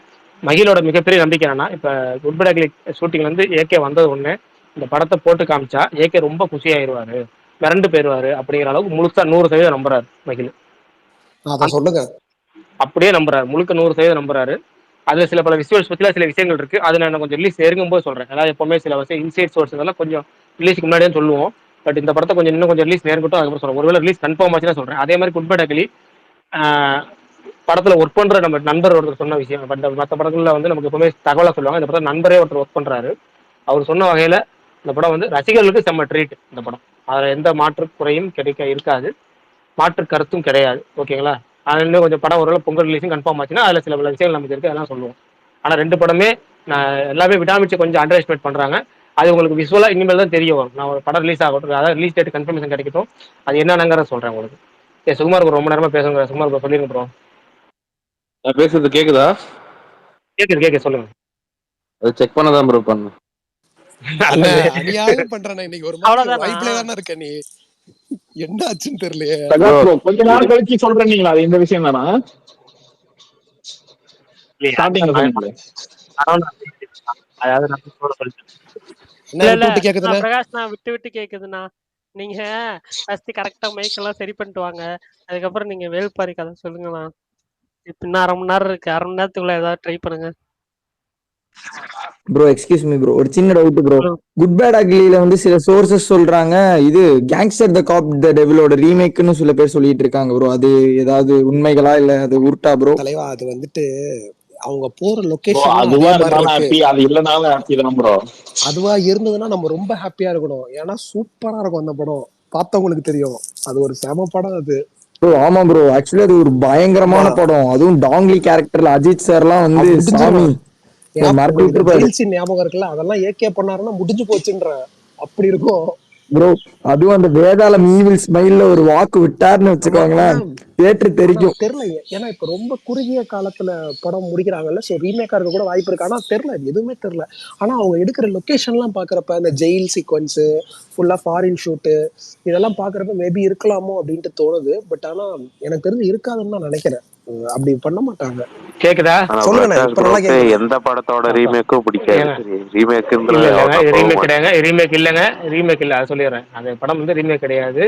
மகிழோட மிகப்பெரிய நம்பிக்கை என்னன்னா, இப்போ குட் பேட் அக்லி ஷூட்டிங்ல இருந்து ஏகே வந்தது ஒன்று, இந்த படத்தை போட்டு காமிச்சா ஏகே ரொம்ப குஷியாயிருவாரு, மிரண்டு போயிருவாரு அப்படிங்கிற அளவுக்கு முழுசா 100% நம்புறாரு மகிழ். சொல்லுங்க. அப்படியே நம்புறாரு, முழுக்க 100% நம்புறாரு. அதுல சில பல விஷுவல்ஸ் பத்தில சில விஷயங்கள் இருக்கு. அது நான் கொஞ்சம் ரிலீஸ் நெருங்கும்போது சொல்றேன். அதாவது எப்பவுமே சில விஷயம் இன்சைட் சோர்ஸ் இதெல்லாம் கொஞ்சம் ரிலீஸ்க்கு முன்னாடியே சொல்லுவோம். பட் இந்த படத்தை கொஞ்சம் இன்னும் கொஞ்சம் ரிலீஸ் நெருங்கட்டும், அதுக்கப்புறம் சொல்றேன். ஒருவேளை ரிலீஸ் கன்ஃபார்ம் ஆச்சுன்னா சொல்றேன். அதே மாதிரி குட் பை அக்லி படத்துல ஒர்க் பண்ற நம்ம நண்பர் ஒருத்தர் சொன்ன விஷயம். பட் மற்ற படங்கள்ல வந்து நமக்கு எப்பவுமே தகவலா சொல்லுவாங்க. இந்த படத்துல நண்பரே ஒருத்தர் ஒர்க் பண்றாரு. அவர் சொன்ன வகையில இந்த படம் வந்து ரசிகர்களுக்கு செம்ம ட்ரீட். இந்த படம் அதுல எந்த மாற்று குறையும் இருக்காது, மாற்று கருத்தும் கிடையாது. ஓகேங்களா? அது இன்னும் கொஞ்சம் படம் ஒருவேளை பொங்கல் ரிலீஸும் கன்ஃபார்ம் ஆச்சுன்னா அதுல சில பல விஷயங்கள் நமக்கு இருக்கு, அதெல்லாம் சொல்லுவோம். ஆனா ரெண்டு படமே நான் எல்லாமே விடாமிச்சு கொஞ்சம் அண்டர் எஸ்டிமேட் பண்றாங்க. அது உங்களுக்கு விஷுவலா இனிமேல் தான் தெரிய வரும். நான் ஒரு படம் ரிலீஸ் ஆகட்டும், அதாவது ரிலீஸ் டேட் கன்ஃபர்மேஷன் கிடைக்கட்டும், அது என்னங்கிறத சொல்றேன் உங்களுக்கு. சரி, சுகுமார் ரொம்ப நேரமா பேசுங்க. சுகுமார் சொல்லிருங்க ப்ரோ. நான் பேசுறது கேக்குதா? கேக்குது சொல்லுங்க. அது செக் பண்ணதான் ப்ரோ பண்ணு. அநியாயம் பண்றேன் இன்னைக்கு. ஒரு மாதிரி வைப்ல தானே இருக்க நீ, என்ன ஆச்சுன்னு தெரியலையே. கொஞ்ச நாள் கழிச்சு சொல்றீங்களா அது இந்த விஷயம் தானா? ஸ்டார்டிங்ல சொன்னீங்களே. அதாவது நான் சொல்லிட்டேன். இல்ல பிரகாஷ், நான் விட்டு விட்டு கேக்குதுண்ணா. நீங்க ஃபர்ஸ்ட் கரெக்டா மைக் எல்லாம் சரி பண்ணிட்டு வாங்க, அதுக்கப்புறம் நீங்க வேல்பாரி கதை சொல்லுங்கண்ணா. இன்னும் அரை மணி நேரம் இருக்கு, அரை மணி நேரத்துக்குள்ள ஏதாவது ட்ரை பண்ணுங்க. ப்ரோ எக்ஸ்கியூஸ் மீ ப்ரோ, ஒரு சின்ன டவுட் ப்ரோ. குட் பேட் அக்லில வந்து சில சோர்சஸ் சொல்றாங்க இது கேங்ஸ்டர் த காப் த டெவிலோட ரீமேக்னு சில பேர் சொல்லிட்டு இருக்காங்க ப்ரோ. அது ஏதாவது உண்மைகளா இல்ல அது உருட்டா ப்ரோ? தலைவா, அது வந்துட்டு அவங்க போற லொகேஷன் அதுவா இருந்தாலும் ஹாப்பி, அது இல்லனாலும் ஹாப்பி தான் ப்ரோ. அதுவா இருந்ததுன்னா நம்ம ரொம்ப ஹாப்பியா இருக்கணும். ஏன்னா சூப்பரா இருக்கும் அந்த படம், பார்த்தவங்களுக்கு தெரியும். அது ஒரு செம படம் அது. ஆமா ப்ரோ, ஆக்சுவலி அது ஒரு பயங்கரமான படம். அதுவும் டாங்லி கேரக்டர்ல அஜித் சார் எல்லாம் வந்து சாமி ஞாபகம் இருக்குல்ல, அதெல்லாம் ஏகே பண்ணாருன்னா முடிஞ்சு போச்சுன்ற அப்படி இருக்கும் ப்ரோ. அதுவும் அந்த வேதாளம் ஈவில் ஸ்மைல்ல ஒரு வாக்கு விட்டாருன்னு வச்சுக்கோங்களேன், தேட்டர் தெரிக்கும். தெரியல, ஏன்னா இப்ப ரொம்ப குறுகிய காலத்துல படம் முடிக்கிறாங்கல்ல, சோ ரீமேக்கா இருக்க கூட வாய்ப்பு இருக்கு. ஆனா தெரியல, எதுவுமே தெரியல. ஆனா அவங்க எடுக்கிற லொகேஷன் எல்லாம் பாக்குறப்ப, இந்த ஜெயில் சீக்வன்ஸ் ஃபுல்லா ஃபாரின் ஷூட்டு இதெல்லாம் பாக்குறப்ப மேபி இருக்கலாமோ அப்படின்ட்டு தோணுது. பட் ஆனா எனக்கு தெரிஞ்சு இருக்காதுன்னு தான் நினைக்கிறேன். அப்படி பண்ண மாட்டாங்க. கேக்குதா? சொல்லுங்க. எந்த படத்தோட ரீமேக்கும் பிடிக்காது. ரீமேக் கிடையாது, ரீமேக் இல்லங்க, ரீமேக் இல்ல, அது சொல்லிடுறேன். அந்த படம் வந்து ரீமேக் கிடையாது,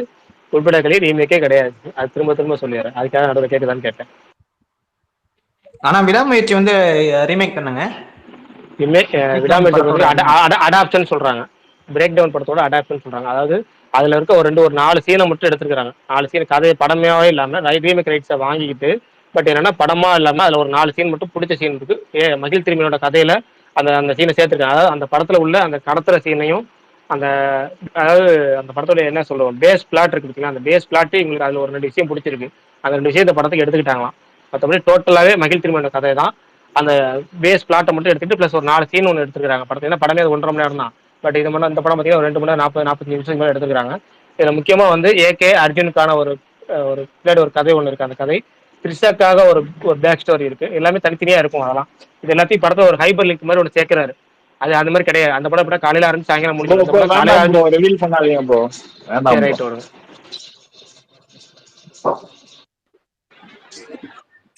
குறிப்பிடக்கலையே ரீமேக்கே கிடையாது. அது திரும்ப சொல்லிடுறேன். அதுக்காக நடுவில் கேக்குதான்னு கேட்டேன். ஆனா விடாமுயற்சி வந்து ரீமேக் பண்ணுங்க. விடாமுயற்சி அடாப்ஷன் சொல்றாங்க. பிரேக் டவுன் படத்தோட அடாப்ஷன் சொல்றாங்க. அதாவது அதுல இருக்க ஒரு 4 சீனை மட்டும் எடுத்துருக்காங்க. 4 சீன் கதை படமாவே இல்லாம ரீமேக் ரைட்ஸை வாங்கிக்கிட்டு, பட் என்னன்னா படமா இல்லாம அதுல ஒரு 4 சீன் மட்டும் பிடிச்ச சீன் இருக்கு. மகிழ் திருமணியோட கதையில அந்த சீனை சேர்த்திருக்காங்க. அதாவது அந்த படத்துல உள்ள அந்த கடத்துற சீனையும் அந்த அதாவது அந்த படத்தோட என்ன சொல்லுவோம் பேஸ் பிளாட் இருக்கு பார்த்தீங்களா, அந்த பேஸ் பிளாட்டு எங்களுக்கு அதுல ஒரு 2 விஷயம் பிடிச்சிருக்கு. அந்த 2 விஷயத்தை படத்துக்கு எடுத்துக்கிட்டாங்களாம். மற்றபடி டோட்டலாவே மகிழ் திருமணியோட கதை தான். அந்த பேஸ் பிளாட்டை மட்டும் எடுத்துட்டு பிளஸ் ஒரு 4 சீன் ஒன்று எடுத்துருக்காங்க படத்துல. ஏன்னா படமே 1.5 மணி நேரம் தான். பட் இது மட்டும் இந்த படம் பார்த்தீங்கன்னா 2 மணி நேரம் 40-45 நிமிஷம் மேலே எடுத்துக்கிறாங்க. இதுல முக்கியமா வந்து ஏகே அர்ஜுனுக்கான ஒரு கதை ஒன்று இருக்கு. அந்த கதை த்ரிஷாக்காக ஒரு பேக் ஸ்டோரி இருக்கு. எல்லாமே தனித்தனியா இருக்கும். அதெல்லாம் இது எல்லாத்தையும் படத்தை ஒரு ஹைபர் லிங்க் மாதிரி ஒன்று சேர்க்கிறாரு. அது அந்த மாதிரி கிடையாது. அந்த படம் இப்ப காலையில ஆரம்பிச்சு சாயங்காலம் முடிஞ்சு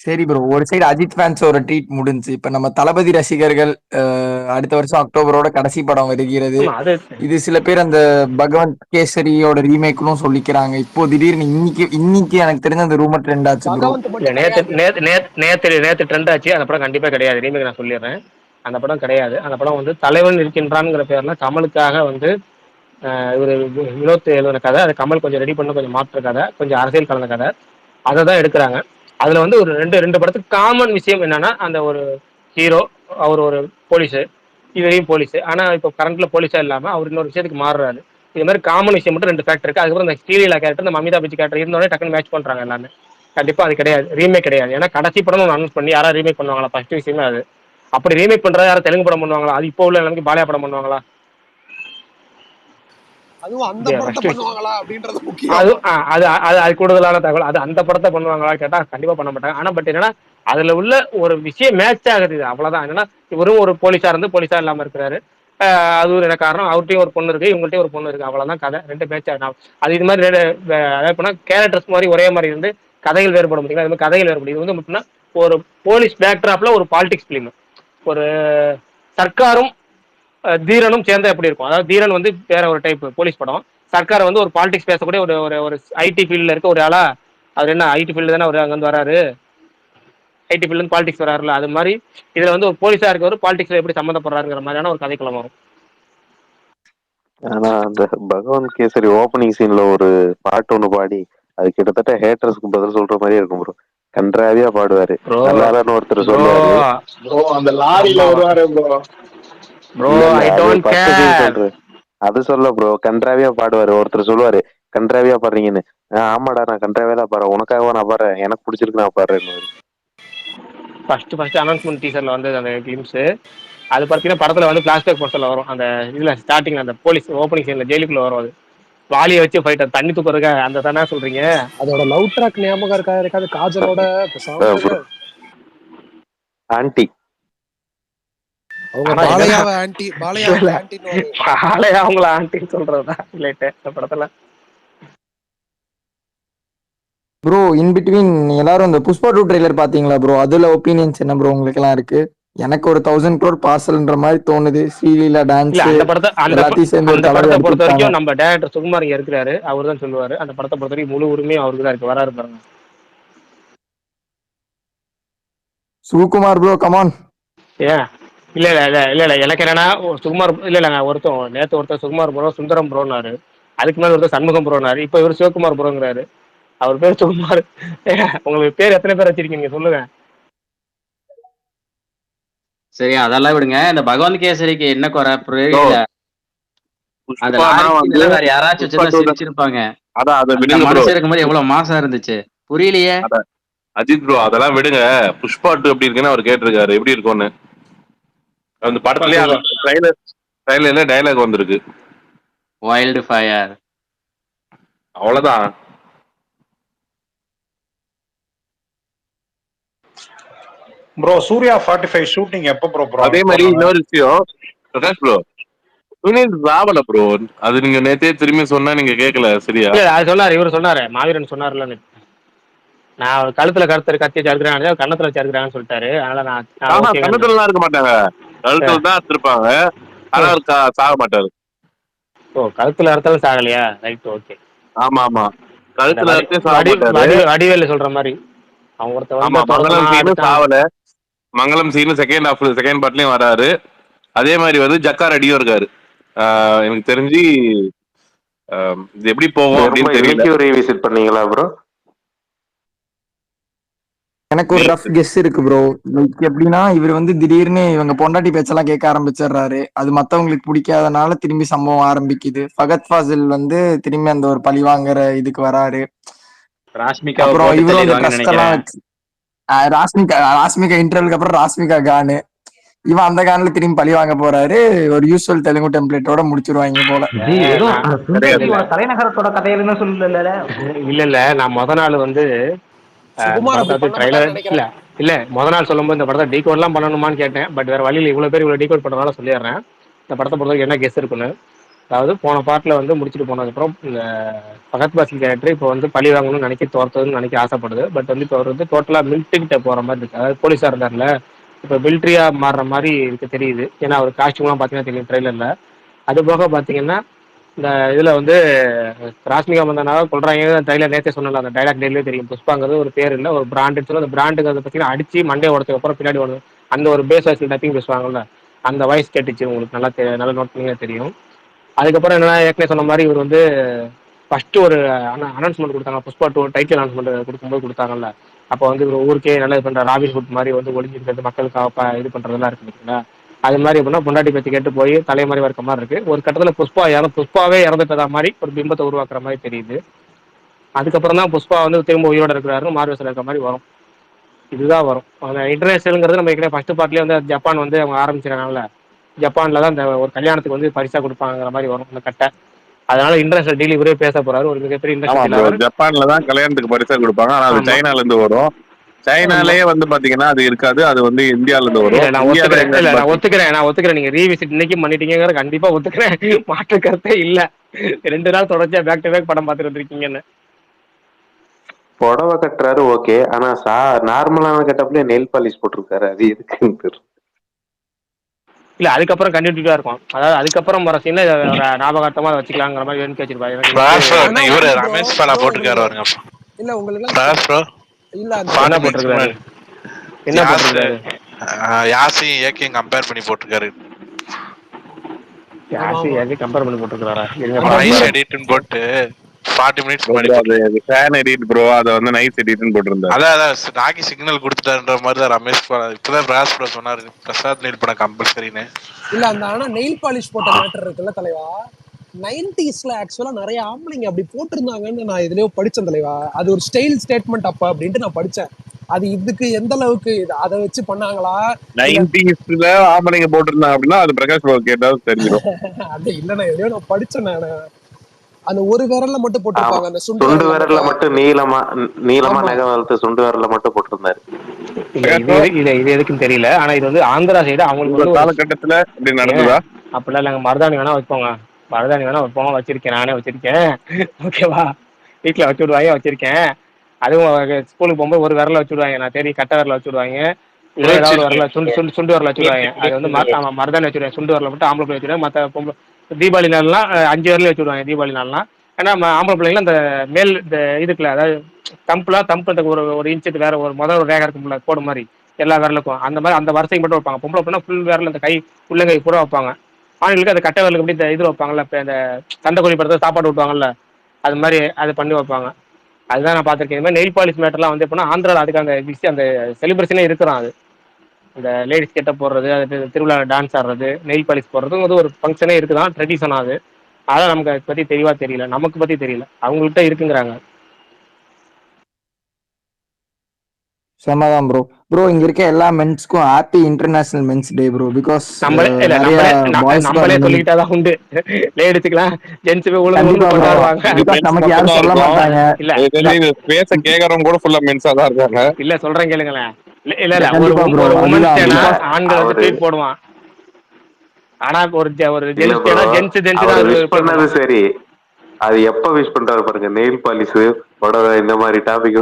சரி ப்ரோ, ஒரு சைடு அஜித் ஃபேன்ஸ் ஒரு ட்ரீட் முடிஞ்சு, இப்ப நம்ம தளபதி ரசிகர்கள் அடுத்த வருஷம் அக்டோபரோட கடைசி படம் வருகிறது. இது சில பேர் அந்த பகவந்த் கேசரியோட ரீமேக்னு சொல்லிக்கிறாங்க. இப்போ திடீர்னு இன்னைக்கு எனக்கு தெரிஞ்ச அந்த ரூமர் ட்ரெண்ட் ஆச்சு ப்ரோ. நேத்து ட்ரெண்ட் ஆச்சு. அந்த படம் கண்டிப்பா கிடையாது, ரீமேக் நான் சொல்லிடுறேன். அந்த படம் கிடையாது. அந்த படம் வந்து தலைவன் இருக்கின்றான்ங்கிற பேர்ல கமலுக்காக வந்து இவர் வினோத் எழுதின கதை. அது கமல் கொஞ்சம் ரெடி பண்ண கொஞ்சம் மாற்ற கதை, கொஞ்சம் அரசியல் கலந்த கதை, அதை தான் எடுக்கிறாங்க. அதுல வந்து ஒரு ரெண்டு படத்துக்கு காமன் விஷயம் என்னன்னா, அந்த ஒரு ஹீரோ அவர் ஒரு போலீஸு, இவரையும் போலீஸு. ஆனா இப்போ கரண்ட்ல போலீஸா இல்லாம அவர் இன்னொரு விஷயத்துக்கு மாறுறாரு. இது மாதிரி காமன் விஷயம் மட்டும் 2 ஃபேக்டர் இருக்கு. அதுக்கப்புறம் இந்த ஸ்ரீலீலா கேரக்டர், இந்த அமிதாப் பச்சன் கேரக்டர் இருந்தோடனே டக்குன்னு மேட்ச் பண்றாங்க எல்லாமே. கண்டிப்பா அது கிடையாது, ரீமேக் கிடையாது. ஏன்னா கடைசி படம் ஒன்று அனௌன்ஸ் பண்ணி யாராவது ரீமேக் பண்ணுவாங்களா? ஃபர்ஸ்ட் விஷயமே அது. அப்படி ரீமேக் பண்றதா யாரும் தெலுங்கு படம் பண்ணுவாங்களா? அது இப்போ உள்ள நிலைமைக்கு பாலியா படம் பண்ணுவாங்களா? அதுவும் அந்த படத்தை பண்ணுவாங்களா அப்படின்றது முக்கியம். அது கூடுதலான தகவல். அது அந்த படத்தை பண்ணுவாங்களா கேட்டா கண்டிப்பா பண்ண மாட்டாங்க. ஆனா பட் என்னன்னா அதுல உள்ள ஒரு விஷயம் மேட்ச் ஆகுது, அவ்வளவுதான். என்னன்னா இவரும் ஒரு போலீஸா இருந்து போலீஸா இல்லாம இருக்கிறாரு. அது ஒரு என்ன காரணம், அவர்கிட்டயும் ஒரு பொண்ணு இருக்கு, இவங்கள்ட்டையும் ஒரு பொண்ணு இருக்கு, அவ்வளவுதான் கதை. 2 மேட்ச் ஆகும். அது இது மாதிரி அதாவது கேரக்டர்ஸ் மாதிரி ஒரே மாதிரி இருந்து கதைகள் வேறுபட முடியும். அது மாதிரி கதைகள் வேறுபடும். இது வந்து ஒரு போலீஸ் பேக்ட்ராப்ல ஒரு பாலிடிக்ஸ் பிலிம். ஒரு சர்க்காரும் தீரனும் சேர்ந்தா எப்படி இருக்கும்? அதாவது தீரன் வந்து வேற ஒரு டைப் போலீஸ் படம், சர்க்கார் வந்து ஒரு பாலிடிக்ஸ் பேசக்கூடிய ஒரு ஐடி ஃபீல்ட்ல இருக்க ஒரு ஆளா. அவர் என்ன ஐடி ஃபீல்டு தானே அவர் அங்க வந்து வராரு. ஐடி ஃபீல்டு பாலிடிக்ஸ் வராருல, அது மாதிரி இதுல வந்து ஒரு போலீஸா இருக்கவர் பாலிடிக்ஸ்ல எப்படி சம்மந்தப்படுறாருங்கிற மாதிரியான ஒரு கதைக்குள்ள வரும். ஆனா அந்த பகவான் கேசரி ஓப்பனிங் சீன்ல ஒரு பாட்டு ஒண்ணு பாடி அது கிட்டத்தட்ட ஹேட்டர்ஸ்க்கு பதில் சொல்ற மாதிரியே இருக்கும் ப்ரோ. கன்றாவியா பாடுவாரு. நல்லாதான்னு ஒருத்தர் சொல்லுவாரு. அந்த லாரியில வருவாரு ப்ரோ. சொல்றேன் அது சொல்ல ப்ரோ. கன்றாவியா பாடுவாரு. ஒருத்தர் சொல்லுவாரு கன்றாவியா பாடுறீங்கன்னு. ஆமாடா நான் கன்றாவியா தான் பாடுறேன், உனக்காக நான் பாடுறேன், எனக்கு பிடிச்சிருக்கு நான் பாடுறேன். ஃபர்ஸ்ட் அனௌன்ஸ்மெண்ட் டீசர்ல வந்து அந்த கிளிம்ஸ் அது பார்த்தீங்கன்னா படத்துல வந்து பிளாஸ்டிக் போஸ்டர்ல வரும். அந்த இதுல ஸ்டார்டிங் அந்த போலீஸ் ஓப்பனிங் சீன்ல ஜெயிலுக்குள்ள வரும். அது வாலியை வச்சு ஃபைட்டர் தண்ணி தூக்குறதுக்கா அந்த தானே சொல்றீங்க? அதோட லவ் ட்ராக் ஞாபகம் இருக்காது காஜலோட ஆன்டி அவங்க பாலையாவை ஆன்டி பாலையா அவங்கள ஆன்டின்னு சொல்றதா இல்லைட்டு இந்த படத்துல. ப்ரோ இன் பிட்வீன் எல்லாரும் இந்த புஷ்பா 2 ட்ரெய்லர் பாத்தீங்களா ப்ரோ? அதுல ஒப்பீனியன்ஸ் என்ன ப்ரோ உங்களுக்கு எல்லாம் இருக்கு? எனக்கு ஒரு 1000 crore பார்சல்ன்ற மாதிரி தோணுது. ஸ்ரீலீலா டான்ஸ் எல்லாத்தையும் சேர்ந்து ஒரு படத்தை பொறுத்த வரைக்கும் நம்ம டைரக்டர் சுகுமார் இங்க இருக்கிறாரு, அவர் தான் சொல்லுவாரு. அந்த படத்தை பொறுத்த வரைக்கும் முழு உரிமையும் அவருக்கு தான் இருக்கு. வராரு பாருங்க சுகுமார் ப்ரோ, கமான். ஏன் இல்ல இல்ல இல்ல இல்ல இல்ல எனக்கு என்னன்னா சுகுமார் இல்ல இல்லங்க ஒருத்தர் சுகுமார் ப்ரோ சுந்தரம் ப்ரோனாரு, அதுக்கு மேல ஒருத்தர் சண்முகம் ப்ரோனாரு, இப்ப இவர் சிவகுமார் ப்ரோங்கிறாரு. அவர் பேர் சுகுமார். உங்களுக்கு பேர் எத்தனை பேர் வச்சிருக்கீங்க சொல்லுங்க? சரி அதெல்லாம் விடுங்க. இந்த பகவான் கேசரிக்கு என்ன குறை புரியல. வேற யாராச்சும் வச்சிருந்தா சிரிச்சிருப்பாங்க. மனசு இருக்கும்போது எவ்வளவு மாசம் இருந்துச்சு புரியலையே. அஜித் ப்ரோ அதெல்லாம் விடுங்க. புஷ்பா 2 எப்படி இருக்குன்னு அவர் கேட்டிருக்காரு, எப்படி இருக்கும்னு. அந்த படத்துலயே ட்ரைலர்ல டயலாக் வந்திருக்கு, வைல்டு ஃபயர். அவ்வளவுதான். ப்ரோ சூர்யா 45 ஷூட்டிங் எப்போ ப்ரோ? அதே மாதிரி இன்னொரு விஷயம் பிரகாஷ் ப்ரோ, சுனில் ராவல ப்ரோ. அது நீங்க நேத்தே திரும்பி சொன்னா நீங்க கேட்கல சரியா? அது சொன்னாரு, இவர் சொன்னாரு, மாவீரன் சொன்னார்ல, நான் கழுத்துல கத்தி வச்சிருக்கிறேன் கண்ணத்துல வச்சிருக்கிறான்னு சொல்லிட்டாரு. அதனால நான் கண்ணத்துல எல்லாம் இருக்க மாட்டாங்க, கழுத்துல தான் எடுத்திருப்பாங்க. ஆனா சாக மாட்டாரு. ஓ கழுத்துல அறுத்தாலும் சாகலையா? Right okay. ஆமா ஆமா கழுத்துல வடிவேல சொல்ற மாதிரி அவங்க ஒருத்தர் சாவல. மங்களம் சீனு செகண்ட் பார்ட்லயும் வராரு. அதே மாதிரி வந்து ஜக்கார் அடியும் இருக்காரு. எனக்கு தெரிஞ்சு இது எப்படி போகும் அப்படின்னு தெரியல. விசிட் பண்ணீங்களா ப்ரோ? எனக்கு ஒரு ரஃப் கெஸ் இருக்கு ப்ரோ. எப்படின்னா இவர் வந்து திடீர்னு இவங்க பொண்டாட்டி பேச்செல்லாம் கேட்க ஆரம்பிச்சிடுறாரு. அது மத்தவங்களுக்கு பிடிக்காதனால திரும்பி சம்பவம் ஆரம்பிக்குது. ஃபகத் ஃபாசில் வந்து திரும்பி அந்த ஒரு பழி வாங்குற இதுக்கு வராரு. அப்புறம் இவரும் அந்த ட்ரஸ்ட் எல்லாம் வச்சு ராஷ்மிகா இன்டர்வலுக்கு அப்புறம் ராஷ்மிகா கானு இவன் அந்த கான்ல திரும்பி பழி வாங்க போறாரு. ஒரு யூஸ்வல் தெலுங்கு டெம்ப்ளேட்டோட முடிச்சிருவாங்க போல. தலைநகரத்தோட கதையில சொல்லல. இல்ல நான் முத நாள் வந்து இல்ல முத நாள் சொல்லும்போது இந்த படத்தை டீகோட் எல்லாம் பண்ணணுமான்னு கேட்டேன். பட் வேற வழியில் இவ்வளவு பேர் இவ்வளவு டீகோட் பண்றதுனால சொல்லிடுறேன். இந்த படத்தை பொறுத்தவரைக்கும் என்ன கெஸ் இருக்குன்னு. அதாவது போன பார்ட்ல வந்து முடிச்சுட்டு போனதுக்கப்புறம் இந்த ஃபகத் ஃபாசில் கேரக்டர் இப்போ வந்து பழி வாங்கணும்னு நினைக்க ஆசைப்படுது. பட் வந்து இப்போ அவர் வந்து டோட்டலா மிலிட்டரிகிட்ட போற மாதிரி இருக்கு. அதாவது போலீஸா இருந்தார்ல, இப்போ மிலிட்ரியா மாறுற மாதிரி இருக்கு தெரியுது. ஏன்னா அவர் காஸ்டியூம்லாம் பார்த்தீங்கன்னா தெரியும் ட்ரெய்லர்ல. அது போக பார்த்தீங்கன்னா இந்த இதுல வந்து ராஷ்மிகா மந்தனாவை கொள்றாங்க ட்ரைலர் நேற்றே சொன்னல, அந்த டைலாக் டெய்லியே தெரியும். புஷ்பாங்கிறது ஒரு பேர் இல்லை, ஒரு பிராண்டுன்னு சொல்லி அந்த பிராண்டுங்கிறத பார்த்தீங்கன்னா அடிச்சு மண்டே உடச்சதுக்கு அப்புறம் பின்னாடி ஒன்று அந்த ஒரு பேஸ் வாய்ஸில் டப்பிங் பேசுவாங்கல்ல, அந்த வாய்ஸ் கேட்டுச்சு உங்களுக்கு நல்லா நோட் பண்ணி தெரியும். அதுக்கப்புறம் என்னன்னா ஏற்கனவே சொன்ன மாதிரி இவர் வந்து ஃபர்ஸ்ட் ஒரு அனௌன்ஸ்மெண்ட் கொடுத்தாங்க, புஷ்பா 2 டைட்டில் அனௌன்ஸ்மெண்ட் கொடுக்கும்போது கொடுத்தாங்கல்ல. அப்போ வந்து ஒரு ஊருக்கே நல்லா இது பண்ற ராபின்ஹுட் மாதிரி வந்து ஒளிஞ்சிருக்கிறது மக்களுக்காக இது பண்றதெல்லாம் இருக்கு பார்த்தீங்களா. அது மாதிரி எப்படின்னா பொண்டாட்டி பத்தி கேட்டு போய் தலைமறைவா இருக்க மாதிரி இருக்கு. ஒரு கட்டத்துல புஷ்பாவே இறந்துட்டதா மாதிரி ஒரு பிம்பத்தை உருவாக்குற மாதிரி தெரியுது. அதுக்கப்புறம் தான் புஷ்பா வந்து திரும்ப உயிரோட இருக்கிறாரு மார்வெஸ்ல இருக்க மாதிரி வரும். இதுதான் வரும். அந்த இன்டர்நேஷனல்ங்கிறது நம்ம ஏற்கனவே ஃபர்ஸ்ட் பார்ட்லயே வந்து ஜப்பான் வந்து அவங்க ஆரம்பிச்சிருக்காங்கல்ல, ஜப்பான்ல தான் இந்த ஒரு கல்யாணத்துக்கு வந்து பரிசா கொடுப்பாங்கிற மாதிரி வரும் இந்த கட்டை. அதனால இன்டர்நேஷனல் டீல் இவரே பேச போறாரு. ஒரு மிகப்பெரிய இன்டர்நேஷனல் ஜப்பான்ல தான் கல்யாணத்துக்கு பரிசா கொடுப்பாங்க. ஆனா அது சைனால இருந்து வரும். சைனாலேயே வந்து பாத்தீங்கன்னா அது இருக்காது, அது வந்து இந்தியால இருந்து வரும். நான் ஒத்துக்கிறேன் நீங்க ரீவிசிட் இன்னைக்கு பண்ணிட்டீங்க, கண்டிப்பா ஒத்துக்கிறேன், மாற்று கருத்தே இல்ல. 2 நாள் தொடர்ச்சியா பேக் டு பேக் படம் பார்த்துட்டு இருக்கீங்கன்னு. புடவை கட்டுறாரு ஓகே, ஆனா நார்மலான கட்டப்ல நெயில் பாலிஷ் போட்டிருக்காரு, அது எதுக்குன்னு தெரியல. இல்ல அதுக்கப்புறம் கண்டினியூட்டா இருக்கும். அதாவது அதுக்கப்புறம் வர சீன்ல ஞாபகார்த்தமா வச்சுக்கலாங்கிற மாதிரி வேணும்னு வச்சிருப்பாரு. இவரு ரமேஷ் பாலா போட்டிருக்காரு பாருங்க. இல்ல உங்களுக்கு இல்ல பாலா போட்டிருக்காரு. என்ன போட்டிருக்காரு? யாசையும் ஏக்கையும் கம்பேர் பண்ணி போட்டிருக்காரு. கம்பேர் பண்ணி போட்டுருக்காரா? நைஸ் எடிட்னு போட்டு 40 மினிட்ஸ் முன்னாடி ஃபேன் எடிட் ப்ரோ, அத வந்து நைஸ் எடிட்னு போட்டிருந்தாரு. அதான் ராகி சிக்னல் கொடுத்துட்டாருன்ற மாதிரி தான் ரமேஷ் இப்பதான் பிரகாஷ் ப்ரோ சொன்னாரு பிரசாத் நெயில் படம் கம்பல்சரின்னு. இல்ல அந்த ஆனா நெயில் பாலிஷ் போட்ட மேட்டர் இருக்குல்ல தலைவா, 90ஸ்ல ஆக்சுவலா நிறைய ஆம்பளைங்க அப்படி போட்டிருந்தாங்கன்னு நான் எதுலயோ படிச்சேன் தலைவா. அது ஒரு ஸ்டைல் ஸ்டேட்மெண்ட் அப்ப அப்படின்ட்டு நான் படிச்சேன். அது இதுக்கு எந்த அளவுக்கு அதை வச்சு பண்ணாங்களா? 90ஸ்ல ஆம்பளைங்க போட்டிருந்தாங்க அப்படின்னா அது பிரகாஷ் ப்ரோ கேட்டாலும் தெரிஞ்சிடும். அது இல்ல, நான் எதையோ நான் படிச்சேன். நான் அந்த ஒரு விரல்ல மட்டும் போட்டிருப்பாங்க, அந்த சுண்டு விரல்ல மட்டும் நீளமா நகம் வளர்த்து சுண்டு விரல்ல மட்டும் போட்டிருந்தாரு. இது எதுக்குன்னு தெரியல. ஆனா இது வந்து ஆந்திரா சைடு அவங்களுக்கு காலகட்டத்துல இப்படி நடந்ததா? அப்படிலாம் இல்லைங்க. மருதாணி வேணா வைப்போங்க, மருதாணி வேணா வைப்போம், வச்சிருக்கேன், நானே வச்சிருக்கேன். ஓகேவா, வீட்டுல வச்சு விடுவாங்க, வச்சிருக்கேன். அதுவும் ஸ்கூலுக்கு போகும்போது ஒரு விரல வச்சு விடுவாங்க, நான் தெரியும், கட்ட விரல வச்சு விடுவாங்க, இல்லை ஏதாவது வரல சுண்டு வரல வச்சு விடுவாங்க. அது வந்து மருதாணி வச்சுருவாங்க, சுண்டு வரல மட்டும் ஆம்பளை பிள்ளை வச்சுருவாங்க. மற்ற பொம்பளை தீபாவளி நாள்லாம் 5 விரலையும் வச்சு விடுவாங்க தீபாவளி நாள்லாம். ஏன்னா ஆம்பளை பிள்ளைங்கள அந்த மேல் இந்த இதுக்குள்ள, அதாவது தம்புக்கு ஒரு இன்ச்சுக்கு வேற ஒரு முதல் ஒரு ரேகா இருக்கும்ல கோடு மாதிரி எல்லா விரலுக்கும், அந்த மாதிரி அந்த வரிசைக்கு மட்டும் வைப்பாங்க. பொம்பளை பிள்ளை ஃபுல் விரல் அந்த கை உள்ளங்கை பூரா வைப்பாங்க. ஆண்களுக்கு அந்த கட்ட விரலுக்கு அப்படி இந்த இது வைப்பாங்கல்ல, இப்போ இந்த சண்டை கோழி படத்தை சாப்பாடு விட்டுவாங்கல்ல, அது மாதிரி அது பண்ணி வைப்பாங்க. அதுதான் நான் பார்த்துருக்கேன். இது மாதிரி நெயில் பாலிஷ் மேட்டர்லாம் வந்து எப்படின்னா ஆந்திராவில் அதுக்கு அந்த விஷயம் அந்த செலிப்ரேஷனே இருக்கிறோம். அது இந்த லேடிஸ் கெட்ட போடுறது, அது திருவிழா டான்ஸ் ஆடுறது, நெயில் பாலிஷ் போடுறது வந்து ஒரு ஃபங்க்ஷனே இருக்குதான், ட்ரெடிஷன். அது அதான் நமக்கு அதை பற்றி தெளிவாக தெரியல, நமக்கு பற்றி தெரியல, அவங்கள்ட்ட இருக்குங்கிறாங்க. செம்மதான் ப்ரோ. ப்ரோ இங்க இருக்க எல்லா மென்ஸ்க்கும் happy international men's day bro. Because நம்மளே சொல்லிக்கிட்டாதான் உண்டு. லேடிஸ்க்குலாம் ஜென்ஸ் நமக்கு யாரும் சொல்ல மாட்டாங்க. பேச கேக்குறவங்க கூட ஃபுல்லா மென்ஸா தான் இருக்காங்க. இல்ல சொல்றேன் கேளுங்களேன். இல்ல ஒரு உமன்ஸ் டேனா ஆண்கள் வந்து ட்வீட் போடுவான். ஆனா ஒரு ஜென்ஸ் டேனா ஜென்ஸ் விஷ் பண்ணது சரி, அது எப்ப விஷ் பண்றாரு பாருங்க, நெயில் பாலிஷ் உடவை இந்த மாதிரி டாபிக்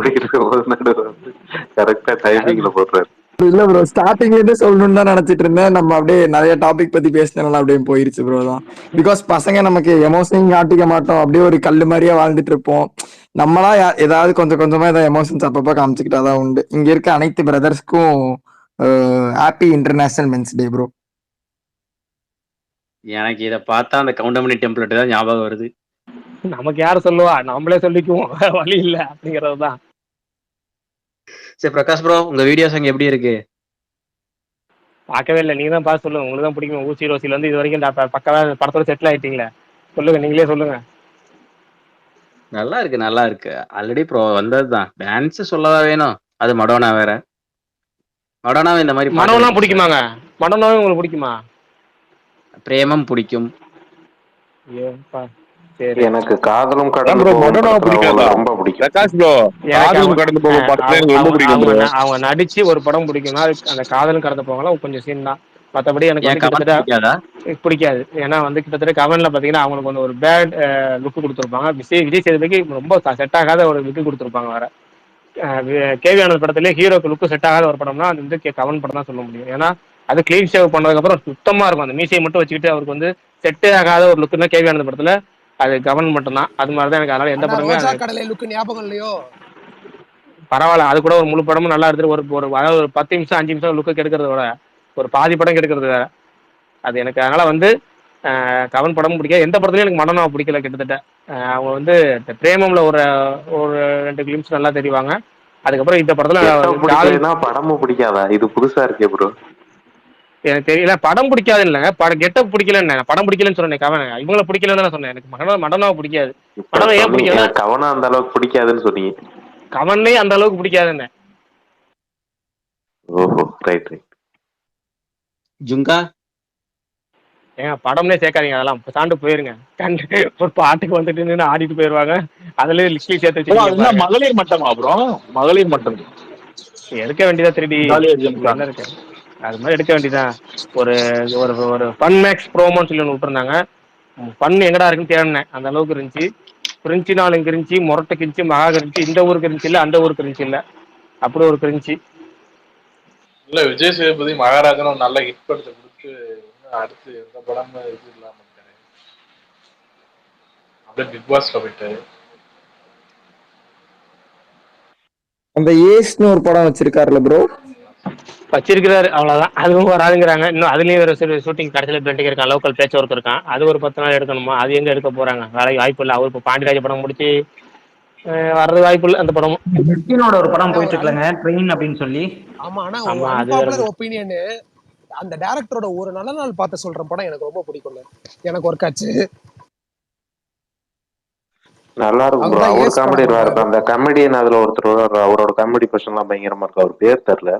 கரெக்டா டைமிங்ல போடுறாரு. இல்ல ப்ரோ, ஸ்டார்டிங்ல இருந்து சொல்லணும்னு தான் நினைச்சிட்டு இருந்தேன். நம்ம அப்படியே நிறைய டாபிக் பத்தி பேசினால அப்படியே போயிருச்சு ப்ரோ தான். பிகாஸ் பசங்க நமக்கு எமோஷன் காட்டிக்க மாட்டோம், அப்படியே ஒரு கல்லு மாதிரியே வாழ்ந்துட்டு இருப்போம். நம்மளா ஏதாவது கொஞ்சம் கொஞ்சமா ஏதாவது எமோஷன்ஸ் அப்பப்போ காமிச்சுக்கிட்டாதான் உண்டு. இங்க இருக்க அனைத்து பிரதர்ஸ்க்கும் happy international men's day bro. எனக்கு இதை பார்த்தா அந்த கவுண்டமணி டெம்ப்ளேட் தான் ஞாபகம் வருது. நமக்கு யாரும் சொல்லுவா, நம்மளே சொல்லிக்குவோம், வழி இல்ல அப்படிங்கறது தான். சரி பிரகாஷ் ப்ரோ, உங்க வீடியோஸ் அங்க எப்படி இருக்கு? பார்க்கவே இல்லை, நீங்க தான் பார்த்து சொல்லுங்க. உங்களுக்கு தான் பிடிக்கும். ஊசி ரோசில வந்து இது வரைக்கும் பக்கவா படத்தோட செட்டில் ஆயிட்டீங்களே, சொல்லுங்க, நீங்களே சொல்லுங்க. நல்லா இருக்கு, நல்லா இருக்கு. ஆல்ரெடி ப்ரோ வந்ததுதான். டான்ஸ் சொல்லவா வேணும், அது மடோனா வேற. மடோனாவை இந்த மாதிரி மடோனா பிடிக்குமாங்க? மடோனாவே உங்களுக்கு பிடிக்குமா? பிரேமம் பிடிக்கும். எனக்கு காதலும் கடந்து ரொம்ப பிடிக்கும். பிரகாஷ் ப்ரோ, காதலும் கடந்து போகும் படத்துல எனக்கு ரொம்ப பிடிக்கும் ப்ரோ. அவங்க நடிச்சு ஒரு படம் பிடிக்கும்னா அந்த காதலும் கடந்து போகலாம் கொஞ்சம் சீன் தான். மற்றபடி எனக்கு வந்து பிடிக்காது. ஏன்னா வந்து கிட்டத்தட்ட கவன்ல பாத்தீங்கன்னா அவங்களுக்கு வந்து ஒரு பேட் லுக் கொடுத்துருப்பாங்க. விஜய் சேதுபதிக்கு ரொம்ப செட் ஆகாத ஒரு லுக் கொடுத்துருப்பாங்க. வேற கேவி ஆனந்த் படத்துலேயே ஹீரோக்கு லுக்கு செட் ஆகாத ஒரு படம்னா அது வந்து கவன் படம் தான் சொல்ல முடியும். ஏன்னா அது கிளீன் ஷேவ் பண்ணதுக்கப்புறம் சுத்தமா இருக்கும். அந்த மீசையை மட்டும் வச்சுக்கிட்டு அவருக்கு வந்து செட்டே ஆகாத ஒரு லுக்குன்னா கேவி ஆனந்த் படத்துல அது கவன் மட்டும்தான். அது மாதிரிதான் எனக்கு. அதனால எந்த படமே ஞாபகம் இல்லையோ, பரவாயில்ல. அது கூட ஒரு முழு படமும் நல்லா எடுத்துட்டு ஒரு அதாவது ஒரு 10 நிமிஷம் 5 நிமிஷம் லுக்கு கெடுக்கிறத விட ஒரு பாதி படம் கெடுக்கிறது வேற. அது எனக்கு அதனால வந்து கவன் படமும் பிடிக்காது. எந்த படத்துலயும் எனக்கு மடனாவை பிடிக்கல. கிட்டத்தட்ட அவங்க வந்து பிரேமம்ல ஒரு 2 கிளிம்ஸ் நல்லா தெரிவாங்க. அதுக்கப்புறம் இந்த படத்துல படமும் பிடிக்காதா? இது புதுசா இருக்கே ப்ரோ. எனக்கு தெரியல, படம் பிடிக்காது இல்லைங்க, படம் கெட்டப் பிடிக்கலன்னு. படம் பிடிக்கலன்னு சொன்னேன், கவன் இவங்களை பிடிக்கலன்னு தான் சொன்னேன். எனக்கு மடனாவை பிடிக்காது. மடனா ஏன் பிடிக்கல? கவனா அந்த அளவுக்கு பிடிக்காதுன்னு சொன்னீங்க. கவனே அந்த அளவுக்கு பிடிக்காதுன்னு. ஓஹோ, ரைட் ரைட். ஜுங்கா ஏங்க படம்னே சேர்க்காதீங்க, அதெல்லாம் சாண்டு போயிருங்க. ஒரு பாட்டுக்கு வந்துட்டு நின்று ஆடிட்டு போயிருவாங்க. அதுல லிஸ்ட்லி சேர்த்து வச்சு மகளிர் மட்டமா ப்ரோ? மகளிர் மட்டம் எடுக்க வேண்டியதா திருடி இருக்கு. அது மாதிரி எடுக்க வேண்டியதான். ஒரு ஒரு ஃபன் மேக்ஸ் ப்ரோமோன்னு சொல்லி ஒன்று விட்டுருந்தாங்க. ஃபன் எங்கடா இருக்குன்னு தேடினேன், அந்த அளவுக்கு இருந்துச்சு. கிரிஞ்சி நாளும் கிரிஞ்சி, முரட்டை கிரிஞ்சி, மகா கிரிஞ்சி, இந்த ஊருக்கு கிரிஞ்சி இல்லை, அந்த ஊருக்கு கிரிஞ்சி இல்லை, அப்படி ஒரு கிரிஞ்சி. இல்ல விஜய் சேதுபதி மகாராஜன் ஒரு நல்ல ஹிட் படத்தை கொடுத்து அடுத்து எந்த படம் இது இல்லாம இருக்காரு. அப்படியே பிக் பாஸ்ல போயிட்டாரு. அந்த ஏஸ்னு ஒரு படம் வச்சிருக்காருல ப்ரோ, வச்சிருக்கிறாரு அவ்வளவுதான். அதுவும் வராதுங்கிறாங்க. இன்னும் அதுலயும் ஒரு சில ஷூட்டிங் கடைசியில் பெண்டிங் இருக்கான். லோக்கல் பேட்ச் ஒர்க் இருக்கான். அது ஒரு 10 நாள் எடுக்கணுமா? அது எங்க எடுக்க போறாங்க? வேலைக்கு வாய்ப்பு இல்லை. அவர் இப்போ பாண்டியராஜ படம் முடிச்சு வர்றது வாய்ப்பு இல்லை அந்த படமும். நித்தினோட ஒரு படம் ஆனா போயிட்டு இருக்கலங்க, ட்ரெயின் அப்படின்னு சொல்லி. ஆமா, ஆனா ஒரு ஆமா அது வேற அன்பாப்புலர் ஒப்பீனியன், அந்த டைரக்டரோட ஒரு நல்ல நாள் பார்த்து சொல்ற படம் எனக்கு ரொம்ப பிடிக்கும்ல. எனக்கு ஒர்க் ஆச்சு. நல்லா இருக்கும் ப்ரோ. அவர் தான் அவர் ஏஸ் காமெடி படம் நல்லா பண்றாரு. இருக்கும். அந்த கமெடியன் அதுல ஒருத்தர் வருவாரு. அவரோட காமெடி பர்சன்லாம் பயங்கரமா இருக்கும். அவர் பேர் தெரியல.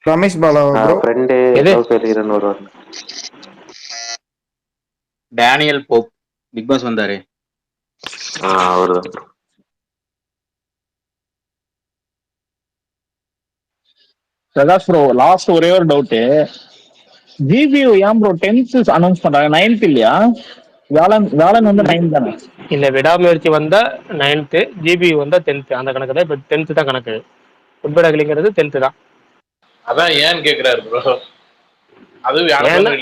ரமேஷ் பாலா ப்ரோ. ஃப்ரெண்டு சௌசரியர்னு வருவார். டேனியல் போப் பிக் பாஸ் வந்தாரு. அவர்தான். பிரகாஷ் ப்ரோ, லாஸ்ட் ஒரே ஒரு டவுட். ஜிபியூ ஏன் ப்ரோ 10th அனௌன்ஸ் பண்றாங்க? 9th இல்லையா? வேலன் வந்து 9 தானே? இல்ல, விடாமுயற்சி வந்தா 9th, ஜிபி வந்தா 10th. அந்த கணக்கு தான். இப்போ 10th தான் கணக்கு. ஃபுட்பால் அகிலிங்கிறது 10th தான். அதான் ஏன்னு கேக்குறாரு ப்ரோ. அது ஏன்னா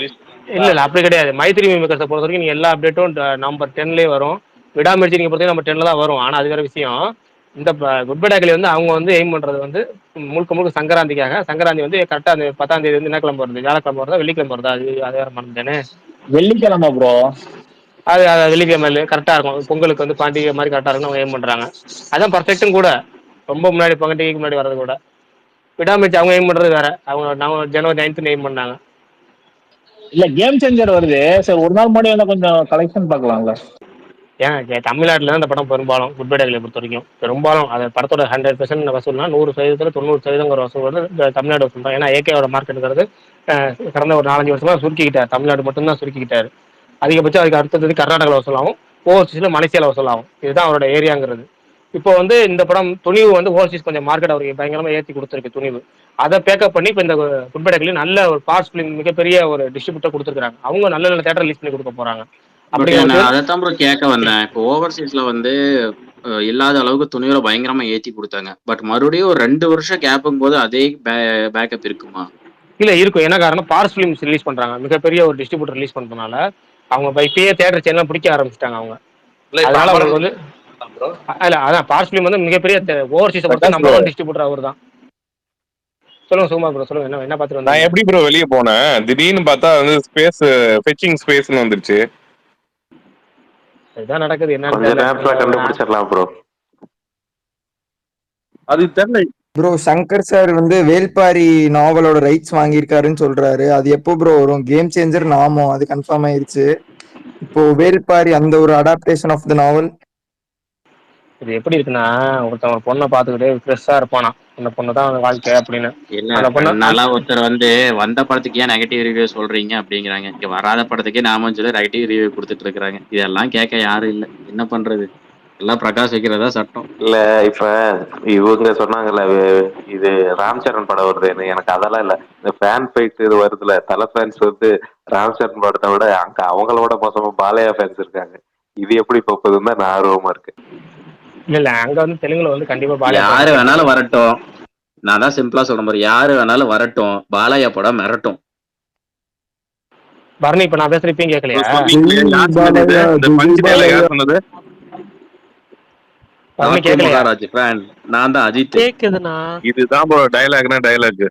இல்ல அப்படி கிடையாது. மைத்ரி மேக்கர்ஸை பொறுத்த வரைக்கும் நீங்க எல்லா அப்டேட்டும் நம்பர் 10லயே வரும். விடாமுயற்சி நீங்க பொறுத்த நம்ம 10ல தான் வரும். ஆனா அது வேற விஷயம். இந்த குட் பை டாக்லி வந்து அவங்க வந்து எய்ம் பண்றது வந்து முழுக்க முழுக்க சங்கராந்திக்காக. சங்கராந்தி வந்து கரெக்டா அந்த 10ஆம் தேதி வந்து என்ன கிளம்ப வருது? வியாழக்கிழமை வருதா வெள்ளிக்கிழமை வருதா? அது வேற மறந்துட்டேனே. வெள்ளிக்கிழமை ப்ரோ. அது வெள்ளிக்கிழமை கரெக்டா இருக்கும். பொங்கலுக்கு வந்து பாண்டிகை மாதிரி கரெக்டா இருக்குன்னு அவங்க எய்ம் பண்றாங்க. அதான் பர்ஃபெக்ட்டும் கூட. ரொம்ப முன்னாடி பண்டிகைக்கு முன்னாடி வர்றது கூட. விடாமுயற்சி அவங்க எய்ம் பண்றது வேற. அவங்க ஜனவரி 9th எய்ம் பண்ணாங்க. இல்ல கேம் சேஞ்சர் வருது சார். ஒரு நாள் முன்னாடி வந்தா கொஞ்சம் கலெக்ஷன் பார்க்கலாம்ல. ஏன் தமிழ்நாட்டில் தான் இந்த படம் பெரும்பாலும் குட் பை டாக்லியை பொறுத்த வரைக்கும் பெரும்பாலும் அது படத்தோட 100% வசூல்னா 100%, 90% வசூல் வந்து தமிழ்நாடு வசூல் தான். ஏன்னா ஏகேவோட மார்க்கெட்டுங்கிறது கடந்த ஒரு 4-5 வருஷமா சுருக்கிக்கிட்டார். தமிழ்நாடு மட்டும்தான் சுருக்கிக்கிட்டாரு. அதிகபட்சம் அதுக்கு அடுத்தது கர்நாடகாவில் வசூலாகும், ஓவர்சீஸில் மலேசியாவில் வசூலாகும். இதுதான் அவரோட ஏரியாங்கிறது. இப்போ வந்து இந்த படம் துணிவு வந்து ஓவர்சீஸ் கொஞ்சம் மார்க்கெட் அவருக்கு பயங்கரமாக ஏற்றி கொடுத்துருக்கு துணிவு. அதை பேக்கப் பண்ணி இப்போ இந்த குட் பை டாக்லி நல்ல ஒரு பார்ட்ஸ் ஃபிலிம் மிகப்பெரிய ஒரு டிஸ்ட்ரிபியூட்டர் கொடுத்துருக்காங்க. அவங்க நல்ல நல்ல தேட்டர் ரிலீஸ் பண்ணி கொடுக்க போறாங்க. பட் நான் அதைத்தான் ப்ரோ கேட்க வந்தேன். இப்போ ஓவர்சீஸ்ல வந்து இல்லாத அளவுக்கு துணிவுல பயங்கரமா ஏத்தி கொடுத்தாங்க. பட் மறுபடியும் ஒரு 2 வருஷம் கேப்பும் போது அதே பேக்கப் இருக்குமா? இல்ல இருக்கும். என்ன காரணம்? பார்ஸ் ஃபிலிம்ஸ் ரிலீஸ் பண்றாங்க. மிகப்பெரிய ஒரு டிஸ்ட்ரிபியூட்டர் ரிலீஸ் பண்றதுனால அவங்க இப்பயே தியேட்டர் சேனல் பிடிக்க ஆரம்பிச்சிட்டாங்க அவங்க. அதனால அவங்களுக்கு வந்து இல்ல அதான் பார்ஸ் ஃபிலிம் வந்து மிகப்பெரிய ஓவர்சீஸை பொறுத்த நம்பர் 1 டிஸ்ட்ரிபியூட்டர் அவர் தான். சொல்லுங்க சுகுமார் ப்ரோ, சொல்லுங்க. என்ன பார்த்துட்டு நான் எப்படி ப்ரோ வெளியே போனேன்? திடீர்னு பார்த்தா வந்து ஸ்பேஸ் ஃபெச்சிங் ஸ்பேஸ்னு வந்துருச்சு. இதுதான் நடக்குது. கொஞ்ச நேரத்துல கண்டுபிடிச்சிடலாம் ப்ரோ. அது தெரியல ப்ரோ. சங்கர் சார் வந்து வேல்பாரி நாவலோட ரைட்ஸ் வாங்கியிருக்காருன்னு சொல்றாரு. அது எப்போ ப்ரோ வரும்? கேம் சேஞ்சர் நாமோ அது கன்ஃபார்ம் ஆயிருச்சு. இப்போ வேல்பாரி அந்த ஒரு அடாப்டேஷன் ஆஃப் த நாவல். இது எப்படி இருக்குன்னா, ஒருத்தன் ஒரு பொண்ணை பார்த்துக்கிட்டு ஃப்ரெஷ்ஷா இருப்பானா, அந்த பொண்ணு தான் வாழ்க்கை அப்படின்னு. இல்ல நல்லா ஒருத்தர் வந்து வந்த படத்துக்கு ஏன் நெகட்டிவ் ரிவ்யூ சொல்றீங்க அப்படிங்கிறாங்க. இங்க வராத படத்துக்கே நாம சொல்லி நெகட்டிவ் ரிவ்யூ கொடுத்துட்டு இருக்காங்க. இதெல்லாம் கேட்க யாரும் இல்ல. என்ன பண்றது? எல்லாம் பிரகாஷ் வைக்கிறதா சட்டம். இல்ல இப்ப இவங்க சொன்னாங்கல்ல, இது ராம் சரண் படம் வருதுன்னு. எனக்கு அதெல்லாம் இல்ல. இந்த ஃபேன் ஃபைட் இது வருதுல, தலை ஃபேன்ஸ் வந்து ராம் சரண் படத்தை விட அங்க அவங்களோட மோசமா பாலையா ஃபேன்ஸ் இருக்காங்க. இது எப்படி போகுதுன்னு தான் நான் ஆர்வமா இருக்கு. இல்ல அங்க வந்து தெலுங்குல வந்து கண்டிப்பா பாலையா யாரு வேணாலும் வரட்டும். நான் தான் சிம்பிளா சொல்ற மாதிரி, யாரு வேணாலும் வரட்டும், பாலையா படம் மிரட்டும். பரணி இப்ப நான் பேசுற இப்பயும் கேட்கலையா? நான் தான் அஜித். கேக்குதுண்ணா. இதுதான் ப்ரோ டயலாக்னா டயலாக்.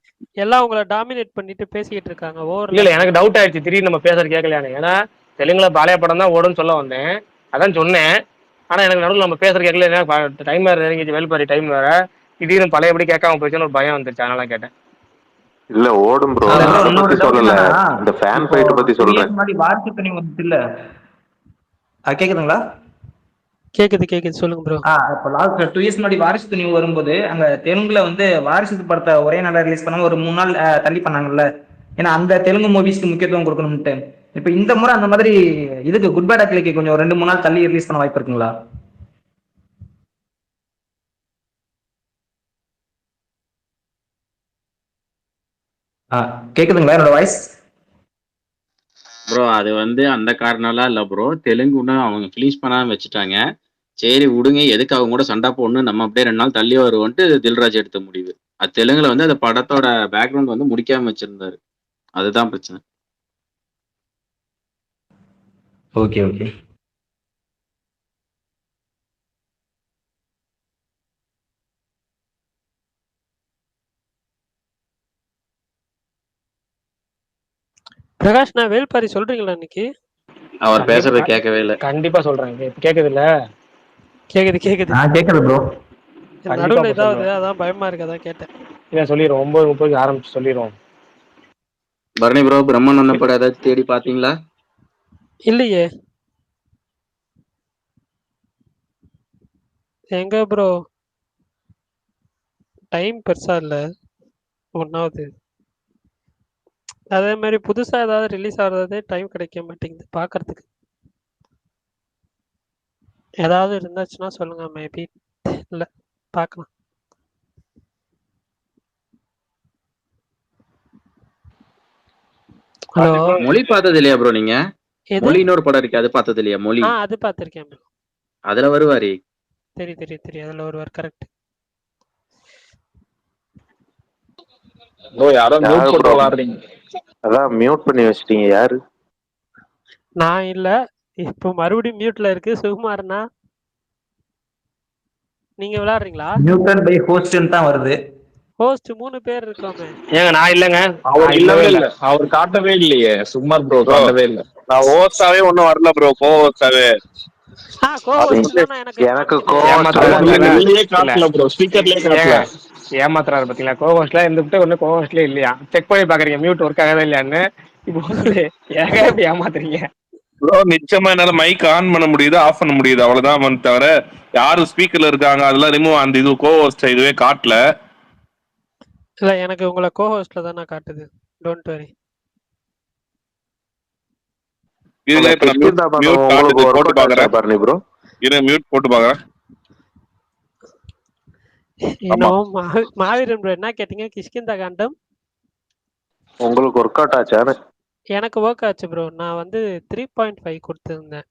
எல்லாம் உங்களை டாமினேட் பண்ணிட்டு பேசிக்கிட்டு இருக்காங்க. இல்ல எனக்கு டவுட் ஆயிடுச்சு திடீர்னு நம்ம பேசுறது கேட்கலையானு. ஏன்னா தெலுங்குல பாலையா படம் தான் ஓடுன்னு சொல்ல வந்தேன், அதான் சொன்னேன். ஆனா எனக்கு நடுவில் நம்ம பேசுறது கேட்கல. டைம் வேற இறங்கிச்சு, வேல்பாரி டைம் வேற. திடீர்னு பழையபடி கேட்காம போயிடுச்சுன்னு ஒரு பயம் வந்துருச்சு, அதனால கேட்டேன். இல்ல ஓடும் ப்ரோ, அதை பத்தி சொல்லல. இந்த ஃபேன் ஃபைட் பத்தி சொல்றேன். வாரிசு துணி வந்துட்டு இல்ல, கேக்குதுங்களா? கேக்குது சொல்லுங்க ப்ரோ. இப்போ லாஸ்ட் 2 இயர்ஸ் முன்னாடி வாரிசு துணி வரும்போது அங்க தெலுங்குல வந்து வாரிசு படத்தை ஒரே நாளா ரிலீஸ் பண்ணாம ஒரு 3 நாள் தள்ளி பண்ணாங்கல்ல. ஏன்னா அந்த தெலுங்கு மூவிஸ்க்கு முக்கியத்துவம் கொடுக்கணும்ட்டு. இப்ப இந்த முறை அந்த மாதிரி இதுக்கு குட் பை டாக்லிக்கு கொஞ்சம் 2-3 நாள் தள்ளி ரிலீஸ் பண்ண வாய்ப்பு இருக்குங்களா? கேக்குதுங்களா என்னோட வாய்ஸ்? ப்ரோ அது வந்து அந்த காரணம்லாம் இல்ல ப்ரோ. தெலுங்குன்னு அவங்க ரிலீஸ் பண்ணாம வச்சுட்டாங்க. சரி விடுங்க, எதுக்கு அவங்க கூட சண்டை போடணும், நம்ம அப்படியே 2 நாள் தள்ளி வருவோன்ட்டு தில்ராஜ் எடுத்த முடிவு. அது தெலுங்குல வந்து அந்த படத்தோட பேக்ரவுண்ட் வந்து முடிக்காம வச்சிருந்தாரு. அதுதான் பிரச்சனை. ஓகே. பிரகாஷ் நான் வேல்பாரி சொல்றீங்களா இன்னைக்கு? அவர் பேசுறது கேட்கவே இல்லை. கண்டிப்பா சொல்றேன். கேக்குது இல்ல? கேக்குது கேக்குது ப்ரோ. நடுவில் ஏதாவது அதான் பயமா இருக்கு, அதான் கேட்டேன். இல்ல சொல்லிடுவோம். 9:30 ஆரம்பிச்சு சொல்லிடுவோம். பரணி ப்ரோ பிரம்மன் படம் ஏதாவது தேடி பாத்தீங்களா? இல்லையே. எங்க ப்ரோ டைம் பெருசா இல்ல. ஒன்னாவது அதே மாதிரி புதுசா ஏதாவது ரிலீஸ் ஆகிறதே டைம் கிடைக்க மாட்டேங்குது பாக்குறதுக்கு. ஏதாவது இருந்துச்சுன்னா சொல்லுங்க, மேபி இல்ல பார்க்கலாம். ஹலோ, மொழி பார்த்தது இல்லையா ப்ரோ நீங்க? மொழின்னு ஒரு படம் இருக்கு, அது பார்த்தது இல்லையா? மொழி அது பார்த்திருக்கேன் ப்ரோ. அதுல வருவாரு. தெரியும் அதுல ஒருவர். கரெக்ட். யாரோ மியூட் போட்டு விளையாடுறீங்க. அதான் மியூட் பண்ணி வச்சிட்டீங்க. யாரு? நான் இல்ல, இப்போ மறுபடியும் மியூட்ல இருக்கு. சுகுமாரனா நீங்க விளையாடுறீங்களா? மியூட்டட் பை ஹோஸ்ட்னு தான் வருது. ஹோஸ்ட் 3 பேர் இருக்கோமே. ஏங்க நான் இல்லங்க. அவர் இல்லவே இல்ல. அவர் காட்டவே இல்லையே. சுகுமார் ப்ரோ காட்டவே இல்ல. நான் ஹோஸ்டாவே ஒண்ணும் வரல ப்ரோ. கோஹோஸ்டாவே எனக்கு ஏமாத்துறாரு பாத்தீங்களா? கோஹோஸ்ட்ல இருந்துட்டு ஒண்ணு கோஹோஸ்ட்ல இல்லையா? செக் பண்ணி பாக்குறீங்க மியூட் ஒர்க் ஆகவே இல்லையான்னு. இப்போ ஏங்க இப்படி ஏமாத்துறீங்க ப்ரோ? நிச்சயமா என்னால மைக் ஆன் பண்ண முடியுது, ஆஃப் பண்ண முடியுது, அவ்வளவுதான். தவிர யாரு ஸ்பீக்கர்ல இருக்காங்க அதெல்லாம் ரிமூவ், அந்த இது கோஹோஸ்ட் இதுவே காட்டல. இல்ல எனக்கு உங்களை கோஹோஸ்ட்ல தான காட்டுது. Don't worry. இதுல இப்ப மியூட் காட்டுது, போட்டு பாக்குறேன் பரணி ப்ரோ. இரு மியூட் போட்டு பாக்குறேன். இன்னும் மாவீரன் ப்ரோ என்ன கேட்டீங்க? கிஷ்கிந்தா காண்டம் உங்களுக்கு ஒர்க் அவுட் ஆச்சா? எனக்கு ஒர்க் ஆச்சு ப்ரோ. நான் வந்து 3.5 கொடுத்திருந்தேன்.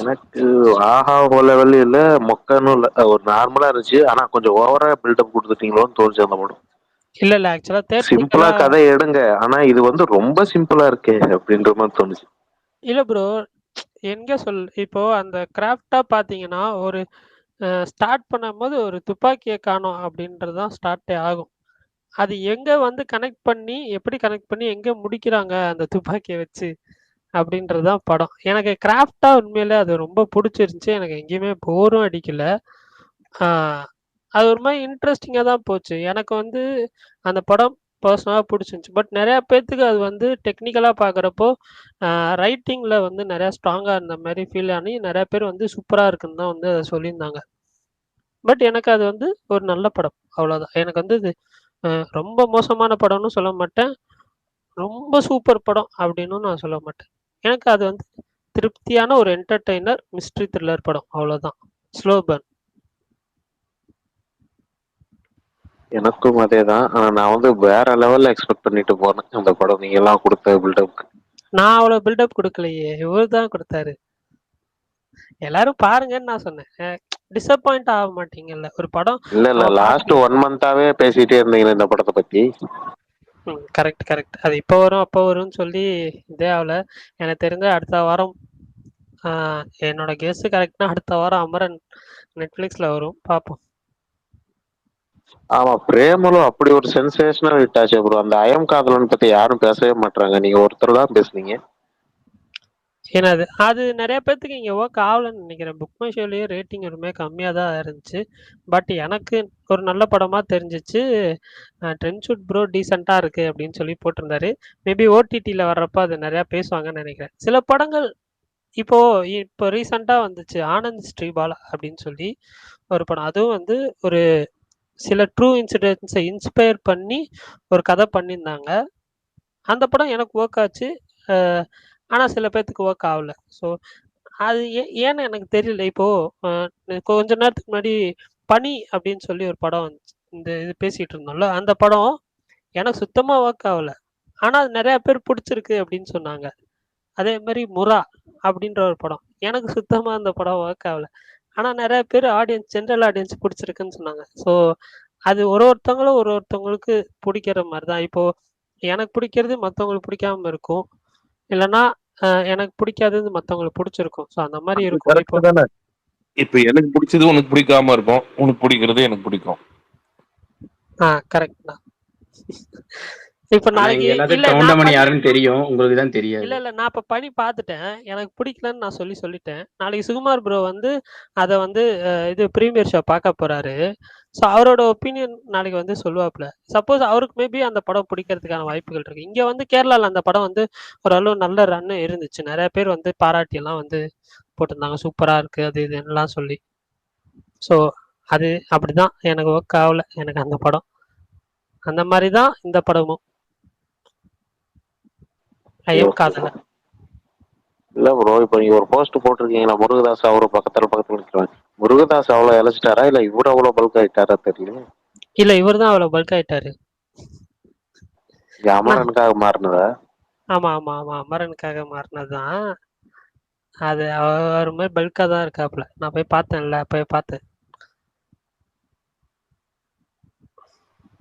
எனக்கு ஆஹா ஓ லெவல் இல்ல, மொக்கன்னு இல்ல, ஒரு நார்மலா இருந்துச்சு. ஆனா கொஞ்சம் ஓவரா பில்டப் கொடுத்துட்டீங்களோன்னு தோணுச்சு அந்த படம். இல்ல ஆக்சுவலா சிம்பிளா கதை எடுங்க, ஆனா இது வந்து ரொம்ப சிம்பிளா இருக்கே அப்படின்ற மாதிரி தோணுச்சு. இல்ல ப்ரோ, எங்க இப்போ அந்த கிராஃப்டா பாத்தீங்கன்னா ஒரு ஸ்டார்ட் பண்ணும்போது ஒரு துப்பாக்கியை காணோம் அப்படின்றதுதான் ஸ்டார்டே ஆகும். அது எங்க வந்து கனெக்ட் பண்ணி, எப்படி கனெக்ட் பண்ணி எங்க முடிக்கிறாங்க அந்த துப்பாக்கியை வச்சு அப்படின்றதுதான் படம். எனக்கு கிராஃப்டா உண்மையிலே அது ரொம்ப பிடிச்சிருந்துச்சு. எனக்கு எங்கேயுமே போரும் அடிக்கல. அது ஒரு மாதிரி இன்ட்ரெஸ்டிங்கா தான் போச்சு. எனக்கு வந்து அந்த படம் பர்சனலா பிடிச்சிருந்துச்சு. பட் நிறைய பேர்த்துக்கு அது வந்து டெக்னிக்கலா பாக்குறப்போ ரைட்டிங்ல வந்து நிறைய ஸ்ட்ராங்கா இருந்த மாதிரி ஃபீல் ஆனி நிறைய பேர் வந்து சூப்பரா இருக்குன்னு தான் வந்து அதை சொல்லியிருந்தாங்க. பட் எனக்கு அது வந்து ஒரு நல்ல படம், அவ்வளவுதான். எனக்கு வந்து இது ரொம்ப மோசமான படம்னு சொல்ல மாட்டேன், ரொம்ப சூப்பர் படம் அப்படின்னு நான் சொல்ல மாட்டேன். எனக்கு அது வந்து திருப்தியான ஒரு என்டர்டெய்னர் மிஸ்ட்ரி த்ரில்லர் படம், அவ்வளவுதான். Slow burn. எனக்கும் அதே தான். ஆனா நான் வந்து வேற லெவல்ல எக்ஸ்பெக்ட் பண்ணிட்டு போனேன் அந்த படம். நீங்க எல்லாம் கொடுத்த பில்டப் நான் அவ்வளவு பில்டப் கொடுக்கலையே, இவர் தான் கொடுத்தாரு. எல்லாரும் பாருங்கன்னு நான் சொன்னேன். டிசப்பாயிண்ட் ஆக மாட்டீங்கல்ல ஒரு படம். இல்ல லாஸ்ட் 1 மந்தாவே பேசிட்டே இருந்தீங்க இந்த படத்தை பத்தி. கரெக்ட். அது இப்போ வரும் அப்போ வரும்னு சொல்லி இதே ஆகல. எனக்கு தெரிஞ்ச அடுத்த வாரம், என்னோட கெஸ் கரெக்ட்னா அடுத்த வாரம் அமரன் நெட்ஃபிளிக்ஸ்ல வரும், பார்ப்போம். ஆமா, பிரேமலும் அப்படி ஒரு சென்சேஷனல் ஹிட் ஆச்சு ப்ரோ. அந்த அயம் காதலன் பத்தி யாரும் பேசவே மாட்டாங்க, நீங்க ஒருத்தர் தான் பேசுனீங்க. ஏன்னா அது நிறைய பேர்த்துக்கு இங்கே ஒர்க் ஆகலன்னு நினைக்கிறேன். புக் மை ஷோலேயே ரேட்டிங் ஒருமே கம்மியாக தான் இருந்துச்சு. பட் எனக்கு ஒரு நல்ல படமாக தெரிஞ்சிச்சு. ட்ரென்ஷூட் ப்ரோ டீசெண்டாக இருக்குது அப்படின்னு சொல்லி போட்டிருந்தாரு. மேபி ஓடிடியில் வர்றப்போ அது நிறையா பேசுவாங்கன்னு நினைக்கிறேன். சில படங்கள் இப்போ ரீசெண்டாக வந்துச்சு, ஆனந்த் ஸ்ரீபாலா அப்படின்னு சொல்லி ஒரு படம். அதுவும் வந்து ஒரு சில ட்ரூ இன்சிடென்ட்ஸை இன்ஸ்பயர் பண்ணி ஒரு கதை பண்ணியிருந்தாங்க. அந்த படம் எனக்கு ஒர்க் ஆச்சு. ஆனால் சில பேர்த்துக்கு ஒர்க் ஆகல. ஸோ அது ஏன்னு எனக்கு தெரியல. இப்போது கொஞ்ச நேரத்துக்கு முன்னாடி பனி அப்படின்னு சொல்லி ஒரு படம் வந்துச்சு, இந்த இது பேசிகிட்டு இருந்தோம்ல, அந்த படம் எனக்கு சுத்தமாக ஒர்க் ஆகலை. ஆனால் அது நிறையா பேர் பிடிச்சிருக்கு அப்படின்னு சொன்னாங்க. அதே மாதிரி முரா அப்படின்ற ஒரு படம் எனக்கு சுத்தமாக அந்த படம் ஒர்க் ஆகலை. ஆனால் நிறைய பேர் ஆடியன்ஸ், ஜென்ரல் ஆடியன்ஸ் பிடிச்சிருக்குன்னு சொன்னாங்க. ஸோ அது ஒருத்தவங்களுக்கு பிடிக்கிற மாதிரி தான். இப்போது எனக்கு பிடிக்கிறது மற்றவங்களுக்கு பிடிக்காம இருக்கும், இல்லைன்னா எனக்கு பிடிக்காதது மற்றவங்களுக்கு பிடிச்சிருக்கும். ஸோ அந்த மாதிரி இருக்கும். இப்போ எனக்கு பிடிச்சது உனக்கு பிடிக்காம இருக்கும், உனக்கு பிடிக்கிறது எனக்கு பிடிக்கும். கரெக்ட் தான். இப்ப ஆனா நாளைக்கு இங்க எல்லாத்துக்கும் இல்ல நான் கவுண்டமணி பண்ணி யாருன்னு தெரியும், உங்களுக்கு தான் இல்ல தெரியாது. இல்ல நான் இப்ப பண்ணி பார்த்துட்டேன். எனக்கு பிடிக்கலன்னு நான் சொல்லிட்டேன். நாளைக்கு சுகுமார் ப்ரோ வந்து அத வந்து இது பிரீமியர் ஷோ பார்க்க போறாரு. ஸோ அவரோட ஒப்பீனியன் நாளைக்கு வந்து சொல்லுவாப்புல. சப்போஸ் அவருக்கு மேபி அந்த படம் பிடிக்கிறதுக்கான வாய்ப்புகள் இருக்கு. இங்க வந்து கேரளால அந்த படம் வந்து ஓரளவு நல்ல ரன் இருந்துச்சு. நிறைய பேர் வந்து பாராட்டி எல்லாம் வந்து போட்டிருந்தாங்க. சூப்பரா இருக்கு அது இதுன்னெல்லாம் சொல்லி. ஸோ அது அப்படிதான் எனக்கு ஒர்க் ஆகல எனக்கு அந்த படம். அந்த மாதிரி தான் இந்த படமும். ஐயம் காதல. இல்ல ப்ரோ, இப்ப நீங்க ஒரு போஸ்ட் போட்டிருக்கீங்களா, முருகதாஸ் அவரு பக்கத்துல நிற்கிறாங்க. முருகதாஸ் அவ்வளவு இழைச்சிட்டாரா இல்ல இவரு அவ்வளவு பல்க் ஆயிட்டாரா தெரியல. இல்ல இவர் தான் அவ்வளவு பல்க் ஆயிட்டாரு. அமரனுக்காக மாறினதா? ஆமா ஆமா ஆமா அமரனுக்காக மாறினதுதான். அது அவர் மாதிரி பல்கா தான் இருக்காப்புல. நான் போய் பார்த்தேன்ல, போய் பார்த்தேன்.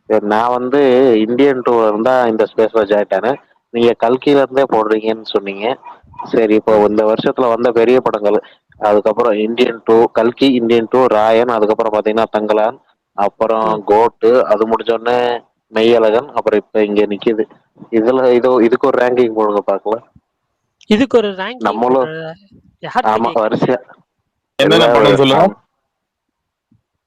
சரி, நான் வந்து இந்தியன் டூர் இருந்தா இந்த ஸ்பேஸ்ல ஜாயின் ஆனேன். நீங்க கல்கில இருந்தே போடுறீங்கன்னு சொன்னீங்க. சரி, இப்போ இந்த வருஷத்துல வந்த பெரிய படங்கள், அதுக்கப்புறம் இந்தியன் டூ, கல்கி, இந்தியன் டூ, ராயன், அதுக்கப்புறம் பாத்தீங்கன்னா தங்கலான், அப்புறம் கோட்டு, அது முடிஞ்சோடனே மெய்யழகன், அப்புறம் இப்ப இங்க நிக்குது. இதுக்கு ஒரு ரேங்கிங் போடுங்க பாக்கலாம். இதுக்கு ஒரு ரேங்கிங் நம்மளும் ஆமா வரிசையா என்னென்ன படம் சொல்லுங்க.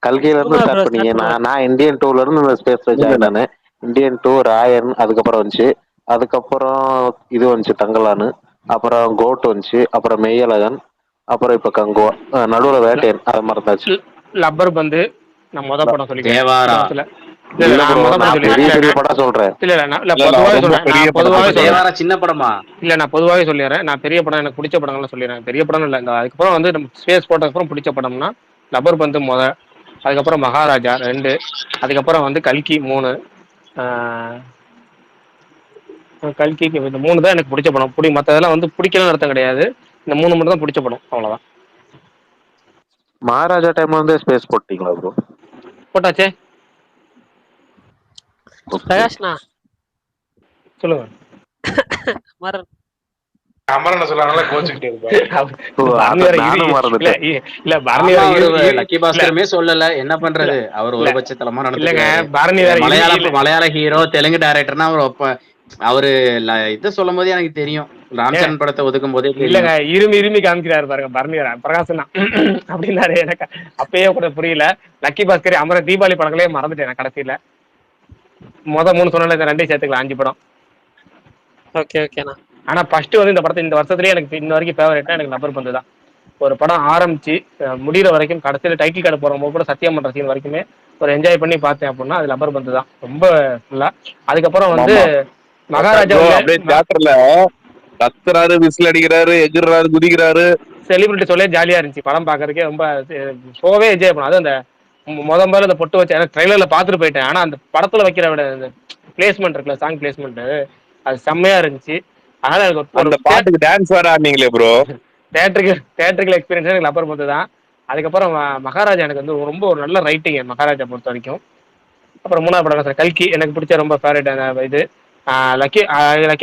கல்கில இருந்து ஸ்டார்ட் பண்ணீங்க. நான் இந்தியன் டூல இருந்து இந்த ஸ்பேஸ்ல ஜாயின் ஆனேன். இந்தியன் டூ, ராயன், அதுக்கப்புறம் வந்துச்சு. அதுக்கப்புறம் இது வந்துச்சு தங்கலானு, அப்புறம் கோட் வந்துச்சு, அப்புறம் மெய்யழகன், அப்புறம் இப்ப கங்குவா, நடுவுல வேட்டையன் அதை மறந்தாச்சு. லப்பர் பந்து நான் மொத படம் சொல்லிக்கிறேன். தேவாரா. இல்ல ப்ரோ, நான் பெரிய படம் சொல்றேன். தேவாரா சின்ன படமா? இல்ல நான் பொதுவாகவே சொல்லிடுறேன். நான் பெரிய படம் எனக்கு பிடிச்ச படங்கள்லாம் சொல்லிடுறேன். பெரிய படம் இல்லை. அதுக்கப்புறம் வந்து நம்ம ஸ்பேஸ் போட்டதுக்கப்புறம் பிடிச்ச படம்னா லப்பர் பந்து முத, அதுக்கப்புறம் மகாராஜா 2, அதுக்கப்புறம் வந்து கல்கி 3. கல்கிக்கு இந்த 3 தான் எனக்கு பிடிச்ச படம். மற்றதெல்லாம் வந்து பிடிக்கலன்னு அர்த்தம் கிடையாது. இந்த 3 மட்டும் தான் பிடிச்ச படம், அவ்வளோதான். மகாராஜா டைம்ல வந்து ஸ்பேஸ் போட்டீங்களா ப்ரோ? போட்டாச்சே. பிரகாஷ்னா சொல்லுங்க. அமரனை சொல்லாங்களா கோச்சுக்கிட்டே லக்கி பாஸ்கருமே சொல்லல, என்ன பண்றது, அவர் ஒரு பட்சத்தலமா நடந்துருக்காரு. மலையாள ஹீரோ, தெலுங்கு டைரக்டர்னா அவரு இத சொல்லும் போதே எனக்கு தெரியும். ராம்சரண் படத்தை ஒதுக்கும் போதே இல்லங்க, இருமி காமிக்கிறாரு பாருங்க பரணிவரா பிரகாசனா அப்படின்னாரு. எனக்கு அப்பயே கூட புரியல. லக்கி பாஸ்கர் அமர தீபாவளி படங்களே மறந்துட்டேன் கடைசியில. மொத 3 சொன்னால இந்த 2 சேர்த்துக்கலாம், 5 படம். ஓகே ஓகேண்ணா. ஆனா ஃபர்ஸ்ட் வந்து இந்த படத்தை இந்த வருஷத்துலயே எனக்கு இன்ன வரைக்கும் ஃபேவரட்னா எனக்கு லப்பர் பந்து தான். ஒரு படம் ஆரம்பிச்சு முடிகிற வரைக்கும், கடைசியில டைட்டில் கார்டு போறவங்க கூட சத்தியம் பண்ற சீன் வரைக்குமே ஒரு என்ஜாய் பண்ணி பார்த்தேன் அப்படின்னா அது லப்பர் பந்து தான் ரொம்ப ஃபுல்லா. அதுக்கப்புறம் வந்து மகாராஜா அப்படியே தியேட்டர்ல கத்துறாரு, விசில் அடிக்கிறாரு, எகிர்றாரு, குதிக்கிறாரு. செலிபிரிட்டி சொல்லே ஜாலியா இருந்துச்சு படம் பாக்குறதுக்கே. ரொம்ப ஷோவே என்ஜாய் பண்ணும். அது அந்த முதல்ல அந்த பொட்டு வச்சு எனக்கு ட்ரெய்லர்ல பாத்துட்டு போயிட்டேன். ஆனா அந்த படத்துல வைக்கிற விட பிளேஸ்மெண்ட் இருக்குல்ல, சாங் பிளேஸ்மெண்ட், அது செம்மையா இருந்துச்சு. அதனால எனக்கு அந்த பாட்டுக்கு டான்ஸ் வேற ஆடுனீங்களே ப்ரோ. தியேட்டரிக்கல் எக்ஸ்பீரியன்ஸ் எனக்கு லப்பர் பந்து தான். அதுக்கப்புறம் மகாராஜா எனக்கு வந்து ரொம்ப ஒரு நல்ல ரைட்டிங் மகாராஜா பொறுத்த வரைக்கும். அப்புறம் 3வது படம் கல்கி எனக்கு பிடிச்ச ரொம்ப ஃபேவரட் இது. லக்கி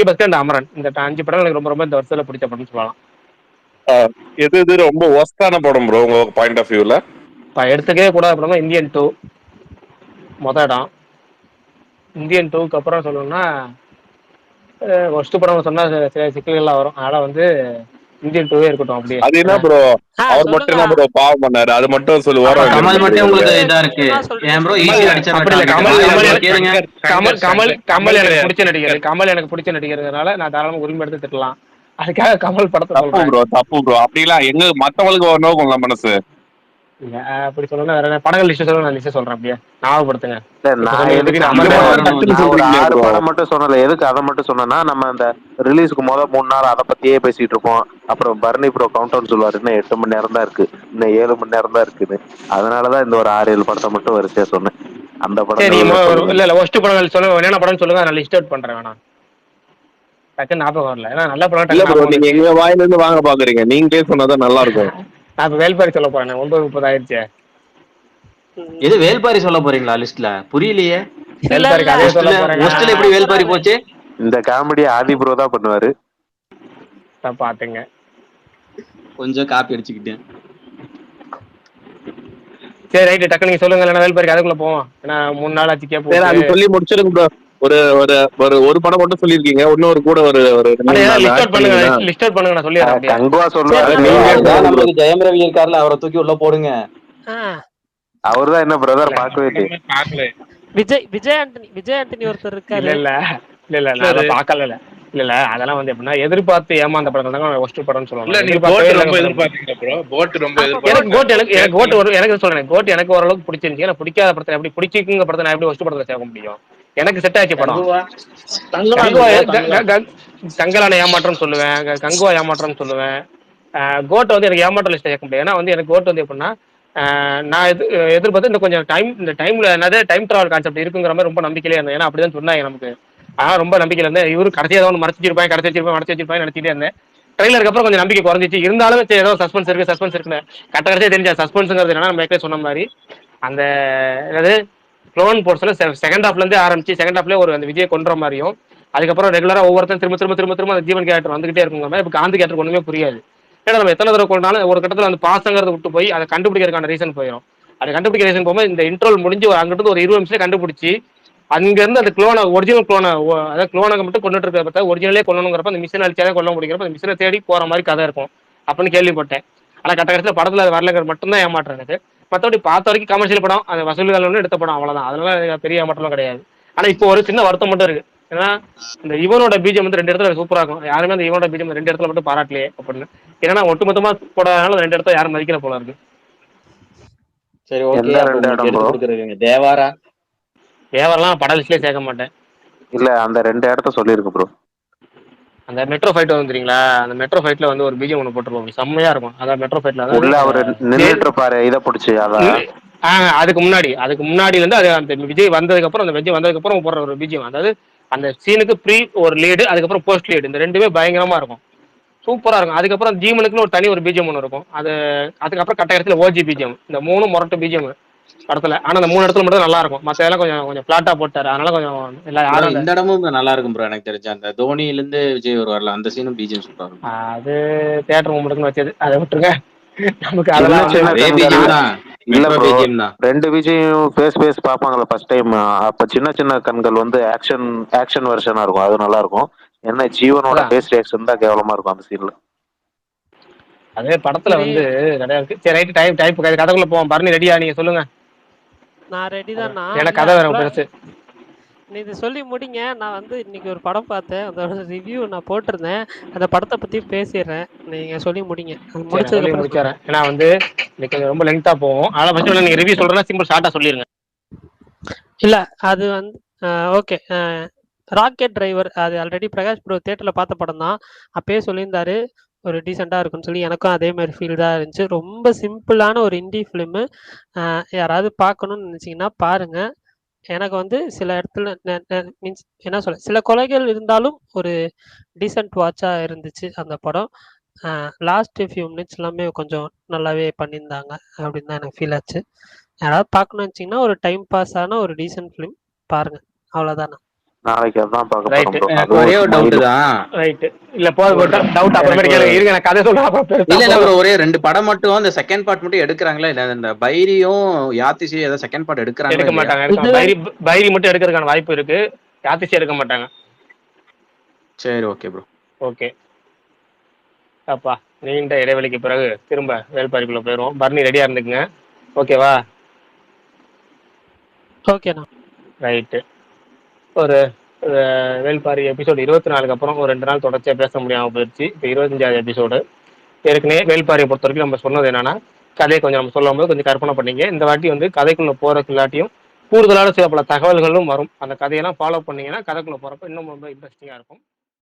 பாஸ்கர் அண்ட் அமரன், இந்த 5 படம் எனக்கு ரொம்ப ரொம்ப இந்த வருஷத்துல பிடிச்ச படம்னு சொல்லலாம். எது ரொம்ப ஒஸ்டான படம் ப்ரோ உங்க பாயிண்ட் ஆஃப் வியூல? எடுத்துக்கவே கூட படமா இந்தியன் 2 மொத இடம். இந்தியன் 2க்கு அப்புறம் சொல்லணும்னா ஒஸ்ட் படம் சொன்னா சில சிக்கல்கள்லாம் வரும். அதனால வந்து இந்தியன் 2வே இருக்கட்டும். அப்படியே அது என்ன ப்ரோ, அவர் மட்டும் என்ன ப்ரோ பாவம் பண்ணாரு, அது மட்டும் சொல்லுவாரு. கமல் மட்டும் உங்களுக்கு இதா இருக்கு. ஏன் ப்ரோ ஈஸியா அடிச்சாரு? கமல் எனக்கு பிடிச்ச நடிகர். கமல் எனக்கு பிடிச்ச நடிகர்னால நான் தாராளமா உரிமை எடுத்து திட்டலாம். அதுக்காக கமல் படத்தை தப்பு ப்ரோ. அப்படிலாம் எங்க மத்தவங்களுக்கு ஒரு நோக்கம் மனசு அப்படி சொல்லணும். வேற படங்கள் லிஸ்ட் சொல்ல நான் லிஸ்ட் சொல்றேன். அப்படியே ஞாபகப்படுத்துங்க. ஒரு 6 படம் மட்டும் சொன்னல, எதுக்கு அதை மட்டும் சொன்னா, நம்ம அந்த ரிலீஸ்க்கு முதல் 3 நாள் அதை பத்தியே பேசிட்டு இருப்போம். அப்புறம் பர்னி ப்ரோ கவுண்டவுன் சொல்லுவாரு, இன்னும் 8 மணி நேரம் தான் இருக்கு, இன்னும் 7 மணி நேரம் தான் இருக்குது. அதனாலதான் இந்த ஒரு 6-7 படத்தை மட்டும் வரிசையா சொன்னேன். அந்த படம் இல்ல ஒஸ்ட் படங்கள் சொல்லுங்க, என்ன படம் சொல்லுங்க, நான் லிஸ்ட் அவுட் பண்றேன். வேணாம் டக்கு ஞாபகம் வரல. ஏன்னா நல்ல படம் நீங்க எங்க வாயில இருந்து வாங்க பாக்குறீங்க, நீங்களே சொன்னாதான் நல்லா இருக்கும். நான் இப்ப வேல்பாரி சொல்ல போறேன். 9:30 ஆயிடுச்சு. எது வேல்பாரி சொல்ல போறீங்களா லிஸ்ட்ல? புரியலையே. வேல்பாரி கதையை சொல்ல போறேன். லிஸ்ட்ல எப்படி வேல்பாரி போச்சு? இந்த காமெடி ஆதி ப்ரோ தான் பண்ணுவாரு. பாத்துங்க, கொஞ்சம் காப்பி அடிச்சுக்கிட்டேன். சரி ரைட், டக்கு நீங்க சொல்லுங்க. இல்லைன்னா வேல்பாரி அதுக்குள்ள போவோம். ஏன்னா 3 நாள் ஆச்சு கேப்போம். அது சொல்லி முடிச்சிருங்க ப்ரோ. ஒரு ஒரு ஒரு ஒரு படம் மட்டும் சொல்லியிருக்கீங்க, இன்னொரு கூட ஒரு ஒரு லிஸ்ட் அவுட் பண்ணுங்க, லிஸ்ட் அவுட் பண்ணுங்க, நான் சொல்லிடுறேன் அப்படியே. கங்குவா சரி சொல்லுவாரு, நான் நீங்க அதுதான் நம்மளுக்கு ஜெயம் ரவி இருக்காருல, அவரை தூக்கி உள்ள போடுங்க. ஆ, அவர்தான் என்ன பிரதர் பார்க்கவே இல்லை. பாக்கல. விஜய் ஆண்டனி ஒருத்தர் இல்ல இருக்காரு. இல்ல இல்ல இல்ல நான் அதை பார்க்கல. இல்ல இல்ல அதெல்லாம் வந்து எப்படின்னா எதிர்பார்த்து ஏமாந்த படங்கள் தாங்க ஒஸ்ட் படம்னு இல்ல சொல்லுவாங்க. நீங்க எதிர்பார்க்கவே கோட் ரொம்ப இல்லைங்க எதிர்பார்த்தீங்க ப்ரோ, கோட் ரொம்ப ஆமா எனக்கு எதிர்பார்த்தீங்க. கோட் எனக்கு கோட் ஒரு எனக்கு சொல்றேன், கோட் எனக்கு ஓரளவுக்கு பிடிச்சிருந்துச்சு. எனக்கு பிடிக்காத படத்தை எப்படி பிடிச்சிக்குங்க படத்தை நான் எப்படி ஒஸ்ட் படத்தை சேர்க்க முடியும்? எனக்கு செட் ஆச்சு படம். கங்குவா கங்குவா கங்கலான ஏமாற்றம் சொல்லுவேன், கங்குவா ஏமாற்றம் சொல்லுவேன். கோட்டை வந்து எனக்கு ஏமாற்றம் லிஸ்ட் சேர்க்க முடியும். ஏன்னா வந்து எனக்கு கோட் வந்து எப்படின்னா நான் எதிர்பார்த்து இந்த டைம்ல என்னது டைம் டிராவல் கான்செப்ட் இருக்குங்கிற மாதிரி ரொம்ப நம்பிக்கையிலே இருந்தேன். ஏன்னா அப்படிதான் சொன்னாங்க நமக்கு. ஆனால் ரொம்ப நம்பிக்கையில் இருந்தேன். இவரு கடைசியாக ஒன்று மறைச்சி வச்சிருப்பேன் நினைச்சிட்டே இருந்தேன். ட்ரெயிலருக்கு அப்புறம் கொஞ்சம் நம்பிக்கை குறைஞ்சிச்சு. இருந்தாலும் சரி ஏதோ சஸ்பென்ஸ் இருக்குன்னு கடைசியாக தெரிஞ்ச சஸ்பென்ஸுங்கிறது என்னன்னா நம்ம ஏற்கனவே சொன்ன மாதிரி அந்த அதாவது க்ளோன் போர்ஷனில் செகண்ட் ஹாஃப்லேருந்தே ஆரம்பிச்சு செகண்ட் ஹாஃப்லேயே ஒரு அந்த விஜய் கொன்ற மாதிரியும் அதுக்கப்புறம் ரெகுலராக ஒவ்வொருத்தரும் திரும்ப அந்த ஜீவன் கேரக்டர் வந்துகிட்டே இருக்குங்க மாதிரி. இப்போ காந்தி கேரக்டர் ஒன்றுமே புரியாது. ஏன்னா நம்ம எத்தனை தடவை கொண்டாலும் ஒரு கட்டத்தில் அந்த பாசங்கிறத விட்டு போய் அதை கண்டுபிடிக்கிறதுக்கான ரீசன் போயிடும். அதை கண்டுபிடிக்கிற ரீசன் போகும்போது இந்த இன்ட்ரோல் முடிஞ்சு அங்கிட்டு ஒரு 20 நிமிஷம் கண்டுபிடிச்சி அங்கேருந்து அந்த ஒரிஜினல் க்ளோனை அதாவது க்ளோனை மட்டும் கொண்டுட்டு இருக்க பார்த்தா ஒரிஜினலே கொல்லணுங்கிறப்ப அந்த மிஷினை அழிச்சாதான் கொல்ல முடிக்கிறப்ப அந்த மிஷினை தேடி போகிற மாதிரி கதை இருக்கும் அப்படின்னு கேள்விப்பட்டேன். ஆனால் கட்டத்தில் படத்தில் அது வரலங்கிறது மட்டும்தான் ஏமாற்றம் எனக்கு. மற்றபடி பார்த்த வரைக்கும் கமர்ஷியல் படம், அந்த வசூல்கள் ஒன்று எடுத்த படம், அவ்வளோதான். அதனால பெரிய ஏமாற்றம்லாம் கிடையாது. ஆனால் இப்போ ஒரு சின்ன வருத்தம் மட்டும் இருக்கு. ஏன்னா இந்த இவனோட பீஜம் வந்து 2 இடத்துல சூப்பராக இருக்கும். யாருமே அந்த இவனோட பீஜம் 2 இடத்துல மட்டும் பாராட்டலையே அப்படின்னு. ஏன்னா ஒட்டுமொத்தமாக போடாதனால 2 இடத்துல யாரும் மதிக்கிற போல இருக்கு. சரி ஓகே, எடுத்து கொடுக்குறீங்க. தேவாரெல்லாம் பட லிஸ்ட்லேயே சேர்க்க மாட்டேன். இல்ல அந்த 2 இடத்த சொல்லிருக்கு ப்ரோ. அந்த மெட்ரோ ஃபைட் வந்துறீங்களா? அந்த மெட்ரோ ஃபைட்ல வந்து ஒரு பீஜம் ஒன்று போட்டுருவோம், செம்மையா இருக்கும். அதான் மெட்ரோ ஃபைட்ல உள்ள அவர் நின்றுட்டு இருப்பாரு, இதை பிடிச்சி அதான் அதுக்கு முன்னாடில இருந்து அது அந்த விஜய் வந்ததுக்கு அப்புறம் போடுற ஒரு பீஜம். அதாவது அந்த சீனுக்கு ப்ரீ ஒரு லீடு, அதுக்கப்புறம் போஸ்ட் லீடு, இந்த ரெண்டுமே பயங்கரமா இருக்கும், சூப்பரா இருக்கும். அதுக்கப்புறம் ஜீவனுக்குன்னு ஒரு தனி ஒரு பீஜம் ஒன்று இருக்கும். அதுக்கப்புறம் கட்டாயத்தில் ஓஜி பீஜம். இந்த 3 முரட்டு பீஜம் படத்துல. ஆனா அந்த 3 இடத்துல மட்டும் நல்லா இருக்கும். மத்த எல்லாம் கொஞ்சம் பிளாட்டா போட்டாரு. அதனால கொஞ்சம் எல்லாரும் இந்த இடமும் நல்லா இருக்கும் ப்ரோ. எனக்கு தெரிஞ்ச அந்த தோனியில இருந்து விஜய் வருவார்ல, அந்த சீனும் பிஜிஎம் சூப்பரா இருக்கும். அது தியேட்டர் மூமெண்ட்னு வச்சது, அதை விட்டுருங்க. நமக்கு இல்ல ப்ரோ, 2 விஜயும் ஃபேஸ் பாப்பாங்கல்ல ஃபர்ஸ்ட் டைம். அப்ப சின்ன கண்கள் வந்து ஆக்ஷன் வெர்ஷனா இருக்கும், அது நல்லா இருக்கும். என்ன ஜீவனோட ஃபேஸ் ரியாக்ஷன் தான் கேவலமா இருக்கும் அந்த சீன்ல. அதே படத்துல வந்து நிறைய இருக்கு. சரி ரைட், டைப் கதைக்குள்ள போவோம். பரணி ரெடியா? நீங்க சொல்லுங்க. நான் ரெடி தான். எனக்கு கதை வேற பெருசு. நீ இது சொல்லி முடிங்க. நான் வந்து இன்னைக்கு ஒரு படம் பார்த்தேன், அதோட ரிவ்யூ நான் போட்டிருந்தேன். அந்த படத்தை பத்தி பேசிடுறேன், நீங்க சொல்லி முடிங்க. முடிச்சிடறேன். ஏன்னா வந்து இன்னைக்கு ரொம்ப லென்த்தா போகும். அதனால ஃபர்ஸ்ட் நீங்க ரிவ்யூ சொல்றேன்னா சிம்பிள் ஷார்ட்டா சொல்லிருங்க. இல்ல அது வந்து ஓகே. ராக்கெட் டிரைவர் அது ஆல்ரெடி பிரகாஷ் ப்ரோ தியேட்டர்ல பார்த்த படம் தான். அப்பயே சொல்லியிருந்தாரு ஒரு டீசெண்டாக இருக்குன்னு சொல்லி. எனக்கும் அதே மாதிரி ஃபீல் தான் இருந்துச்சு. ரொம்ப சிம்பிளான ஒரு இண்டி ஃபிலிமு. யாராவது பார்க்கணுன்னு நினச்சிங்கன்னா பாருங்கள். எனக்கு வந்து சில இடத்துல மீன்ஸ் என்ன சொல்ல, சில கொலைகள் இருந்தாலும் ஒரு டீசென்ட் வாட்சாக இருந்துச்சு அந்த படம். லாஸ்ட் ஃபியூ மினிட்ஸ் எல்லாமே கொஞ்சம் நல்லாவே பண்ணியிருந்தாங்க அப்படின்னு தான் எனக்கு ஃபீல் ஆச்சு. யாராவது பார்க்கணும்னு வச்சிங்கன்னா ஒரு டைம் பாஸ் ஆன ஒரு டீசென்ட் ஃபிலிம் பாருங்கள், அவ்வளோதானே. நாளைக்கு அதான் பார்க்க போறோம். ஒரே ஒரு டவுட் தான். ரைட். இல்ல டவுட் அப்புறமேட்டு கேளுங்க. இருங்க நான் கதை சொல்றேன். இல்ல ப்ரோ, ஒரே 2 படம் மட்டும் அந்த செகண்ட் பார்ட் மட்டும் எடுக்கறாங்களா? இல்ல இந்த பைரியும் யாத்திசி ஏதோ செகண்ட் பார்ட் எடுக்கறாங்களா? எடுக்க மாட்டாங்க. பைரி மட்டும் எடுக்கிறதுக்கான வாய்ப்பு இருக்கு, யாத்திசி எடுக்க மாட்டாங்க. சரி ஓகே ப்ரோ. ஓகே அப்பா, நீண்ட இடைவெளிக்கு பிறகு திரும்ப வேல்பாரிக்குள்ள போயிடுவோம். பர்னி ரெடியா இருந்துக்குங்க, ஓகேவா? ஓகேண்ணா. ரைட்டு. ஒரு வேல்பாரி எபிசோடு 24க்கு அப்புறம் ஒரு 2 நாள் தொடர்ச்சியாக பேச முடியாமல் போயிடுச்சு. இப்போ 25வது எபிசோடு. ஏற்கனவே வேல்பாரியை பொறுத்த வரைக்கும் நம்ம சொன்னது என்னன்னா, கதையை கொஞ்சம் நம்ம சொல்லும் போது கொஞ்சம் கற்பனை பண்ணிங்க. இந்த வாட்டி வந்து கதைக்குள்ளே போகிறதுக்கு இல்லாட்டியும் கூடுதலான சில பல தகவல்களும் வரும். அந்த கதையெல்லாம் ஃபாலோ பண்ணிங்கன்னா கதைக்குள்ளே போகிறப்ப இன்னும் ரொம்ப இன்ட்ரெஸ்டிங்காக இருக்கும்.